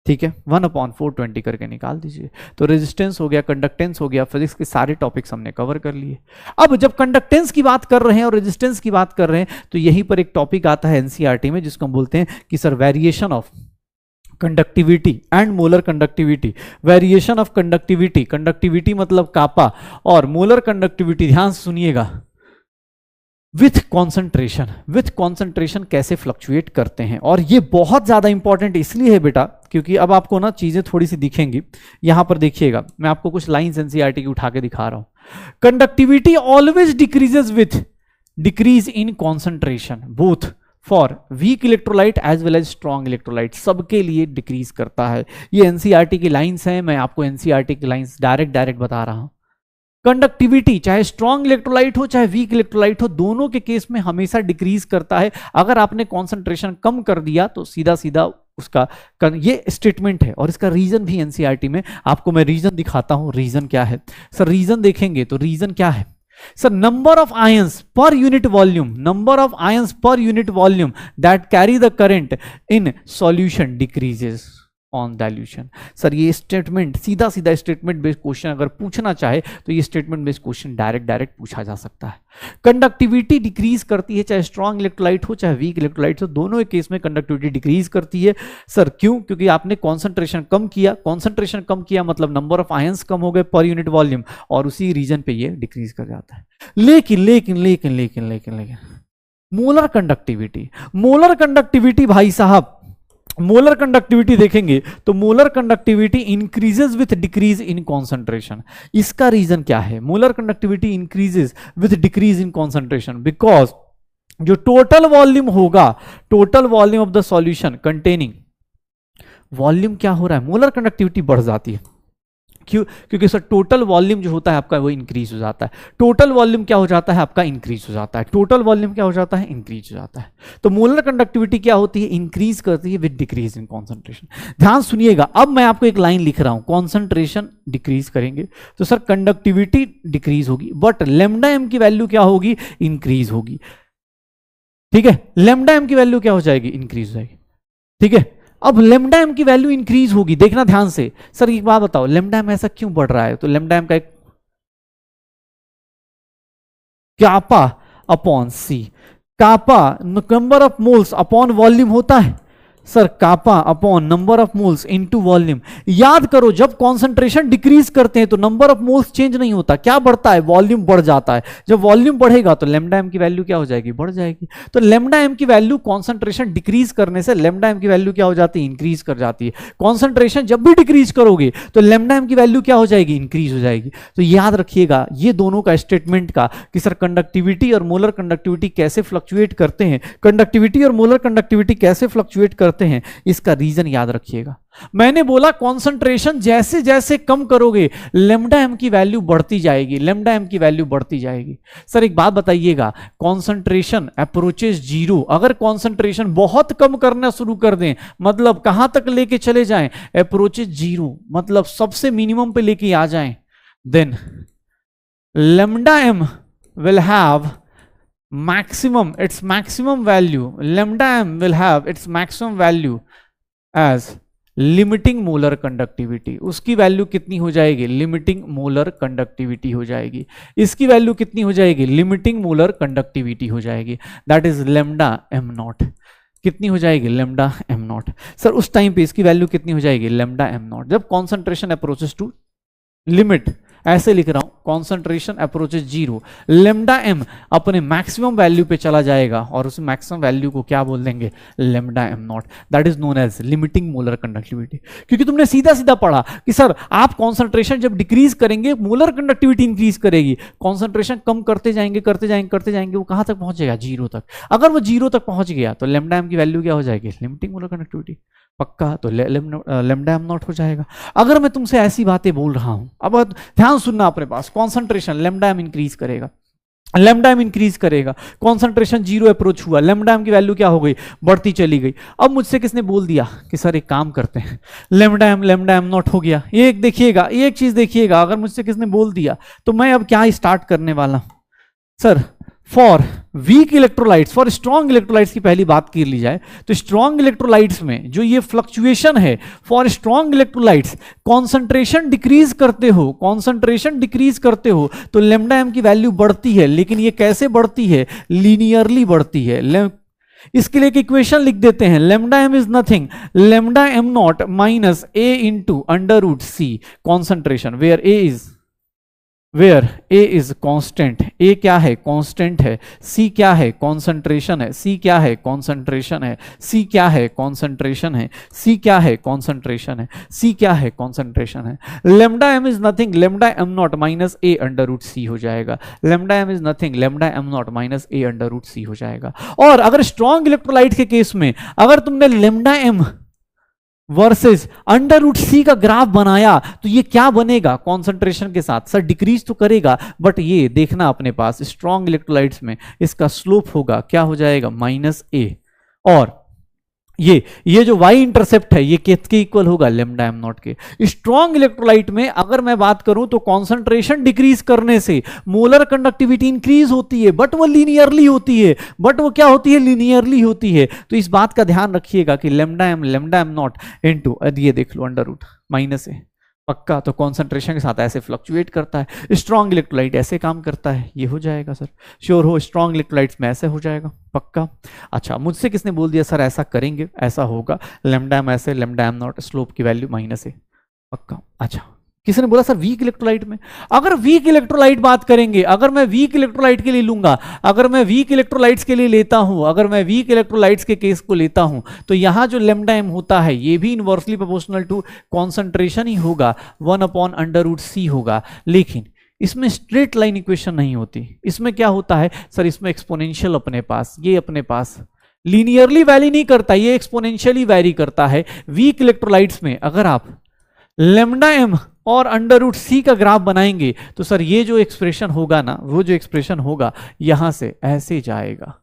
[SPEAKER 1] ठीक है। 1 अपॉन 420 करके निकाल दीजिए। तो रेजिस्टेंस हो गया, कंडक्टेंस हो गया, फिजिक्स के सारे टॉपिक्स हमने कवर कर लिए। अब जब कंडक्टेंस की बात कर रहे हैं और रेजिस्टेंस की बात कर रहे हैं तो यहीं पर एक टॉपिक आता है एनसीईआरटी में, जिसको हम बोलते हैं कि sir variation of conductivity and molar conductivity. Variation of conductivity, conductivity मतलब कापा, और मोलर कंडक्टिविटी, ध्यान से सुनिएगा, विथ कॉन्सेंट्रेशन कैसे फ्लक्चुएट करते हैं। और ये बहुत ज्यादा इंपॉर्टेंट इसलिए है बेटा क्योंकि अब आपको ना चीजें थोड़ी सी दिखेंगी। यहां पर देखिएगा, मैं आपको कुछ लाइंस एनसीईआरटी की उठा के दिखा रहा हूं। Conductivity always decreases with decrease in concentration both for weak electrolyte as well as strong electrolyte, सबके लिए डिक्रीज करता है। ये एनसीईआरटी की लाइंस हैं, मैं आपको एनसीईआरटी की लाइंस डायरेक्ट बता रहा हूं। कंडक्टिविटी चाहे स्ट्रॉन्ग इलेक्ट्रोलाइट हो चाहे वीक इलेक्ट्रोलाइट हो, दोनों के केस में हमेशा डिक्रीज करता है। अगर आपने कॉन्सेंट्रेशन कम कर दिया तो सीधा सीधा उसका ये स्टेटमेंट है। और इसका रीजन भी एनसीईआरटी में आपको मैं रीजन दिखाता हूं। रीजन क्या है सर? रीजन देखेंगे तो रीजन क्या है sir? Number of ions per unit volume, number of ions per unit volume that carry the current in solution decreases on dilution. Sir ये स्टेटमेंट सीधा स्टेटमेंट बेस्ड क्वेश्चन अगर पूछना चाहे तो ये स्टेटमेंट बेस्ड क्वेश्चन डायरेक्ट पूछा जा सकता है। कंडक्टिविटी डिक्रीज करती है, चाहे स्ट्रॉन्ग इलेक्ट्रोलाइट हो चाहे वीक इलेक्ट्रोलाइट हो, दोनों के केस में कंडक्टिविटी डिक्रीज करती है। सर क्यों? क्योंकि आपने कॉन्सेंट्रेशन कम किया, कॉन्सेंट्रेशन कम किया मतलब नंबर ऑफ आयंस कम हो गए पर यूनिट वॉल्यूम, और उसी रीजन पे ये डिक्रीज कर जाता है। लेकिन मोलर कंडक्टिविटी भाई साहब, मोलर कंडक्टिविटी देखेंगे तो molar conductivity increases with decrease in concentration. इसका रीजन क्या है? Molar conductivity increases with decrease in concentration because जो टोटल वॉल्यूम होगा, total volume of the solution containing, volume क्या हो रहा है? मोलर कंडक्टिविटी बढ़ जाती है। क्यों? क्योंकि सर टोटल वॉल्यूम जो होता है आपका वो इंक्रीज हो जाता है। टोटल वॉल्यूम क्या हो जाता है आपका? इंक्रीज हो जाता है। टोटल वॉल्यूम क्या हो जाता है? इंक्रीज हो जाता है। तो मोलर कंडक्टिविटी क्या होती है? इंक्रीज करती है विद डिक्रीज इन कॉन्सेंट्रेशन। ध्यान सुनिएगा, अब मैं आपको एक लाइन लिख रहा हूं, कॉन्सेंट्रेशन डिक्रीज करेंगे तो सर कंडक्टिविटी डिक्रीज होगी, बट लेमडा एम की वैल्यू क्या होगी? इंक्रीज होगी। ठीक है, लेमडा एम की वैल्यू क्या हो जाएगी? इंक्रीज हो जाएगी। ठीक है, अब लेमडा एम की वैल्यू इंक्रीज होगी, देखना ध्यान से। सर एक बात बताओ, लेमडा एम ऐसा क्यों बढ़ रहा है? तो लेमडा एम का एक kappa upon C, kappa number of moles upon volume होता है। Sir kappa upon number of moles into volume. याद करो जब कॉन्सेंट्रेशन डिक्रीज करते हैं तो नंबर ऑफ मोल्स चेंज नहीं होता, क्या बढ़ता है, वॉल्यूम बढ़ जाता है। जब वॉल्यूम बढ़ेगा तो लेमडा एम की वैल्यू क्या हो जाएगी, बढ़ जाएगी। तो लेमडा एम की वैल्यू कॉन्सेंट्रेशन डिक्रीज करने से लेमडा एम की वैल्यू क्या हो जाती है, इंक्रीज कर जाती है। कॉन्सेंट्रेशन जब भी डिक्रीज करोगे तो लेमडा एम की वैल्यू क्या हो जाएगी, इंक्रीज हो जाएगी। तो याद रखिएगा ये दोनों का स्टेटमेंट का कि सर कंडक्टिविटी और मोलर कंडक्टिविटी कैसे फ्लक्चुएट करते हैं, कंडक्टिविटी और मोलर कंडक्टिविटी कैसे फ्लक्चुएट करते हैं, इसका रीजन याद रखिएगा। मैंने बोला कॉन्सेंट्रेशन जैसे जैसे कम करोगे लेमडा एम की वैल्यू बढ़ती जाएगी, लेमडा एम की वैल्यू बढ़ती जाएगी। सर एक बात बताइएगा, कॉन्सेंट्रेशन अप्रोचेस जीरो, अगर कॉन्सेंट्रेशन बहुत कम करना शुरू कर दें, मतलब कहां तक लेके चले जाएं, अप्रोचेस जीरो, मतलब सबसे मिनिमम पे लेके आ जाएं, then lambda M will have maximum, its maximum value, lambda m will have its maximum value as limiting molar conductivity। उसकी वैल्यू कितनी हो जाएगी, limiting molar conductivity हो जाएगी। इसकी वैल्यू कितनी हो जाएगी, limiting molar conductivity हो जाएगी, that is lambda m naught। कितनी हो जाएगी, लेमडा एम नॉट। सर उस टाइम पे इसकी वैल्यू कितनी हो जाएगी, लेमडा एम नॉट, जब कॉन्सेंट्रेशन अप्रोचेस टू लिमिट, ऐसे लिख रहा हूं, concentration approaches zero, lambda M अपने मैक्सिमम वैल्यू पे चला जाएगा और उस मैक्सिमम वैल्यू को क्या बोल देंगे, lambda M naught, that is known as limiting molar conductivity. क्योंकि तुमने सीधा सीधा पढ़ा कि सर आप कॉन्सेंट्रेशन जब डिक्रीज करेंगे मोलर कंडक्टिविटी इंक्रीज करेगी, कॉन्सेंट्रेशन कम करते जाएंगे करते जाएंगे करते जाएंगे, वो कहां तक पहुंच जाएगा, जीरो तक। अगर वो जीरो तक पहुंच गया तो लेमडा एम की वैल्यू क्या हो जाएगी, लिमिटिंग मोलर कंडक्टिविटी, पक्का, तो लेमडा एम नॉट हो जाएगा। अगर मैं तुमसे ऐसी बातें बोल रहा हूं, अब ध्यान सुनना अपने पास, कॉन्सेंट्रेशन लेमडा एम इंक्रीज करेगा, लेमडा एम इंक्रीज करेगा, कॉन्सेंट्रेशन जीरो अप्रोच हुआ, लेमडा एम की वैल्यू क्या हो गई, बढ़ती चली गई। अब मुझसे किसने बोल दिया कि सर एक काम करते हैं, लेमडा एम नॉट हो गया। एक देखिएगा, एक चीज देखिएगा, अगर मुझसे किसने बोल दिया तो मैं अब क्या स्टार्ट करने वाला हूं, sir for weak electrolytes, for strong electrolytes की पहली बात कर ली जाए तो स्ट्रॉन्ग इलेक्ट्रोलाइट्स में जो ये फ्लक्चुएशन है, for strong electrolytes concentration decrease करते हो, कॉन्सेंट्रेशन डिक्रीज करते हो तो लेमडा एम की वैल्यू बढ़ती है, लेकिन ये कैसे बढ़ती है, लीनियरली बढ़ती है। इसके लिए एक इक्वेशन लिख देते हैं, lambda M is nothing, lambda M naught minus A into under root C concentration, where A is constant, A क्या है, कांस्टेंट है, सी क्या है, कॉन्सेंट्रेशन है, सी क्या है, कॉन्सेंट्रेशन है, सी क्या है, कॉन्सेंट्रेशन है, सी क्या है, कॉन्सेंट्रेशन है, सी क्या है, कॉन्सेंट्रेशन है। Lambda M is nothing, lambda M naught minus A under root C हो जाएगा, lambda M is nothing, lambda M naught minus A under root C हो जाएगा। और अगर स्ट्रॉन्ग इलेक्ट्रोलाइट के केस में अगर तुमने lambda m versus under root C का ग्राफ बनाया तो ये क्या बनेगा, कॉन्सेंट्रेशन के साथ सर डिक्रीज तो करेगा, बट ये देखना अपने पास स्ट्रॉन्ग इलेक्ट्रोलाइट्स में इसका स्लोप होगा, क्या हो जाएगा, माइनस ए, और ये जो y इंटरसेप्ट है ये किसके इक्वल होगा, लेमडा एम नॉट के। स्ट्रॉन्ग इलेक्ट्रोलाइट में अगर मैं बात करूं तो कॉन्सेंट्रेशन डिक्रीज करने से मोलर कंडक्टिविटी इंक्रीज होती है, बट वो लीनियरली होती है, बट वो क्या होती है, लीनियरली होती है। तो इस बात का ध्यान रखिएगा कि लेमडा एम नॉट इनटू ये देख लो अंडर रूट माइनस ए, पक्का, तो कॉन्सेंट्रेशन के साथ ऐसे फ्लक्चुएट करता है। स्ट्रॉन्ग इलेक्ट्रोलाइट ऐसे काम करता है, ये हो जाएगा सर, श्योर हो, स्ट्रॉन्ग इलेक्ट्रोलाइट्स में ऐसे हो जाएगा, पक्का। अच्छा मुझसे किसने बोल दिया सर ऐसा करेंगे ऐसा होगा, लेमडा एम ऐसे, लेमडा एम नॉट, स्लोप की वैल्यू माइनस है, पक्का। अच्छा किसने बोला सर वीक इलेक्ट्रोलाइट में, अगर वीक इलेक्ट्रोलाइट बात करेंगे, अगर मैं वीक इलेक्ट्रोलाइट के लिए लूंगा, अगर मैं वीक इलेक्ट्रोलाइट्स के लिए लेता हूं, अगर मैं वीक इलेक्ट्रोलाइट्स के केस को लेता हूं तो यहां जो लेमडा एम होता है ये भी इनवर्सली प्रोपोर्शनल टू कॉन्सेंट्रेशन ही होगा, 1/√c होगा। लेकिन इसमें स्ट्रेट लाइन इक्वेशन नहीं होती, इसमें क्या होता है सर, इसमें एक्सपोनेंशियल अपने पास, ये अपने पास लीनियरली वैरी नहीं करता, ये एक्सपोनेंशियली वैरी करता है। वीक इलेक्ट्रोलाइट्स में अगर आप लेमडा एम और अंडर रूट सी का ग्राफ बनाएंगे तो सर ये जो एक्सप्रेशन होगा ना, वो जो एक्सप्रेशन होगा यहां से ऐसे जाएगा,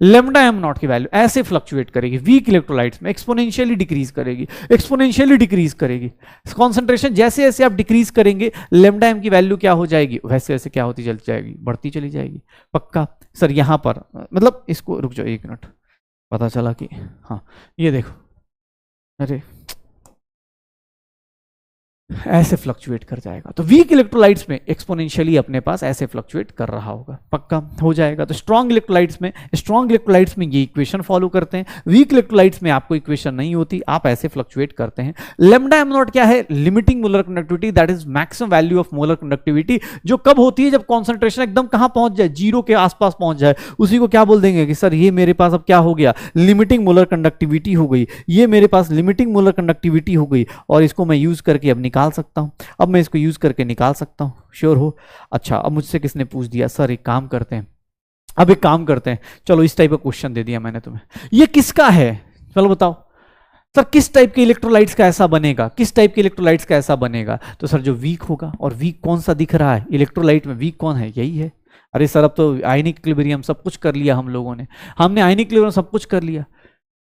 [SPEAKER 1] लेमडा एम नॉट की वैल्यू ऐसे फ्लक्चुएट करेगी। वीक इलेक्ट्रोलाइट्स में एक्सपोनेंशियली डिक्रीज करेगी, एक्सपोनेंशियली डिक्रीज करेगी, कॉन्सेंट्रेशन जैसे जैसे आप डिक्रीज करेंगे लेमडा एम की वैल्यू क्या हो जाएगी, वैसे वैसे क्या होती चली जाएगी, बढ़ती चली जाएगी, पक्का। सर यहां पर मतलब इसको रुक जाओ एक मिनट, पता चला कि हाँ ये देखो, अरे ऐसे फ्लक्चुएट कर जाएगा। तो वीक इलेक्ट्रोलाइट्स में एक्सपोनेंशियली अपने पास ऐसे फ्लक्चुएट कर रहा होगा, पक्का हो जाएगा। तो स्ट्रॉन्ग इलेक्ट्रोलाइट्स में ये इक्वेशन फॉलो करते हैं, वीक इलेक्ट्रोलाइट्स में आपको इक्वेशन नहीं होती, आप ऐसे फ्लक्चुएट करते हैं। लेमडा एम नॉट क्या है? Limiting molar conductivity, that is maximum value of molar conductivity, जो कब होती है? जब कॉन्सेंट्रेशन एकदम कहां पहुंच जाए, जीरो के आसपास पहुंच जाए, उसी को क्या बोल देंगे कि सर ये मेरे पास अब क्या हो गया? लिमिटिंग मोलर कंडक्टिविटी हो गई, ये मेरे पास लिमिटिंग मोलर कंडक्टिविटी हो गई, और इसको मैं यूज करके अब निकाल सकता हूं। अब मैं इसको यूज करके निकाल सकता हूं, श्योर हो? अच्छा, अब मुझसे किसने पूछ दिया? सर एक काम करते हैं, अब एक काम करते हैं, चलो इस टाइप का क्वेश्चन दे दिया मैंने तुम्हें, ये किसका है? चलो बताओ सर, किस टाइप के इलेक्ट्रोलाइट्स का ऐसा बनेगा, किस टाइप के इलेक्ट्रोलाइट्स का ऐसा बनेगा? तो सर जो वीक होगा, और वीक कौन सा दिख रहा है इलेक्ट्रोलाइट में? वीक कौन है? यही है। अरे सर अब तो आयनिक इक्विलिब्रियम सब कुछ कर लिया हम लोगों ने, हमने आयनिक इक्विलिब्रियम सब कुछ कर लिया।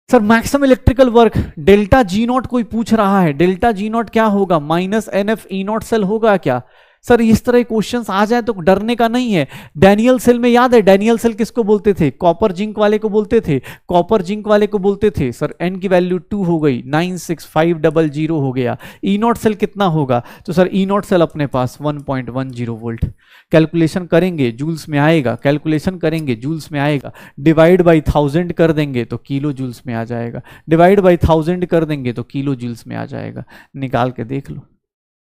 [SPEAKER 1] Sir maximum electrical work delta G naught कोई पूछ रहा है, डेल्टा जी नॉट क्या होगा? Minus NF E naught cell होगा क्या? सर इस तरह क्वेश्चंस आ जाए तो डरने का नहीं है। डैनियल सेल में याद है, डैनियल सेल किसको बोलते थे? कॉपर जिंक वाले को बोलते थे, कॉपर जिंक वाले को बोलते थे। सर n की वैल्यू 2 हो गई, 96500 हो गया। E नॉट सेल कितना होगा? तो सर E नॉट सेल अपने पास 1.10 वोल्ट। कैलकुलेशन करेंगे जूल्स में आएगा, कैलकुलेशन करेंगे जूल्स में आएगा, डिवाइड बाई 1000 कर देंगे तो किलो जूल्स में आ जाएगा, डिवाइड बाई 1000 कर देंगे तो किलो जूल्स में आ जाएगा। निकाल के देख लो,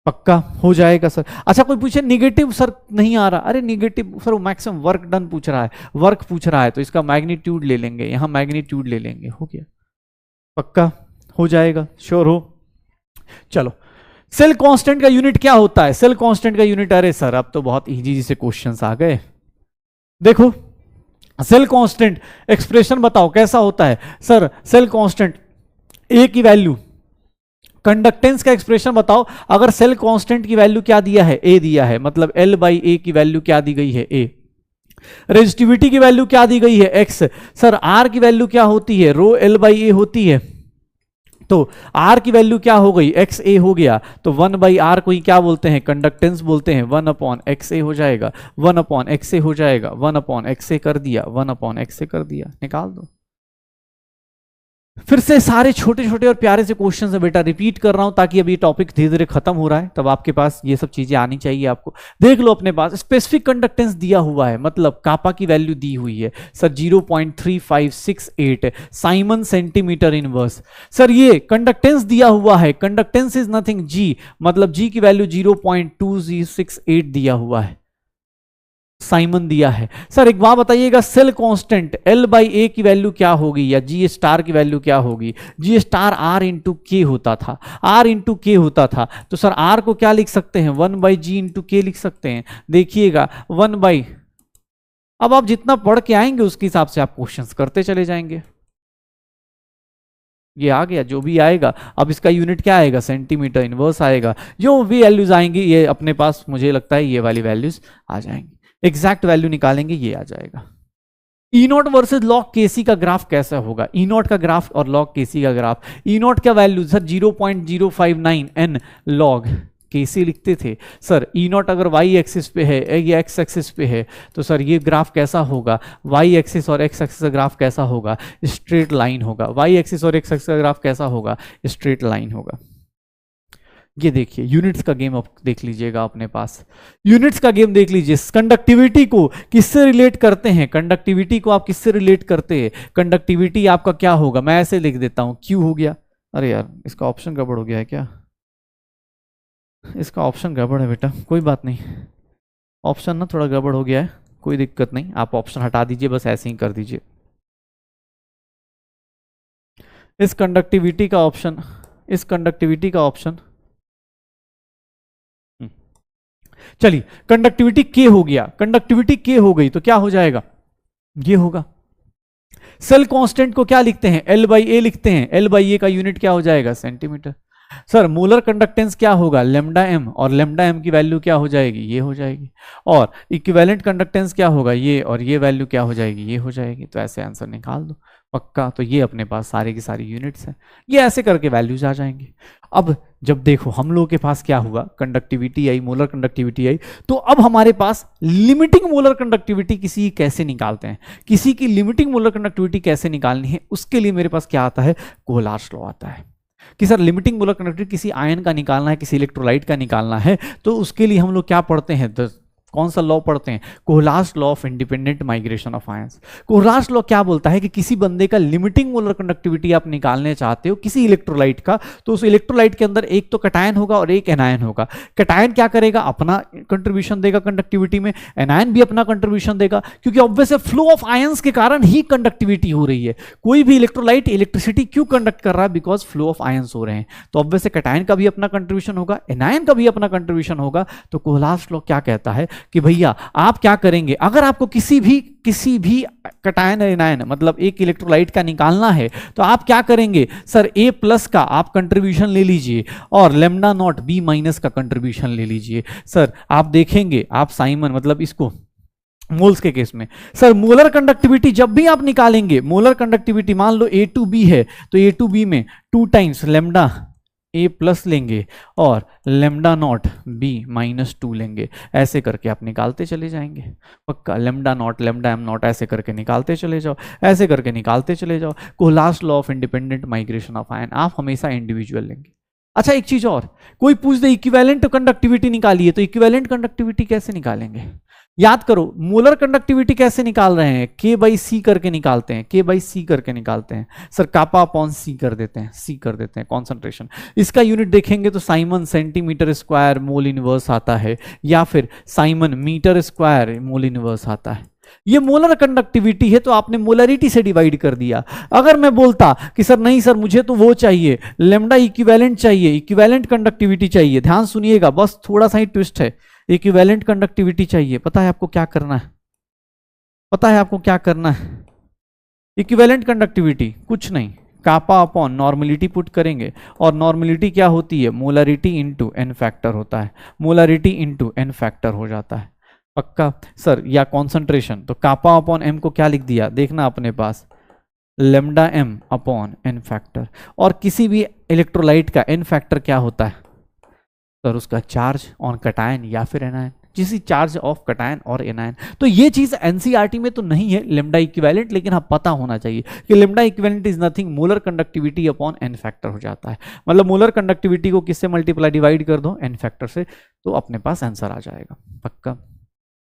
[SPEAKER 1] पक्का हो जाएगा सर। अच्छा कोई पूछे निगेटिव सर नहीं आ रहा, अरे निगेटिव सर वो मैक्सिमम वर्क डन पूछ रहा है, वर्क पूछ रहा है, तो इसका मैग्नीट्यूड ले लेंगे, यहां मैग्नीट्यूड ले लेंगे, हो गया, पक्का हो जाएगा, श्योर हो? चलो सेल कांस्टेंट का यूनिट क्या होता है? सेल कांस्टेंट का यूनिट, अरे सर अब तो बहुत इजी से क्वेश्चंस आ गए। देखो सेल कांस्टेंट एक्सप्रेशन बताओ कैसा होता है? सर सेल कांस्टेंट ए की वैल्यू, कंडक्टेंस का एक्सप्रेशन बताओ। अगर सेल कांस्टेंट की वैल्यू क्या दिया है? ए दिया है, मतलब L बाई ए की वैल्यू क्या दी गई है? ए। रेजिस्टिविटी की वैल्यू क्या दी गई है? एक्स। सर आर की वैल्यू क्या होती है? रो L बाई ए होती है, तो R की वैल्यू क्या हो गई? एक्स ए हो गया, तो 1 बाई आर को ही क्या बोलते हैं? कंडक्टेंस बोलते हैं। 1 अपॉन एक्स ए हो जाएगा, 1 अपॉन एक्स ए हो जाएगा, 1 अपॉन एक्स ए कर दिया, 1 अपॉन एक्स ए कर दिया, निकाल दो। फिर से सारे छोटे छोटे और प्यारे से क्वेश्चन है बेटा, रिपीट कर रहा हूं ताकि अभी टॉपिक धीरे धीरे खत्म हो रहा है, तब आपके पास ये सब चीजें आनी चाहिए आपको। देख लो अपने पास स्पेसिफिक कंडक्टेंस दिया हुआ है, मतलब कापा की वैल्यू दी हुई है sir 0.3568 Simon centimetre inverse. Sir ये कंडक्टेंस दिया हुआ है, कंडक्टेंस इज नथिंग जी, मतलब जी की वैल्यू 0.2068 दिया हुआ है, साइमन दिया है। सर एक बात बताइएगा, सेल कांस्टेंट L बाई ए की वैल्यू क्या होगी, या G स्टार की वैल्यू क्या होगी? G स्टार R इंटू के होता था, R इंटू के होता था, तो सर R को क्या लिख सकते हैं? 1 बाई जी इंटू के लिख सकते हैं। देखिएगा 1 बाई, अब आप जितना पढ़ के आएंगे उसके हिसाब से आप क्वेश्चंस करते चले जाएंगे। ये आ गया जो भी आएगा, अब इसका यूनिट क्या आएगा? सेंटीमीटर इनवर्स आएगा। जो भी वैल्यूज आएंगी ये अपने पास मुझे लगता है ये वाली वैल्यूज आ जाएंगी, एग्जैक्ट वैल्यू निकालेंगे ये आ जाएगा। ई नॉट वर्सेज लॉग केसी का ग्राफ कैसा होगा? ई नॉट का ग्राफ और लॉग केसी का ग्राफ। ई नॉट का वैल्यू सर 0.059 n लॉग केसी लिखते थे। सर ई नॉट अगर वाई एक्सिस पे है या एक्स एक्सिस पे है तो सर ये ग्राफ कैसा होगा? वाई एक्सिस और एक्स एक्सिस का ग्राफ कैसा होगा? स्ट्रेट लाइन होगा। वाई एक्सिस और एक्स एक्सिस का ग्राफ कैसा होगा? स्ट्रेट लाइन होगा। ये देखिए यूनिट्स का गेम आप देख लीजिएगा अपने पास, यूनिट्स का गेम देख लीजिए। कंडक्टिविटी को किससे रिलेट करते हैं? कंडक्टिविटी को आप किससे रिलेट करते हैं? कंडक्टिविटी आपका क्या होगा? मैं ऐसे लिख देता हूं, क्यू हो गया। अरे यार इसका ऑप्शन गड़बड़ हो गया है क्या? इसका ऑप्शन गड़बड़ है बेटा, कोई बात नहीं, ऑप्शन ना थोड़ा गड़बड़ हो गया है, कोई दिक्कत नहीं, आप ऑप्शन हटा दीजिए, बस ऐसे ही कर दीजिए। इस कंडक्टिविटी का ऑप्शन, इस कंडक्टिविटी का ऑप्शन, चलिए कंडक्टिविटी के हो गया, कंडक्टिविटी के हो गई तो क्या हो जाएगा? ये होगा। सेल कांस्टेंट को क्या लिखते हैं? L बाई ए लिखते हैं। L बाई ए का यूनिट क्या हो जाएगा? सेंटीमीटर। सर मोलर कंडक्टेंस क्या होगा? लेमडा एम, और लेमडा एम की वैल्यू क्या हो जाएगी? ये हो जाएगी। और इक्विवेलेंट कंडक्टेंस क्या होगा? ये, और ये वैल्यू क्या हो जाएगी? ये हो जाएगी। तो ऐसे आंसर निकाल दो पक्का। तो ये अपने पास सारी की सारी यूनिट्स हैं, ये ऐसे करके वैल्यूज आ जाएंगे। अब जब देखो हम लोगों के पास क्या हुआ, कंडक्टिविटी आई, मोलर कंडक्टिविटी आई, तो अब हमारे पास लिमिटिंग मोलर कंडक्टिविटी किसी की कैसे निकालते हैं, किसी की लिमिटिंग मोलर कंडक्टिविटी कैसे निकालनी है, उसके लिए मेरे पास क्या आता है? कोहलर्स लॉ आता है। कि सर लिमिटिंग मोलर कंडक्टिविटी किसी आयन का निकालना है, किसी इलेक्ट्रोलाइट का निकालना है, तो उसके लिए हम लोग क्या पढ़ते हैं, कौन सा लॉ पढ़ते हैं, Kohlrausch law of independent migration of ions. Kohlrausch law क्या बोलता है कि किसी बंदे का लिमिटिंग मोलर कंडक्टिविटी आप निकालने चाहते हो किसी इलेक्ट्रोलाइट का, तो उस इलेक्ट्रोलाइट के अंदर एक तो कटायन होगा और एक एनायन होगा। कटायन क्या करेगा, अपना कंट्रीब्यूशन देगा कंडक्टिविटी में, एनायन भी अपना कंट्रीब्यूशन देगा, क्योंकि ऑब्वियस फ्लो ऑफ आयंस के कारण ही कंडक्टिविटी हो रही है। कोई भी इलेक्ट्रोलाइट इलेक्ट्रिसिटी क्यों कंडक्ट कर रहा है, बिकॉज फ्लो ऑफ आयंस हो रहे हैं। तो ऑब्वियस कटायन का भी अपना कंट्रीब्यूशन होगा, एनायन का भी अपना कंट्रीब्यूशन होगा। तो कोहलास लॉ क्या कहता है कि भैया आप क्या करेंगे, अगर आपको किसी भी कटायन एनायन मतलब एक इलेक्ट्रोलाइट का निकालना है, तो आप क्या करेंगे, सर ए प्लस का आप कंट्रीब्यूशन ले लीजिए और लेमडा नॉट बी माइनस का कंट्रीब्यूशन ले लीजिए। सर आप देखेंगे, आप साइमन मतलब इसको मोल्स के केस में, सर मोलर कंडक्टिविटी जब भी आप निकालेंगे, मोलर कंडक्टिविटी मान लो ए टू बी है, तो ए टू बी में 2 टाइम्स लेमडा ए प्लस लेंगे और लेमडा नॉट बी माइनस 2 लेंगे। ऐसे करके आप निकालते चले जाएंगे, पक्का lambda naught lambda am not ऐसे करके निकालते चले जाओ, ऐसे करके निकालते चले जाओ। Kohlrausch law of independent migration of ion, आप हमेशा इंडिविजुअल लेंगे। अच्छा एक चीज और, कोई पूछ दे इक्विवेलेंट कंडक्टिविटी निकालिए, तो इक्विवेलेंट कंडक्टिविटी कैसे निकालेंगे, याद करो मोलर कंडक्टिविटी कैसे निकाल रहे हैं, के बाई सी करके निकालते हैं, के बाई सी करके निकालते हैं। सर कापा अपॉन सी कर देते हैं, सी कर देते हैं कॉन्सेंट्रेशन। इसका यूनिट देखेंगे तो siemens centimetre square mole inverse आता है, या फिर siemens metre square mole inverse आता है। ये मोलर कंडक्टिविटी है तो आपने मोलरिटी से डिवाइड कर दिया। अगर मैं बोलता कि सर नहीं सर मुझे तो वो चाहिए, लेमडा इक्विवेलेंट चाहिए, इक्विवेलेंट कंडक्टिविटी चाहिए, ध्यान सुनिएगा बस थोड़ा सा ही ट्विस्ट है, इक्विवेलेंट कंडक्टिविटी चाहिए, पता है आपको क्या करना है, पता है आपको क्या करना है, इक्विवेलेंट कंडक्टिविटी कुछ नहीं, कापा अपॉन नॉर्मलिटी पुट करेंगे, और नॉर्मलिटी क्या होती है, मोलरिटी इंटू एन फैक्टर होता है, मोलरिटी इंटू एन फैक्टर हो जाता है, पक्का सर। या कॉन्सेंट्रेशन, तो कापा अपॉन एम को क्या लिख दिया, देखना अपने पास lambda M upon N factor, और किसी भी इलेक्ट्रोलाइट का एन फैक्टर क्या होता है, सर उसका चार्ज ऑन कटायन या फिर एनायन, किसी चार्ज ऑफ कटायन और एनायन। तो ये चीज एनसीईआरटी में तो नहीं है लेमडा इक्विवेलेंट, लेकिन हाँ पता होना चाहिए कि lambda equivalent is nothing molar conductivity upon N factor हो जाता है। मतलब मोलर कंडक्टिविटी को किससे मल्टीप्लाई डिवाइड कर दो, एन फैक्टर से, तो अपने पास आंसर आ जाएगा, पक्का।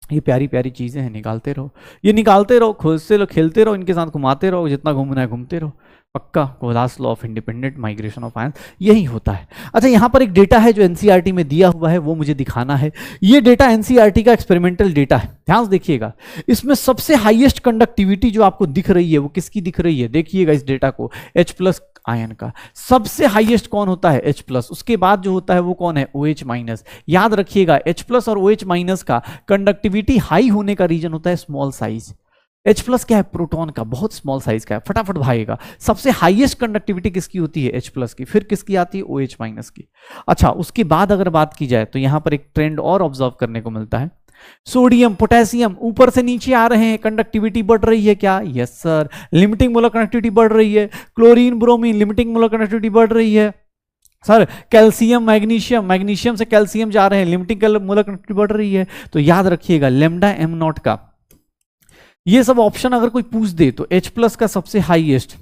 [SPEAKER 1] ये प्यारी प्यारी चीजें हैं, निकालते रहो, ये निकालते रहो, खोजते रहो, खेलते रहो, इनके साथ घुमाते रहो, जितना घूमना है घूमते रहो, पक्का। Kohlrausch law of independent migration of ions यही होता है। अच्छा यहाँ पर एक डेटा है जो एनसीईआरटी में दिया हुआ है, वो मुझे दिखाना है। ये डेटा एनसीईआरटी का एक्सपेरिमेंटल डेटा है, ध्यान से देखिएगा। इसमें सबसे हाईएस्ट कंडक्टिविटी जो आपको दिख रही है वो किसकी दिख रही है, देखिएगा इस डेटा को, H प्लस आयन का सबसे हाईएस्ट कौन होता है, H प्लस। उसके बाद जो होता है वो कौन है, OH माइनस। याद रखिएगा H प्लस और OH माइनस का कंडक्टिविटी हाई होने का रीजन होता है स्मॉल साइज। H प्लस क्या है, प्रोटॉन का, बहुत स्मॉल साइज का है, फटाफट भागेगा। सबसे हाईएस्ट कंडक्टिविटी किसकी होती है, H प्लस की, फिर किसकी आती है, OH माइनस की। अच्छा उसके बाद अगर बात की जाए तो यहां पर एक ट्रेंड और ऑब्जर्व करने को मिलता है, सोडियम पोटेशियम ऊपर से नीचे आ रहे हैं, कंडक्टिविटी बढ़ रही है क्या, yes sir, limiting molar conductivity बढ़ रही है। Chlorine bromine limiting molar conductivity बढ़ रही है। सर कैल्शियम मैग्नीशियम, मैग्नीशियम से कैल्शियम जा रहे हैं, लिमिटिंग मोलर कंडक्टिविटी बढ़ रही है। तो याद रखिएगा लेमडा एम नॉट का ये सब ऑप्शन अगर कोई पूछ दे तो H प्लस का सबसे हाईएस्ट,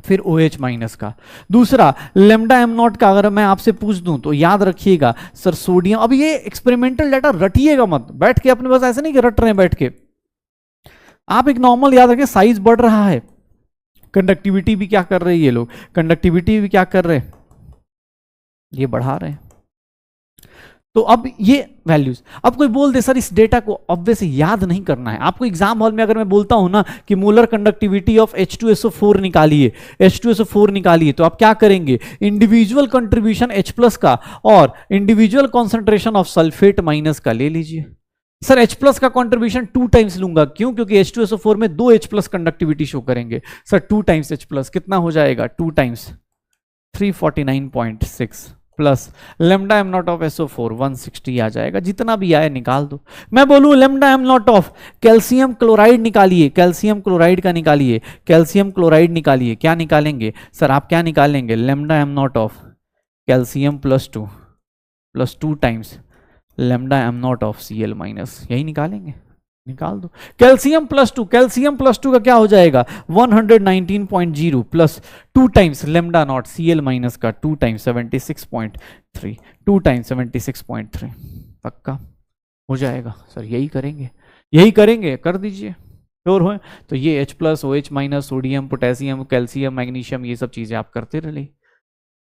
[SPEAKER 1] फिर OH माइनस का। दूसरा लेमडा एम नॉट का अगर मैं आपसे पूछ दूं तो याद रखिएगा सर सोडियम। अब ये एक्सपेरिमेंटल डाटा रटिएगा मत, बैठ के अपने पास ऐसे नहीं कि रट रहे हैं बैठ के, आप एक नॉर्मल याद रखें, साइज बढ़ रहा है, कंडक्टिविटी भी क्या कर रहे हैं ये लोग, कंडक्टिविटी भी क्या कर रहे हैं, ये बढ़ा रहे हैं। तो अब ये वैल्यूज, अब कोई बोल दे सर इस डेटा को ऑब्वियसली याद नहीं करना है आपको। एग्जाम हॉल में अगर मैं बोलता हूं ना कि मोलर कंडक्टिविटी ऑफ H2SO4 निकालिए, H2SO4 निकालिए, तो आप क्या करेंगे, इंडिविजुअल कंट्रीब्यूशन H प्लस का और individual concentration of sulphate minus का ले लीजिए। सर H प्लस का कॉन्ट्रीब्यूशन 2 टाइम्स लूंगा, क्यों, क्योंकि H2SO4 में 2 H प्लस कंडक्टिविटी शो करेंगे। सर 2 टाइम्स H प्लस कितना हो जाएगा, 2 times 349.6 plus lambda am not of SO4 160 आ जाएगा, जितना भी आए निकाल दो। मैं बोलूं lambda am not of calcium chloride निकालिए, कैल्शियम क्लोराइड का निकालिए, कैल्शियम क्लोराइड निकालिए, क्या निकालेंगे सर आप, क्या निकालेंगे, lambda am not of calcium plus 2 times lambda am not of Cl minus, यही निकालेंगे। निकाल दो। कैल्शियम +2, कैल्शियम +2 का क्या हो जाएगा 119.0 plus 2 times lambda naught Cl minus का 2 टाइम्स 76.3, 2 टाइम्स 76.3 पक्का हो जाएगा सर। यही करेंगे, यही करेंगे, कर दीजिए श्योर हो। तो ये H+ OH- sodium potassium calcium magnesium ये सब चीजें आप करते रहिए,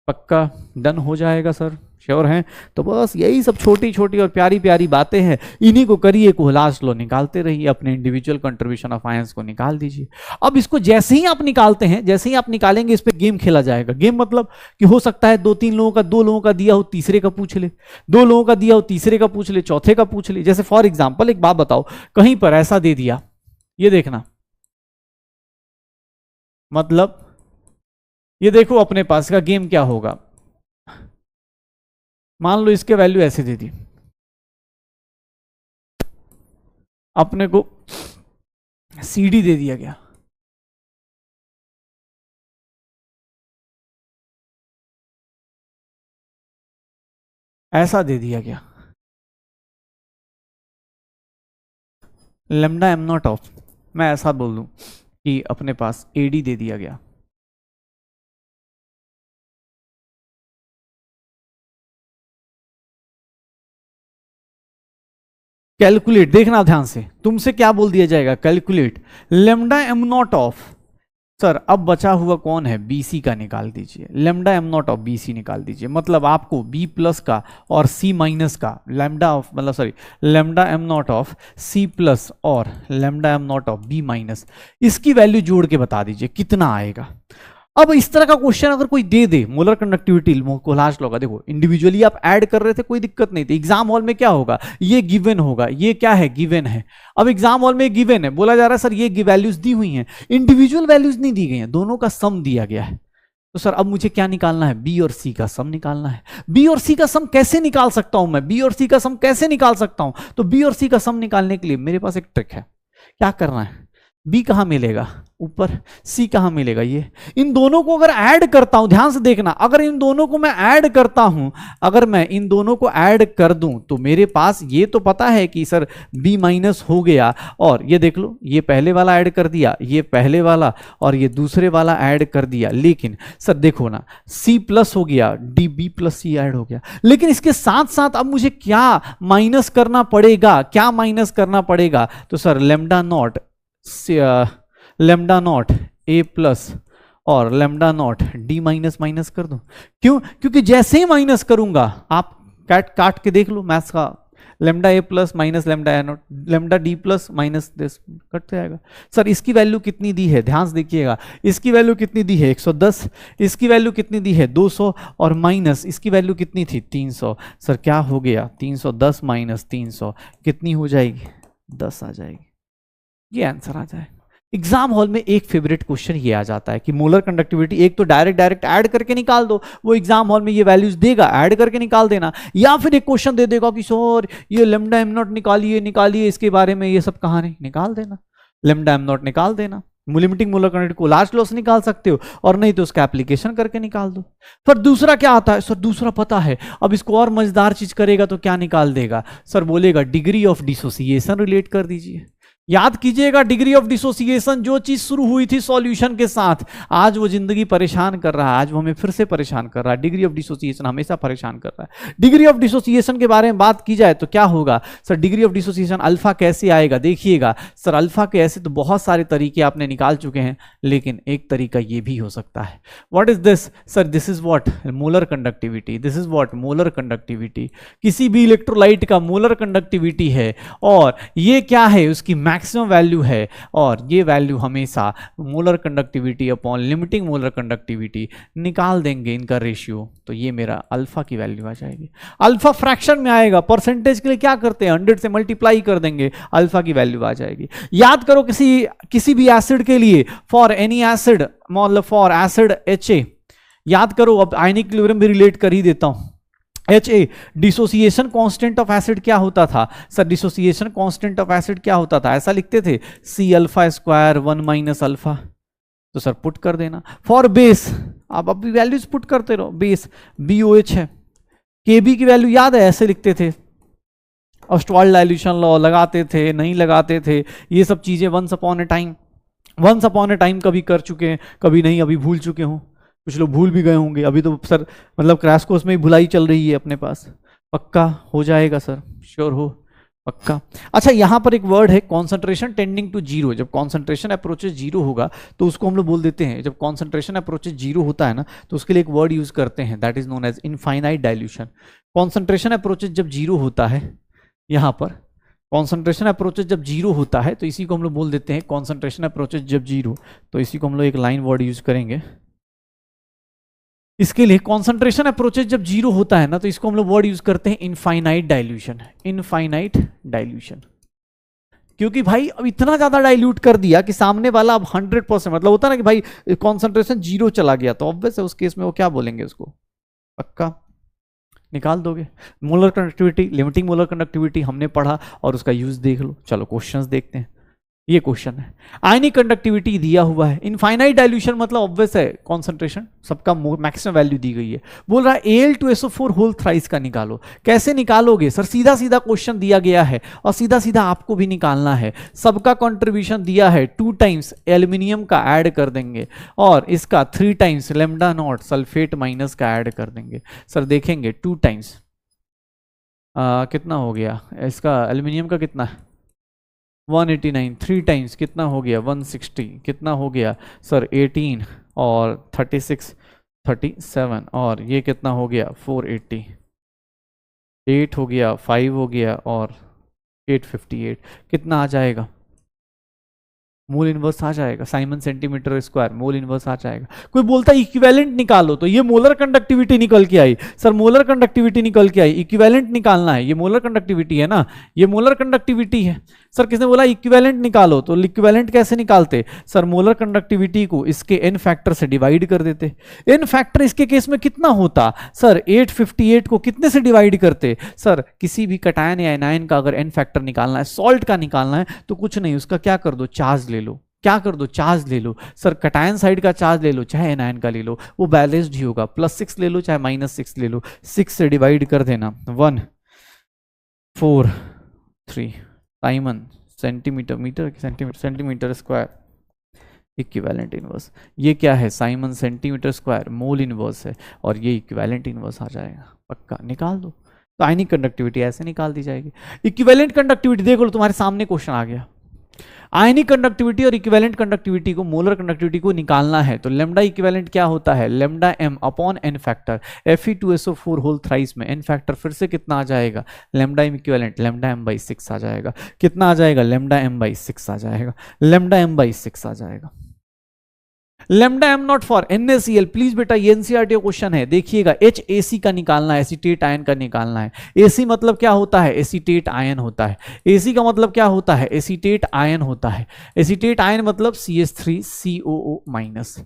[SPEAKER 1] पक्का डन हो जाएगा सर, श्योर हैं। तो बस यही सब छोटी छोटी और प्यारी प्यारी बातें हैं, इन्हीं को करिए, कोहलाज लो निकालते रहिए, अपने इंडिविजुअल कंट्रीब्यूशन ऑफ आयंस को निकाल दीजिए। अब इसको जैसे ही आप निकालते हैं, जैसे ही आप निकालेंगे इस पे गेम खेला जाएगा। गेम मतलब कि हो सकता है 2-3 लोगों का, 2 लोगों का दिया हो तीसरे का पूछ ले, 2 लोगों का दिया हो तीसरे का पूछ ले, चौथे का पूछ ले। जैसे फॉर एग्जाम्पल एक बात बताओ, कहीं पर ऐसा दे दिया, ये देखना, मतलब ये देखो अपने पास का गेम क्या होगा। मान लो इसके वैल्यू ऐसे दे दी, अपने को CD दे दिया गया, ऐसा दे दिया गया लेमडा m0 ऑफ, मैं ऐसा बोल दूं कि अपने पास AD दे दिया गया। कैलकुलेट, देखना ध्यान से, तुमसे क्या बोल दिया जाएगा, calculate lambda m0 of, sir अब बचा हुआ कौन है, BC का निकाल दीजिए, लेमडा m0 ऑफ BC निकाल दीजिए। मतलब आपको B+ का और C- का लेमडा ऑफ, मतलब sorry lambda m0 of C+ और लेमडा m0 ऑफ B-, इसकी वैल्यू जोड़ के बता दीजिए कितना आएगा। अब इस तरह का क्वेश्चन अगर कोई दे दे, मोलर कंडक्टिविटी कोहलाज लॉ का, देखो इंडिविजुअली आप ऐड कर रहे थे कोई दिक्कत नहीं थी, एग्जाम हॉल में क्या होगा, ये गिवन होगा, ये क्या है गिवन है। अब एग्जाम हॉल में गिवन है, बोला जा रहा है सर ये वैल्यूज दी हुई हैं, इंडिविजुअल वैल्यूज नहीं दी गई हैं, दोनों का सम दिया गया है। तो सर अब मुझे क्या निकालना है, B और C का सम निकालना है। B और C का सम कैसे निकाल सकता हूं मैं, B और C का सम कैसे निकाल सकता हूं, तो B और C का सम निकालने के लिए मेरे पास एक ट्रिक है। क्या करना है, B कहां मिलेगा ऊपर, C कहां मिलेगा ये, इन दोनों को अगर ऐड करता हूं, ध्यान से देखना, अगर इन दोनों को मैं ऐड करता हूं, अगर मैं इन दोनों को ऐड कर दूं तो मेरे पास ये तो पता है कि सर B- हो गया, और ये देख लो ये पहले वाला ऐड कर दिया, ये पहले वाला और ये दूसरे वाला ऐड कर दिया, लेकिन सर देखो ना C+ हो गया, B+C ऐड हो गया, लेकिन इसके साथ साथ अब मुझे क्या माइनस करना पड़ेगा, क्या माइनस करना पड़ेगा, तो सर लेमडा नॉट A+ और लेमडा नॉट D- कर दो। क्यों, क्योंकि जैसे ही माइनस करूंगा, आप काट के देख लो मैथ्स का, lambda A+ minus lambda A0, lambda D+ minus this cut जाएगा। सर इसकी वैल्यू कितनी दी है, ध्यान से देखिएगा, इसकी वैल्यू कितनी दी है 110, इसकी वैल्यू कितनी दी है 200, और माइनस इसकी वैल्यू कितनी थी 300। सर क्या हो गया 310 माइनस 300 कितनी हो जाएगी, 10 आ जाएगी, ये आंसर आ जाए। एग्जाम हॉल में एक फेवरेट क्वेश्चन ये आ जाता है कि मोलर कंडक्टिविटी, एक तो डायरेक्ट ऐड करके निकाल दो, वो एग्जाम हॉल में ये वैल्यूज देगा, ऐड करके निकाल देना, या फिर एक क्वेश्चन दे देगा कि सर ये लेमडा m0 निकालिए इसके बारे में ये सब कहानी, निकाल देना लेमडा m0 निकाल देना, लिमिटिंग मोलर कंडक्टिविटी को लार्ज लॉस निकाल सकते हो, और नहीं तो उसका एप्लीकेशन करके निकाल दो। फिर दूसरा क्या आता है, सर दूसरा पता है, अब इसको और मजेदार चीज करेगा तो क्या निकाल देगा, सर बोलेगा डिग्री ऑफ डिसोसिएशन रिलेट कर दीजिए। याद कीजिएगा डिग्री ऑफ डिसोसिएशन, जो चीज शुरू हुई थी सॉल्यूशन के साथ, आज वो जिंदगी परेशान कर रहा है, आज वो हमें फिर से परेशान कर रहा है। डिग्री ऑफ डिसोसिएशन हमेशा परेशान कर रहा है। डिग्री ऑफ डिसोसिएशन के बारे में बात की जाए तो क्या होगा, sir degree of dissociation alpha कैसे आएगा, देखिएगा सर अल्फा के ऐसे तो बहुत सारे तरीके आपने निकाल चुके हैं, लेकिन एक तरीका ये भी हो सकता है। What is this, sir this is what molar conductivity, this is what molar conductivity, किसी भी इलेक्ट्रोलाइट का मोलर कंडक्टिविटी है, और ये क्या है उसकी मैक्सिमम वैल्यू है, और ये वैल्यू हमेशा molar conductivity upon limiting molar conductivity निकाल देंगे इनका रेशियो, तो ये मेरा अल्फा की वैल्यू आ जाएगी। अल्फा फ्रैक्शन में आएगा, परसेंटेज के लिए क्या करते हैं 100 से मल्टीप्लाई कर देंगे, अल्फा की वैल्यू आ जाएगी। याद करो किसी भी एसिड के लिए, फॉर एनी एसिड, मतलब फॉर एसिड Ha, याद करो, अब आयनिक इक्विलिब्रियम भी रिलेट कर ही देता हूं। Ha, dissociation constant of acid क्या होता था, sir dissociation constant of acid क्या होता था, ऐसा लिखते थे C∝² 1 - अल्फा, तो सर पुट कर देना। फॉर बेस, आप अपनी वैल्यूज पुट करते रहो, बेस BOH है, KB की वैल्यू याद है ऐसे लिखते थे ऑस्टवाल्ड डाइल्यूशन लॉ लगाते थे नहीं लगाते थे, ये सब चीजें वंस अपॉन ए टाइम कभी कर चुके हैं, कभी नहीं, अभी भूल चुके हों, कुछ लोग भूल भी गए होंगे, अभी तो सर मतलब क्रैश कोर्स में ही भुलाई चल रही है अपने पास। पक्का हो जाएगा सर, श्योर हो, पक्का। अच्छा यहां पर एक वर्ड है कॉन्सेंट्रेशन टेंडिंग टू जीरो। जब कॉन्सेंट्रेशन अप्रोचेस जीरो होगा तो उसको हम लोग बोल देते हैं, जब कॉन्सेंट्रेशन अप्रोचेस जीरो होता है ना तो उसके लिए एक वर्ड यूज करते हैं, that is known as infinite dilution. Concentration approaches जब जीरो होता है, यहां पर कॉन्सेंट्रेशन अप्रोचेस जब जीरो होता है तो इसी को हम लोग बोल देते हैं कॉन्सेंट्रेशन अप्रोचेस जब जीरो, तो इसी को हम लोग एक लाइन वर्ड यूज करेंगे इसके लिए। कॉन्सेंट्रेशन अप्रोचेस जब जीरो होता है ना तो इसको हम लोग वर्ड यूज करते हैं इनफाइनाइट डाइल्यूशन, इनफाइनाइट डाइल्यूशन। क्योंकि भाई अब इतना ज्यादा डाइल्यूट कर दिया कि सामने वाला अब 100%, मतलब होता ना कि भाई कॉन्सेंट्रेशन जीरो चला गया, तो ऑब्वियस है उस केस में वो क्या बोलेंगे उसको, पक्का निकाल दोगे। Molar conductivity, limiting molar conductivity हमने पढ़ा और उसका यूज देख लो। चलो क्वेश्चंस देखते हैं, ये क्वेश्चन है आयनिक कंडक्टिविटी दिया हुआ है, इनफाइनाइट डाइल्यूशन मतलब ऑब्वियस है कॉन्सेंट्रेशन सबका मैक्सिमम वैल्यू दी गई है, बोल रहा है Al2SO4 होल थ्राइस का निकालो। कैसे निकालोगे सर, सीधा सीधा क्वेश्चन दिया गया है और सीधा सीधा आपको भी निकालना है। सबका कंट्रीब्यूशन दिया है 2 टाइम्स एल्यूमिनियम का ऐड कर देंगे और इसका 3 times lambda naught sulphate minus का ऐड कर देंगे। सर देखेंगे 2 टाइम्स कितना हो गया, इसका एल्यूमिनियम का कितना है 189, 3 टाइम्स कितना हो गया 160, कितना हो गया सर 18 और 36 37 और ये कितना हो गया 480, 8 हो गया 5 हो गया और 858, कितना आ जाएगा मोल इनवर्स आ जाएगा, siemens centimetre square mole inverse आ जाएगा। कोई बोलता है इक्विवेलेंट निकालो, तो ये मोलर कंडक्टिविटी निकल के आई सर, मोलर कंडक्टिविटी निकल के आई, इक्विवेलेंट निकालना है, ये मोलर कंडक्टिविटी है ना, ये मोलर कंडक्टिविटी है। सर किसने बोला इक्विवेलेंट निकालो, तो इक्विवेलेंट कैसे निकालते सर, मोलर कंडक्टिविटी को इसके एन फैक्टर से डिवाइड कर देते। एन फैक्टर इसके केस में कितना होता सर, 858 को कितने से डिवाइड करते सर, किसी भी कटायन या एनायन का अगर एन फैक्टर निकालना है, सॉल्ट का निकालना है, तो कुछ नहीं उसका क्या कर दो चार्ज ले लो, क्या कर दो चार्ज ले लो सर, कटायन साइड का चार्ज ले लो चाहे एनायन का ले लो, वो बैलेंस्ड ही होगा, +6 ले लो चाहे -6 ले लो, 6 से डिवाइड कर देना 1 4 3 siemens centimetre metre centimetre centimetre square equivalent inverse. ये क्या है siemens centimetre square mole inverse है और ये इक्विवेलेंट इनवर्स आ जाएगा, पक्का निकाल दो। तो आयनिक कंडक्टिविटी ऐसे निकाल दी जाएगी। इक्विवेलेंट कंडक्टिविटी देख लो, तुम्हारे सामने क्वेश्चन आ गया, आयनिक कंडक्टिविटी और इक्विवेलेंट कंडक्टिविटी को, मोलर कंडक्टिविटी को निकालना है, तो लेमडा इक्विवेलेंट क्या होता है lambda m upon N factor, Fe2SO4 whole thrice में एन फैक्टर फिर से कितना आ जाएगा, lambda m equivalent lambda m/6 आ जाएगा, कितना आ जाएगा लेमडा m/6 आ जाएगा, लेमडा m/6 आ जाएगा। Lambda am not for NaCl, please बेटा ये एनसीईआरटी क्वेश्चन है, देखिएगा HAC का निकालना है, एसीटेट आयन का निकालना है। AC मतलब क्या होता है एसीटेट आयन होता है, AC का मतलब क्या होता है एसीटेट आयन होता है, एसीटेट आयन मतलब CH3COO-।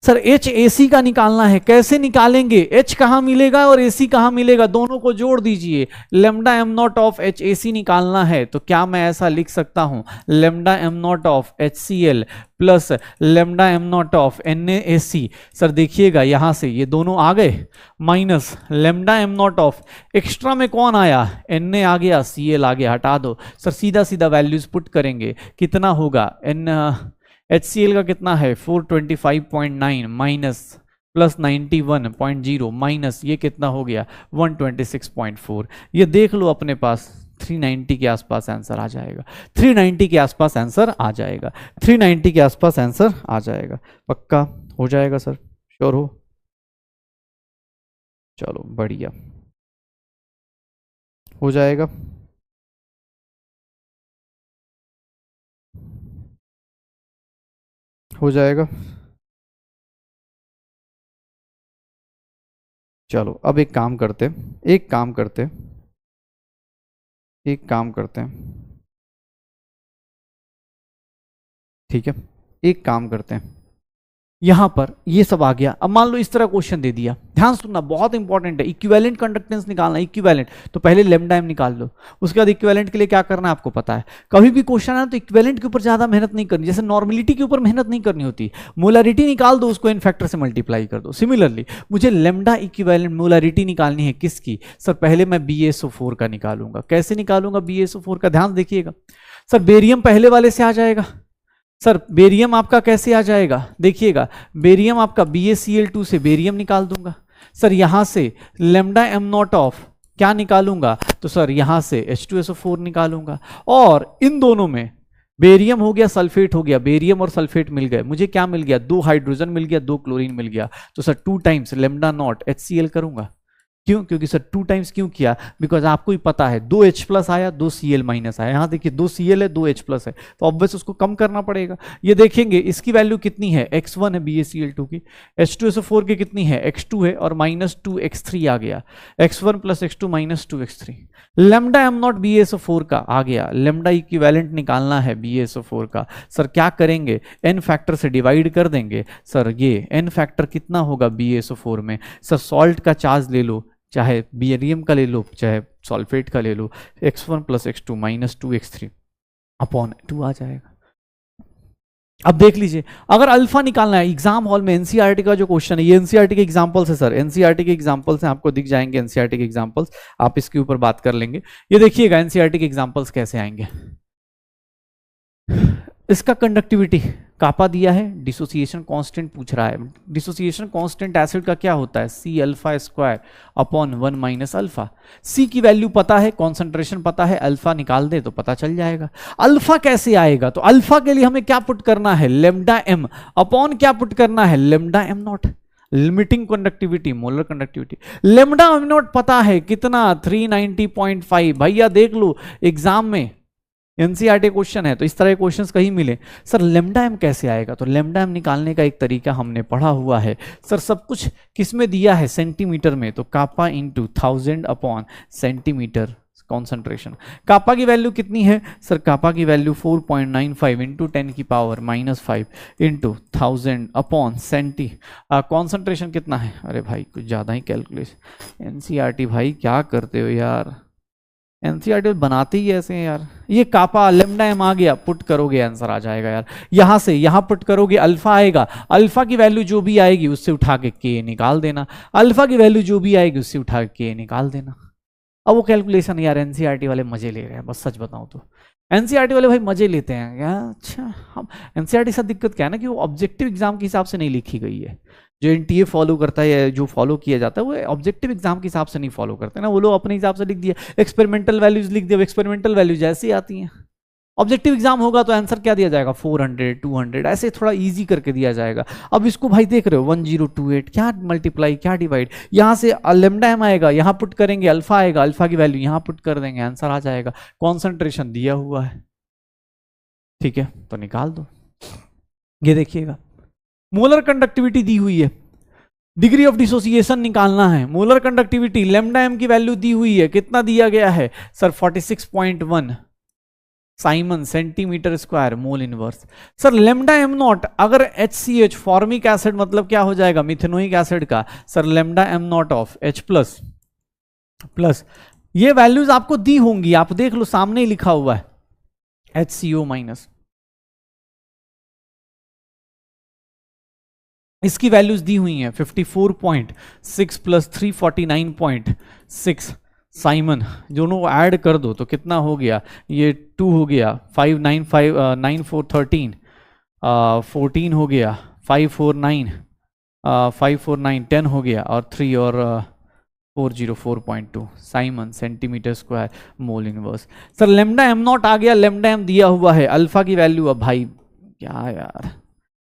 [SPEAKER 1] सर HAC का निकालना है, कैसे निकालेंगे, H कहां मिलेगा और AC कहां मिलेगा, दोनों को जोड़ दीजिए, lambda am not of HAC निकालना है, तो क्या मैं ऐसा लिख सकता हूं lambda am not of HCl plus lambda am not of NaC। Sir देखिएगा यहां से ये दोनों आ गए, minus lambda am not of extra में कौन आया Na आ गया, Cl आ गया, हटा दो सर, सीधा सीधा वैल्यूज पुट करेंगे, कितना होगा HCl का कितना है 425.9 माइनस प्लस 91.0 माइनस ये कितना हो गया 126.4, ये देख लो अपने पास 390 के आसपास आंसर आ जाएगा, 390 के आसपास आंसर आ जाएगा, 390 के आसपास आंसर आ जाएगा, पक्का हो जाएगा सर, श्योर हो, चलो बढ़िया हो जाएगा। हो जाएगा, चलो अब एक काम करते, एक काम करते, एक काम करते हैं, ठीक है एक काम करते हैं, यहां पर ये सब आ गया। अब मान लो इस तरह क्वेश्चन दे दिया, ध्यान सुनना बहुत इंपॉर्टेंट है, इक्विवेलेंट कंडक्टेंस निकालना, इक्विवेलेंट तो पहले लैम्डा एम निकाल लो, उसके बाद इक्विवेलेंट के लिए क्या करना है आपको पता है। कभी भी क्वेश्चन है तो इक्विवेलेंट के ऊपर ज्यादा मेहनत नहीं करनी, जैसे नॉर्मेलिटी के ऊपर मेहनत नहीं करनी होती, मोलरिटी निकाल दो, उसको इन फैक्टर से मल्टीप्लाई कर दो। सिमिलरली मुझे लैम्डा इक्विवेलेंट मोलरिटी निकालनी है, किसकी सर, पहले मैं BaSO4 का निकालूंगा। कैसे निकालूंगा BaSO4 का, ध्यान देखिएगा सर, बेरियम पहले वाले से आ जाएगा। सर बेरियम आपका कैसे आ जाएगा, देखिएगा बेरियम आपका BaCl2 से बेरियम निकाल दूंगा। सर यहां से लैम्डा एम नॉट ऑफ क्या निकालूंगा, तो सर यहां से H2SO4 निकालूंगा। और इन दोनों में बेरियम हो गया, सल्फेट हो गया, बेरियम और सल्फेट मिल गए, मुझे क्या मिल गया, 2 हाइड्रोजन मिल गया, 2 क्लोरीन मिल गया। तो sir 2 times lambda naught HCl करूंगा। क्यों, क्योंकि सर 2 टाइम्स क्यों किया, बिकॉज आपको ही पता है 2 H प्लस आया, 2 Cl माइनस आया। यहां देखिए 2 Cl है, 2 H प्लस है, तो ऑब्वियस उसको कम करना पड़ेगा। ये देखेंगे इसकी वैल्यू कितनी है, x1 है BaCl2 की, H2SO4 की कितनी है, x2 है, और -2x3 आ गया, x1 plus x2 minus 2x3। Lambda M not BaSO4 का आ गया, लैम्डा इक्विवेलेंट निकालना है BaSO4 का। सर क्या करेंगे, n फैक्टर से डिवाइड कर देंगे। सर ये n फैक्टर कितना होगा BaSO4 में, सर सॉल्ट का चार्ज ले लो, चाहे बेरियम का ले लो, चाहे सल्फेट का ले लो, x1 plus x2 minus 2x3 upon 2 आ जाएगा। अब देख लीजिए, अगर अल्फा निकालना है, एग्जाम हॉल में एनसीईआरटी का जो क्वेश्चन है, ये एनसीईआरटी के एग्जांपल्स है सर, एनसीईआरटी के एग्जांपल्स हैं, आपको दिख जाएंगे एनसीईआरटी के एग्जांपल्स, आप इसके ऊपर बात कर लेंगे। ये देखिएगा एनसीईआरटी के एग्जांपल्स कैसे आएंगे। इसका कंडक्टिविटी कापा दिया है, डिसोसिएशन कांस्टेंट पूछ रहा है। डिसोसिएशन कांस्टेंट एसिड का क्या होता है, C alpha square upon 1 minus alpha. C की वैल्यू पता है, कॉन्सेंट्रेशन पता है, अल्फा निकाल दे तो पता चल जाएगा। अल्फा कैसे आएगा, तो अल्फा के लिए हमें क्या पुट करना है, लैम्डा m अपॉन क्या पुट करना है, lambda m not. Limiting conductivity, molar conductivity, lambda m not पता है कितना, 390.5। भैया देख लो एग्जाम में एनसीईआरटी क्वेश्चन है, तो इस तरह के क्वेश्चंस कहीं मिले। सर लैम्डा एम कैसे आएगा, तो लैम्डा एम निकालने का एक तरीका हमने पढ़ा हुआ है। सर सब कुछ किस में दिया है, सेंटीमीटर में, तो कापा इंटू 1000 अपॉन सेंटीमीटर कॉन्सेंट्रेशन। कापा की वैल्यू कितनी है, सर कापा की वैल्यू 4.95 इंटू 10 की power -5 into 1000 upon centi. Concentration कितना है, अरे भाई कुछ ज़्यादा ही कैलकुलेशन, एनसीईआरटी भाई क्या करते हो यार, एनसीईआरटी बनाते ही ऐसे हैं यार। ये कापा लैम्डा एम आ गया, पुट करोगे आंसर आ जाएगा यार। यहां से यहां पुट करोगे अल्फा आएगा, अल्फा की वैल्यू जो भी आएगी उससे उठा के के निकाल देना, अल्फा की वैल्यू जो भी आएगी उससे उठा के निकाल देना। अब वो कैलकुलेशन यार एनसीईआरटी वाले मजे ले रहे हैं, बस सच बताऊं तो एनसीईआरटी वाले भाई मजे लेते हैं क्या। अच्छा, हम एनसीईआरटी से दिक्कत क्या है ना कि वो ऑब्जेक्टिव एग्जाम के हिसाब से नहीं लिखी गई है। जो एनटीए फॉलो करता है या जो फॉलो किया जाता है वो ऑब्जेक्टिव एग्जाम के हिसाब से नहीं फॉलो करते ना, वो लोग अपने हिसाब से लिख दिया, एक्सपेरिमेंटल वैल्यूज लिख दिया, एक्सपेरिमेंटल वैल्यूज ऐसे ही आती हैं। ऑब्जेक्टिव एग्जाम होगा तो आंसर क्या दिया जाएगा, 400 200 ऐसे थोड़ा इजी करके दिया जाएगा। अब इसको भाई देख रहे हो 1028, क्या मल्टीप्लाई क्या डिवाइड, यहां से लैम्डा एम आएगा, यहां पुट करेंगे अल्फा आएगा, अल्फा की वैल्यू यहां पुट कर देंगे, आंसर आ जाएगा। कॉन्सेंट्रेशन दिया हुआ है, ठीक है तो निकाल दो। ये देखिएगा मोलर कंडक्टिविटी दी हुई है, डिग्री ऑफ डिसोसिएशन निकालना है, मोलर कंडक्टिविटी लैम्डा एम की वैल्यू दी हुई है, कितना दिया गया है sir 46.1 Simon centimetre square mole inverse. Sir lambda M not अगर HCH फॉर्मिक एसिड मतलब क्या हो जाएगा, मिथेनोइक एसिड का, sir lambda M not of H plus plus ये वैल्यूज आपको दी होंगी, आप देख लो सामने ही लिखा हुआ है HCO माइनस, इसकी वैल्यूज दी हुई हैं 54.6 प्लस 349.6 साइमन, दोनों ऐड कर दो तो कितना हो गया, ये 2 हो गया, 595 9413 14 हो गया, 549 549 10 हो गया, और 3 और 404.2 siemens centimetre square mole inverse. Sir lambda M naught आ गया, लैम्डा एम दिया हुआ है, अल्फा की वैल्यू, अब भाई क्या यार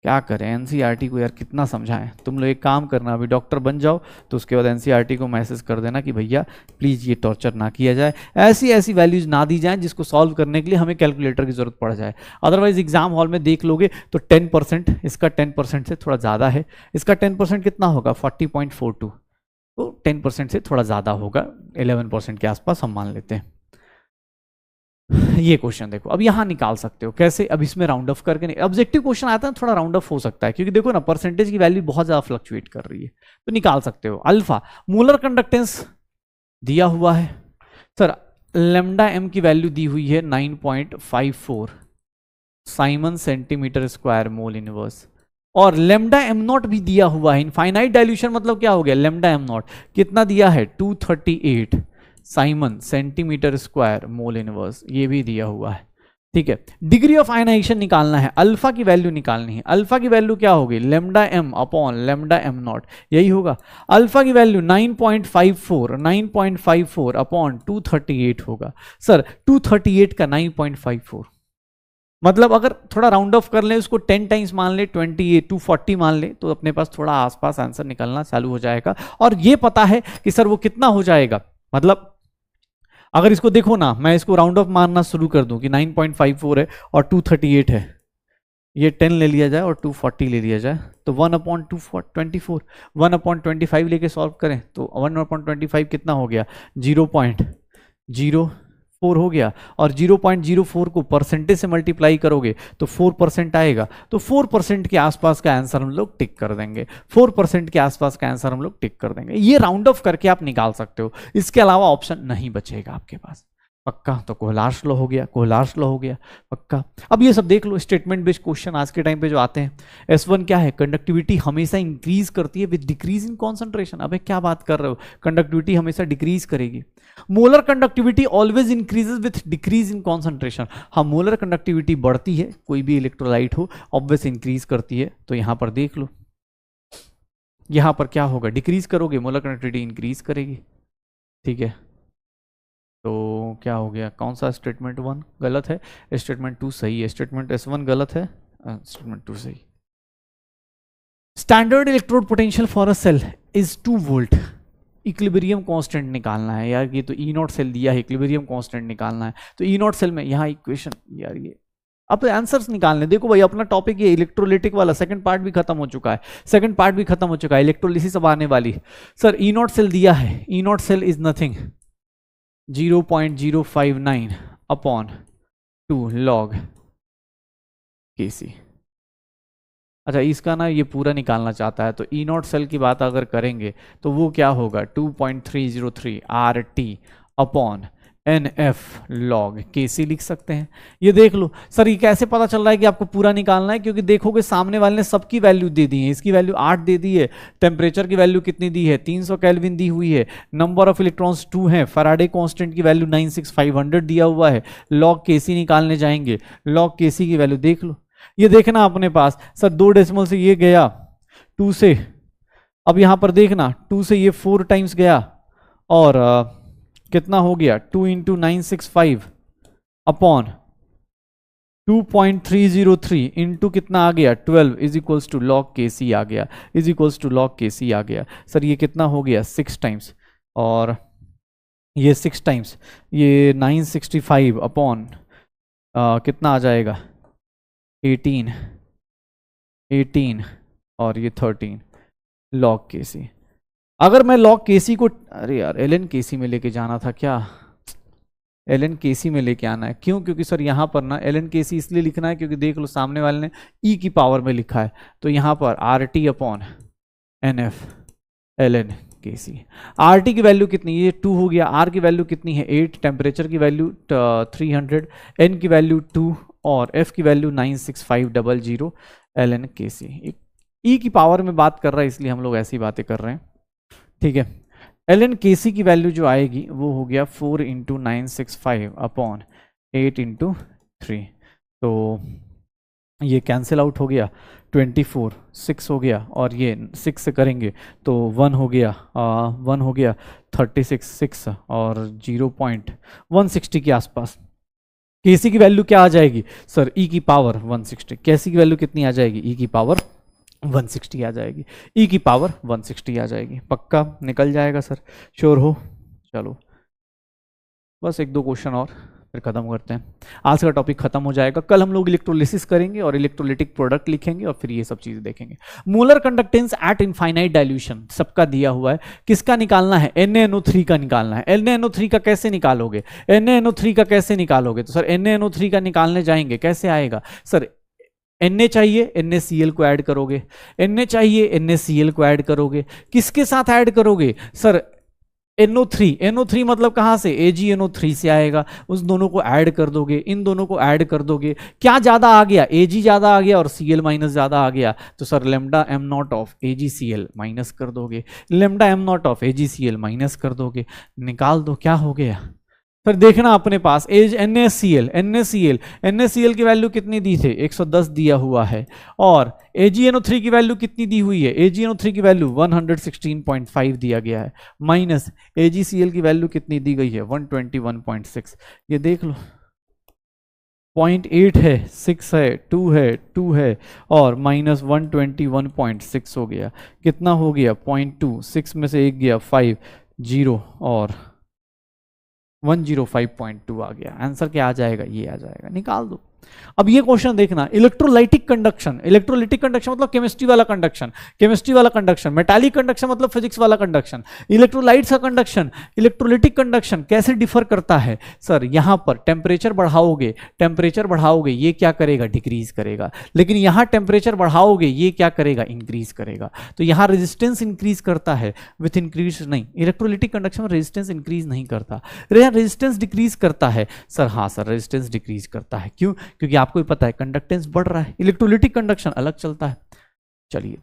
[SPEAKER 1] क्या करें, एनसीईआरटी को यार कितना समझाएं। तुम लोग एक काम करना, अभी डॉक्टर बन जाओ तो उसके बाद एनसीईआरटी को मैसेज कर देना कि भैया प्लीज़ ये टॉर्चर ना किया जाए, ऐसी ऐसी वैल्यूज ना दी जाएं जिसको सॉल्व करने के लिए हमें कैलकुलेटर की जरूरत पड़ जाए। अदरवाइज एग्जाम हॉल में देख लोगे तो 10%, इसका 10% से थोड़ा ज़्यादा है, इसका 10% कितना होगा 40.42, तो 10% से थोड़ा ज़्यादा होगा, 11% के आसपास हम मान लेते हैं। ये क्वेश्चन देखो, अब यहां निकाल सकते हो कैसे, अब इसमें राउंड ऑफ करके नहीं, ऑब्जेक्टिव क्वेश्चन आता है थोड़ा राउंड ऑफ हो सकता है, क्योंकि देखो ना परसेंटेज की वैल्यू बहुत ज्यादा फ्लक्चुएट कर रही है, तो निकाल सकते हो। अल्फा मोलर कंडक्टेंस दिया हुआ है सर, लेमडा एम की वैल्यू दी हुई है 9.54 Simon centimetre square mole inverse, और लेमडा एम नॉट भी दिया हुआ है। इनफाइनाइट डाइल्यूशन मतलब क्या हो गया, लेमडा एम नॉट कितना दिया है 238 Simon centimetre square mole inverse, ये भी दिया हुआ है। ठीक है, डिग्री ऑफ आयनाइजेशन निकालना है, अल्फा की वैल्यू निकालनी है। अल्फा की वैल्यू क्या होगी, lambda M upon lambda M naught, यही होगा। अल्फा की वैल्यू 9.54 अपॉन 238 होगा। सर 238 का 9.54 मतलब अगर थोड़ा राउंड ऑफ कर लें उसको 10 टाइम्स मान ले, 240 मान ले, तो अपने पास थोड़ा आसपास आंसर निकलना चालू हो जाएगा। और ये पता है कि सर वो कितना हो जाएगा, मतलब अगर इसको देखो ना, मैं इसको राउंड ऑफ मारना शुरू कर दूं कि 9.54 है और 238 है, ये 10 ले लिया जाए और 240 ले लिया जाए, तो 1/224, 1/25 लेके सॉल्व करें तो 1/25 कितना हो गया, 0.04 हो गया, और 0.04 को परसेंटेज से मल्टीप्लाई करोगे तो 4% आएगा, तो 4% के आसपास का आंसर हम लोग टिक कर देंगे, 4% के आसपास का आंसर हम लोग टिक कर देंगे। ये राउंड ऑफ करके आप निकाल सकते हो, इसके अलावा ऑप्शन नहीं बचेगा आपके पास। पक्का, तो कोहलार्स लॉ हो गया, कोहलार्स लॉ हो गया पक्का। अब ये सब देख लो, स्टेटमेंट बेस्ड क्वेश्चन आज के टाइम पे जो आते हैं। S1 क्या है, कंडक्टिविटी हमेशा इंक्रीज करती है विद डिक्रीज इन कॉन्सेंट्रेशन। अबे क्या बात कर रहे हो, कंडक्टिविटी हमेशा डिक्रीज करेगी। Molar conductivity always increases with decrease in concentration. हाँ, मोलर कंडक्टिविटी बढ़ती है, कोई भी इलेक्ट्रोलाइट हो ऑब्वियस इंक्रीज करती है, तो यहां पर देख लो, यहां पर क्या होगा, डिक्रीज करोगे मोलर कंडक्टिविटी इंक्रीज करेगी। ठीक है, तो क्या हो गया, कौन सा स्टेटमेंट 1 गलत है, स्टेटमेंट 2 सही है, स्टेटमेंट S1 गलत है, स्टेटमेंट 2 सही। Standard electrode potential for a cell is 2 volt. Equilibrium constant निकालना है यार, ये तो ई नॉट सेल दिया है, इक्विलिब्रियम कांस्टेंट निकालना है, तो ई नॉट सेल में यहाँ इक्वेशन यार, ये अब आंसर्स निकालने। देखो भाई अपना टॉपिक ये इलेक्ट्रोलिटिक वाला सेकंड पार्ट भी खत्म हो चुका है, सेकंड पार्ट भी खत्म हो चुका है, इलेक्ट्रोलिसिस अब आने वाली। सर ई नॉट सेल दिया है, E naught cell is nothing 0.059 upon 2 log Kc। अच्छा, इसका ना ये पूरा निकालना चाहता है, तो ई नॉट सेल की बात अगर करेंगे तो वो क्या होगा 2.303 RT upon NF log Kc लिख सकते हैं। ये देख लो सर, ये कैसे पता चल रहा है कि आपको पूरा निकालना है, क्योंकि देखोगे सामने वाले ने सबकी वैल्यू दे दी है, इसकी वैल्यू 8 दे दी है, टेम्परेचर की वैल्यू कितनी दी है 300 केल्विन दी हुई है, नंबर ऑफ इलेक्ट्रॉन्स 2 है, फैराडे कांस्टेंट की वैल्यू 96500 दिया हुआ है, log Kc निकालने जाएंगे, log Kc की वैल्यू देख लो। ये देखना अपने पास सर 2 डेसिमल से ये गया 2 से, अब यहां पर देखना 2 से ये 4 टाइम्स गया, और कितना हो गया 2 इंटू 965 अपॉन 2.303 इंटू कितना आ गया 12 is equals to log Kc आ गया, is equals to log Kc आ गया। सर ये कितना हो गया 6 टाइम्स, और ये 6 टाइम्स, ये 965 अपॉन कितना आ जाएगा 18 और ये 13 log Kc। अगर मैं log Kc को, अरे यार ln Kc में लेके जाना था क्या, ln Kc में लेके आना है, क्यों, क्योंकि सर यहाँ पर ना ln Kc इसलिए लिखना है क्योंकि देख लो सामने वाले ने e की पावर में लिखा है, तो यहाँ पर RT upon NF ln Kc। RT की वैल्यू कितनी, ये 2 हो गया, R की वैल्यू कितनी है 8, टेम्परेचर की वैल्यू 300, N की वैल्यू 2 और F की वैल्यू 96500 ln Kc। E की पावर में बात कर रहा है इसलिए हम लोग ऐसी बातें कर रहे हैं। ठीक है, ln Kc की वैल्यू जो आएगी वो हो गया 4 इंटू 965 अपॉन 8 इंटू 3, तो ये कैंसिल आउट हो गया, 24 6 हो गया, और ये 6 से करेंगे तो 1 हो गया 36 6 और 0.160 के आसपास। Kc की वैल्यू क्या आ जाएगी सर, e की पावर 160। Kc की वैल्यू कितनी आ जाएगी, e की पावर 160 आ जाएगी, e की पावर 160 आ जाएगी। पक्का निकल जाएगा सर, श्योर हो। चलो बस 1-2 क्वेश्चन और, फिर खत्म करते हैं। आज का टॉपिक खत्म हो जाएगा। कल हम लोग इलेक्ट्रोलिसिस करेंगे और इलेक्ट्रोलिटिक प्रोडक्ट लिखेंगे और फिर ये सब चीजें देखेंगे। Molar conductance eight infinite dilution सबका दिया हुआ है। किसका निकालना है? NaNO3 का निकालना है। NaNO3 का कैसे निकालोगे? NaNO3 का कैसे निकालोगे? तो सर NaNO3 का निकालने जाएंगे, कैसे आएगा सर? Na चाहिए, NaCl को ऐड करोगे, Na चाहिए, NaCl को ऐड करोगे, किसके साथ ऐड करोगे सर? NO3 मतलब कहां से? AgNO3 से आएगा, उस दोनों को ऐड कर दोगे, इन दोनों को ऐड कर दोगे, क्या ज्यादा आ गया? Ag ज्यादा आ गया और Cl माइनस ज्यादा आ गया, तो sir lambda m0 of AgCl minus कर दोगे, lambda m0 of AgCl minus कर दोगे, निकाल दो, क्या हो गया? फिर देखना अपने पास NaCl की वैल्यू कितनी दी थी? 110 दिया हुआ है। और AgNO3 की वैल्यू कितनी दी हुई है? AgNO3 की वैल्यू 116.5 दिया गया है, माइनस AgCl की वैल्यू कितनी दी गई है? 121.6। ये देख लो, 0.8 है, 6 है, 2 है और माइनस 121.6 हो गया। कितना हो गया? 0.2, 6 में से 1 गया 5, 0 और 105.2 आ गया। आंसर क्या आ जाएगा? ये आ जाएगा, निकाल दो। अब ये क्वेश्चन देखना, इलेक्ट्रोलाइटिक कंडक्शन, इलेक्ट्रोलिटिक कंडक्शन मतलब केमिस्ट्री वाला कंडक्शन, केमिस्ट्री वाला कंडक्शन, मेटालिक कंडक्शन मतलब फिजिक्स वाला कंडक्शन, इलेक्ट्रोलाइट्स का कंडक्शन, इलेक्ट्रोलिटिक कंडक्शन कैसे डिफर करता है सर? यहां पर टेम्परेचर बढ़ाओगे ये क्या करेगा? डिक्रीज करेगा, लेकिन यहां टेम्परेचर बढ़ाओगे ये क्या करेगा? इंक्रीज करेगा। तो यहां रेजिस्टेंस इंक्रीज करता है विथ इंक्रीज नहीं, इलेक्ट्रोलिटिक कंडक्शन में रेजिस्टेंस इंक्रीज नहीं करता, रेजिस्टेंस डिक्रीज करता है सर। हाँ सर, रेजिस्टेंस डिक्रीज करता है, क्यों? क्योंकि आपको भी पता है कंडक्टेंस बढ़ रहा है, इलेक्ट्रोलिटिक कंडक्शन अलग चलता है। चलिए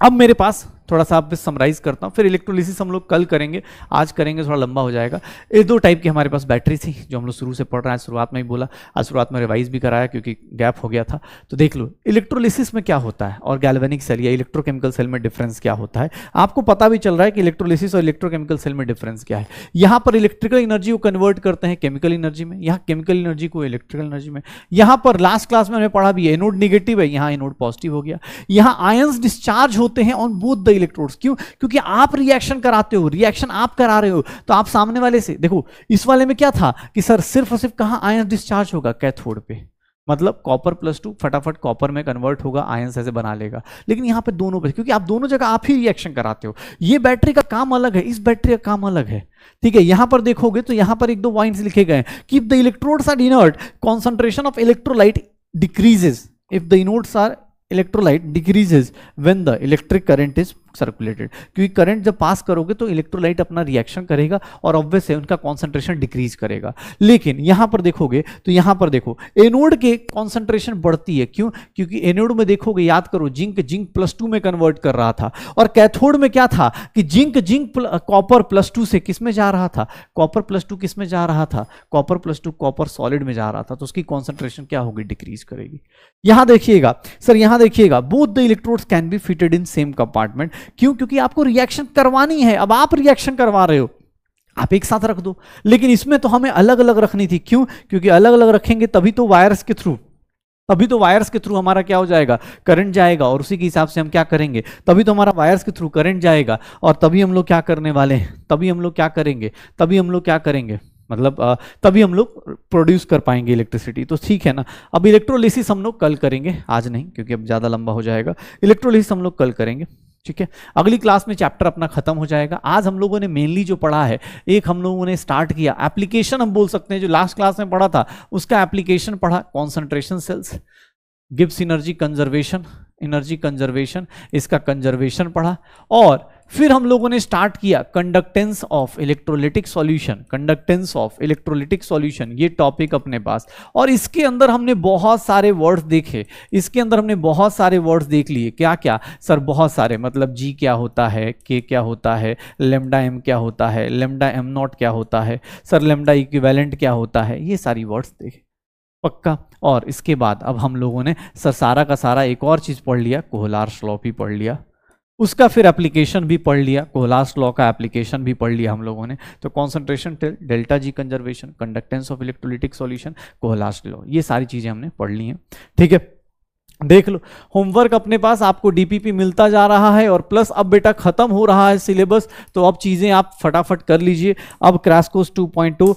[SPEAKER 1] अब मेरे पास थोड़ा सा आप समराइज करता हूँ, फिर इलेक्ट्रोलिसिस हम लोग कल करेंगे, आज करेंगे थोड़ा लंबा हो जाएगा। ये दो टाइप की हमारे पास बैटरी थी जो हम लोग शुरू से पढ़ रहे हैं, शुरुआत में ही बोला, आज शुरुआत में रिवाइज भी कराया क्योंकि गैप हो गया था। तो देख लो इलेक्ट्रोलिसिस में क्या होता है और गैल्वेनिक सेल या इलेक्ट्रोकेमिकल सेल में डिफरेंस क्या होता है। आपको पता भी चल रहा है कि इलेक्ट्रोलिसिस और इलेक्ट्रोकेमिकल सेल में डिफरेंस क्या है। यहाँ पर इलेक्ट्रिकल एनर्जी को कन्वर्ट करते हैं केमिकल एनर्जी में, यहाँ केमिकल एनर्जी को इलेक्ट्रिकल एनर्जी में। यहाँ पर लास्ट क्लास में हमने पढ़ा भी एनोड नेगेटिव है, यहाँ एनोड पॉजिटिव हो गया। यहाँ आयंस डिस्चार्ज होते हैं ऑन बोथ द इलेक्ट्रोड्स, क्यों? क्योंकि आप रिएक्शन कराते हो, रिएक्शन आप करा रहे हो, तो आप सामने वाले से देखो। इस वाले में क्या था कि सर सिर्फ और सिर्फ कहां आयंस डिस्चार्ज होगा? कैथोड पे, मतलब कॉपर +2 फटाफट कॉपर में कन्वर्ट होगा, आयंस ऐसे बना लेगा। लेकिन यहां पे दोनों पे, क्योंकि आप दोनों जगह आप ही रिएक्शन कराते हो। ये बैटरी का काम अलग है, इस बैटरी का काम अलग है, ठीक है। यहां पर देखोगे तो यहां पर एक दो पॉइंट्स लिखे गए, कि if the electrodes are inert concentration of electrolyte decreases, if the inerts are electrolyte decreases when the electric current is circulated. क्योंकि करंट जब पास करोगे तो इलेक्ट्रोलाइट अपना रिएक्शन करेगा और ऑब्वियस है उनका कॉन्सेंट्रेशन डिक्रीज करेगा। लेकिन यहां पर देखोगे तो यहां पर देखो एनोड के कॉन्सेंट्रेशन बढ़ती है, क्यों? क्योंकि एनोड में देखोगे, याद करो, जिंक +2 में कन्वर्ट कर रहा था, और कैथोड में क्या था कि जिंक कॉपर +2 से किस में जा रहा था? कॉपर +2 किस में जा रहा था? कॉपर +2 कॉपर सॉलिड में जा रहा था, तो उसकी कॉन्सेंट्रेशन क्या होगी? डिक्रीज करेगी। यहां देखिएगा सर, यहां देखिएगा, both the electrodes can be fitted in same compartment. क्यों? क्योंकि आपको रिएक्शन करवानी है। अब आप रिएक्शन करवा रहे हो, आप एक साथ रख दो, लेकिन इसमें तो हमें अलग अलग रखनी थी। क्यों? क्योंकि अलग अलग रखेंगे तभी तो वायर्स के थ्रू हमारा क्या हो जाएगा? करंट जाएगा, और उसी के हिसाब से हम क्या करेंगे? तभी तो हमारा वायर्स के थ्रू करंट जाएगा, और तभी हम लोग क्या करने वाले हैं? तभी हम लोग क्या करेंगे मतलब तभी हम लोग प्रोड्यूस कर पाएंगे इलेक्ट्रिसिटी। तो ठीक है ना। अब इलेक्ट्रोलिसिस हम लोग कल करेंगे, आज नहीं, क्योंकि अब ज़्यादा लंबा हो जाएगा। इलेक्ट्रोलिसिस हम लोग कल करेंगे, ठीक है। अगली क्लास में चैप्टर अपना खत्म हो जाएगा। आज हम लोगों ने मेनली जो पढ़ा है, एक हम लोगों ने स्टार्ट किया एप्लीकेशन, हम बोल सकते हैं जो लास्ट क्लास में पढ़ा था उसका एप्लीकेशन पढ़ा, concentration cells, Gibbs energy conservation, इसका कंजर्वेशन पढ़ा। और फिर हम लोगों ने स्टार्ट किया कंडक्टेंस ऑफ इलेक्ट्रोलिटिक सॉल्यूशन, ये टॉपिक अपने पास। और इसके अंदर हमने बहुत सारे वर्ड्स देखे, देख लिए। क्या क्या सर? बहुत सारे, मतलब G क्या होता है, K क्या होता है, लैम्डा M क्या होता है, लैम्डा m0 क्या होता है सर, लैम्डा इक्विवेलेंट क्या होता है, ये सारी वर्ड्स देखे पक्का। और इसके बाद अब हम लोगों ने सर सारा का सारा एक और चीज पढ़ लिया, कोहलार्स लॉ भी पढ़ लिया, उसका फिर एप्लीकेशन भी पढ़ लिया, कोहलार्स लॉ का एप्लीकेशन भी पढ़ लिया हम लोगों ने। तो concentration delta G conservation, conductance of electrolytic solution, Kohlrausch law, ये सारी चीजें हमने पढ़ ली हैं, ठीक है। देख लो होमवर्क अपने पास आपको डीपीपी मिलता जा रहा है, और प्लस अब बेटा खत्म हो रहा है सिलेबस, तो अब चीजें आप फटाफट कर लीजिए। अब क्रैश कोर्स 2.2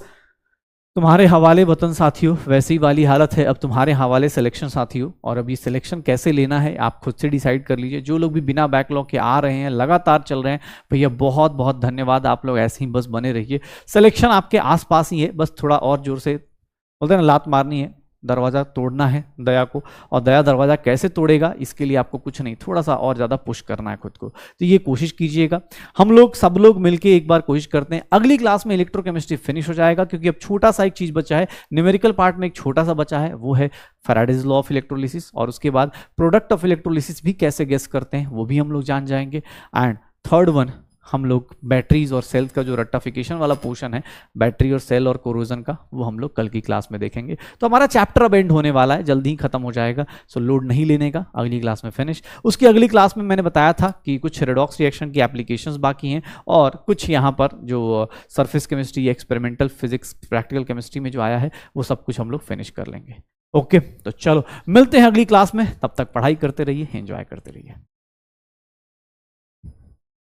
[SPEAKER 1] तुम्हारे हवाले वतन साथियों, वैसी वाली हालत है अब तुम्हारे हवाले सिलेक्शन साथियों। और अभी सिलेक्शन कैसे लेना है आप खुद से डिसाइड कर लीजिए। जो लोग भी बिना बैकलॉग के आ रहे हैं, लगातार चल रहे हैं, भैया बहुत बहुत धन्यवाद। आप लोग ऐसे ही बस बने रहिए। सिलेक्शन आपके आसपास ही है, बस थोड़ा और जोर से बोलते हैं ना, लात मारनी है, दरवाजा तोड़ना है दया को। और दया दरवाजा कैसे तोड़ेगा, इसके लिए आपको कुछ नहीं, थोड़ा सा और ज्यादा पुश करना है खुद को। तो ये कोशिश कीजिएगा। हम लोग सब लोग मिलके एक बार कोशिश करते हैं। अगली क्लास में इलेक्ट्रोकेमिस्ट्री फिनिश हो जाएगा, क्योंकि अब छोटा सा एक चीज बचा है, न्यूमेरिकल पार्ट में एक छोटा सा बचा है, वो है फैराडेज लॉ ऑफ इलेक्ट्रोलिसिस। और उसके बाद प्रोडक्ट ऑफ इलेक्ट्रोलिसिस भी कैसे गेस करते हैं वो भी हम लोग जान जाएंगे। एंड थर्ड वन, हम लोग बैटरीज और सेल्स का जो रट्टाफिकेशन वाला पोर्शन है, बैटरी और सेल और कोरोजन का, वो हम लोग कल की क्लास में देखेंगे। तो हमारा चैप्टर अब एंड होने वाला है, जल्दी ही खत्म हो जाएगा। सो लोड नहीं लेने का, अगली क्लास में फिनिश। उसकी अगली क्लास में मैंने बताया था कि कुछ रेडॉक्स रिएक्शन की एप्लीकेशंस बाकी हैं, और कुछ यहाँ पर जो surface chemistry, experimental physics, practical chemistry में जो आया है, वो सब कुछ हम लोग फिनिश कर लेंगे। ओके, तो चलो मिलते हैं अगली क्लास में। तब तक पढ़ाई करते रहिए, एंजॉय करते रहिए।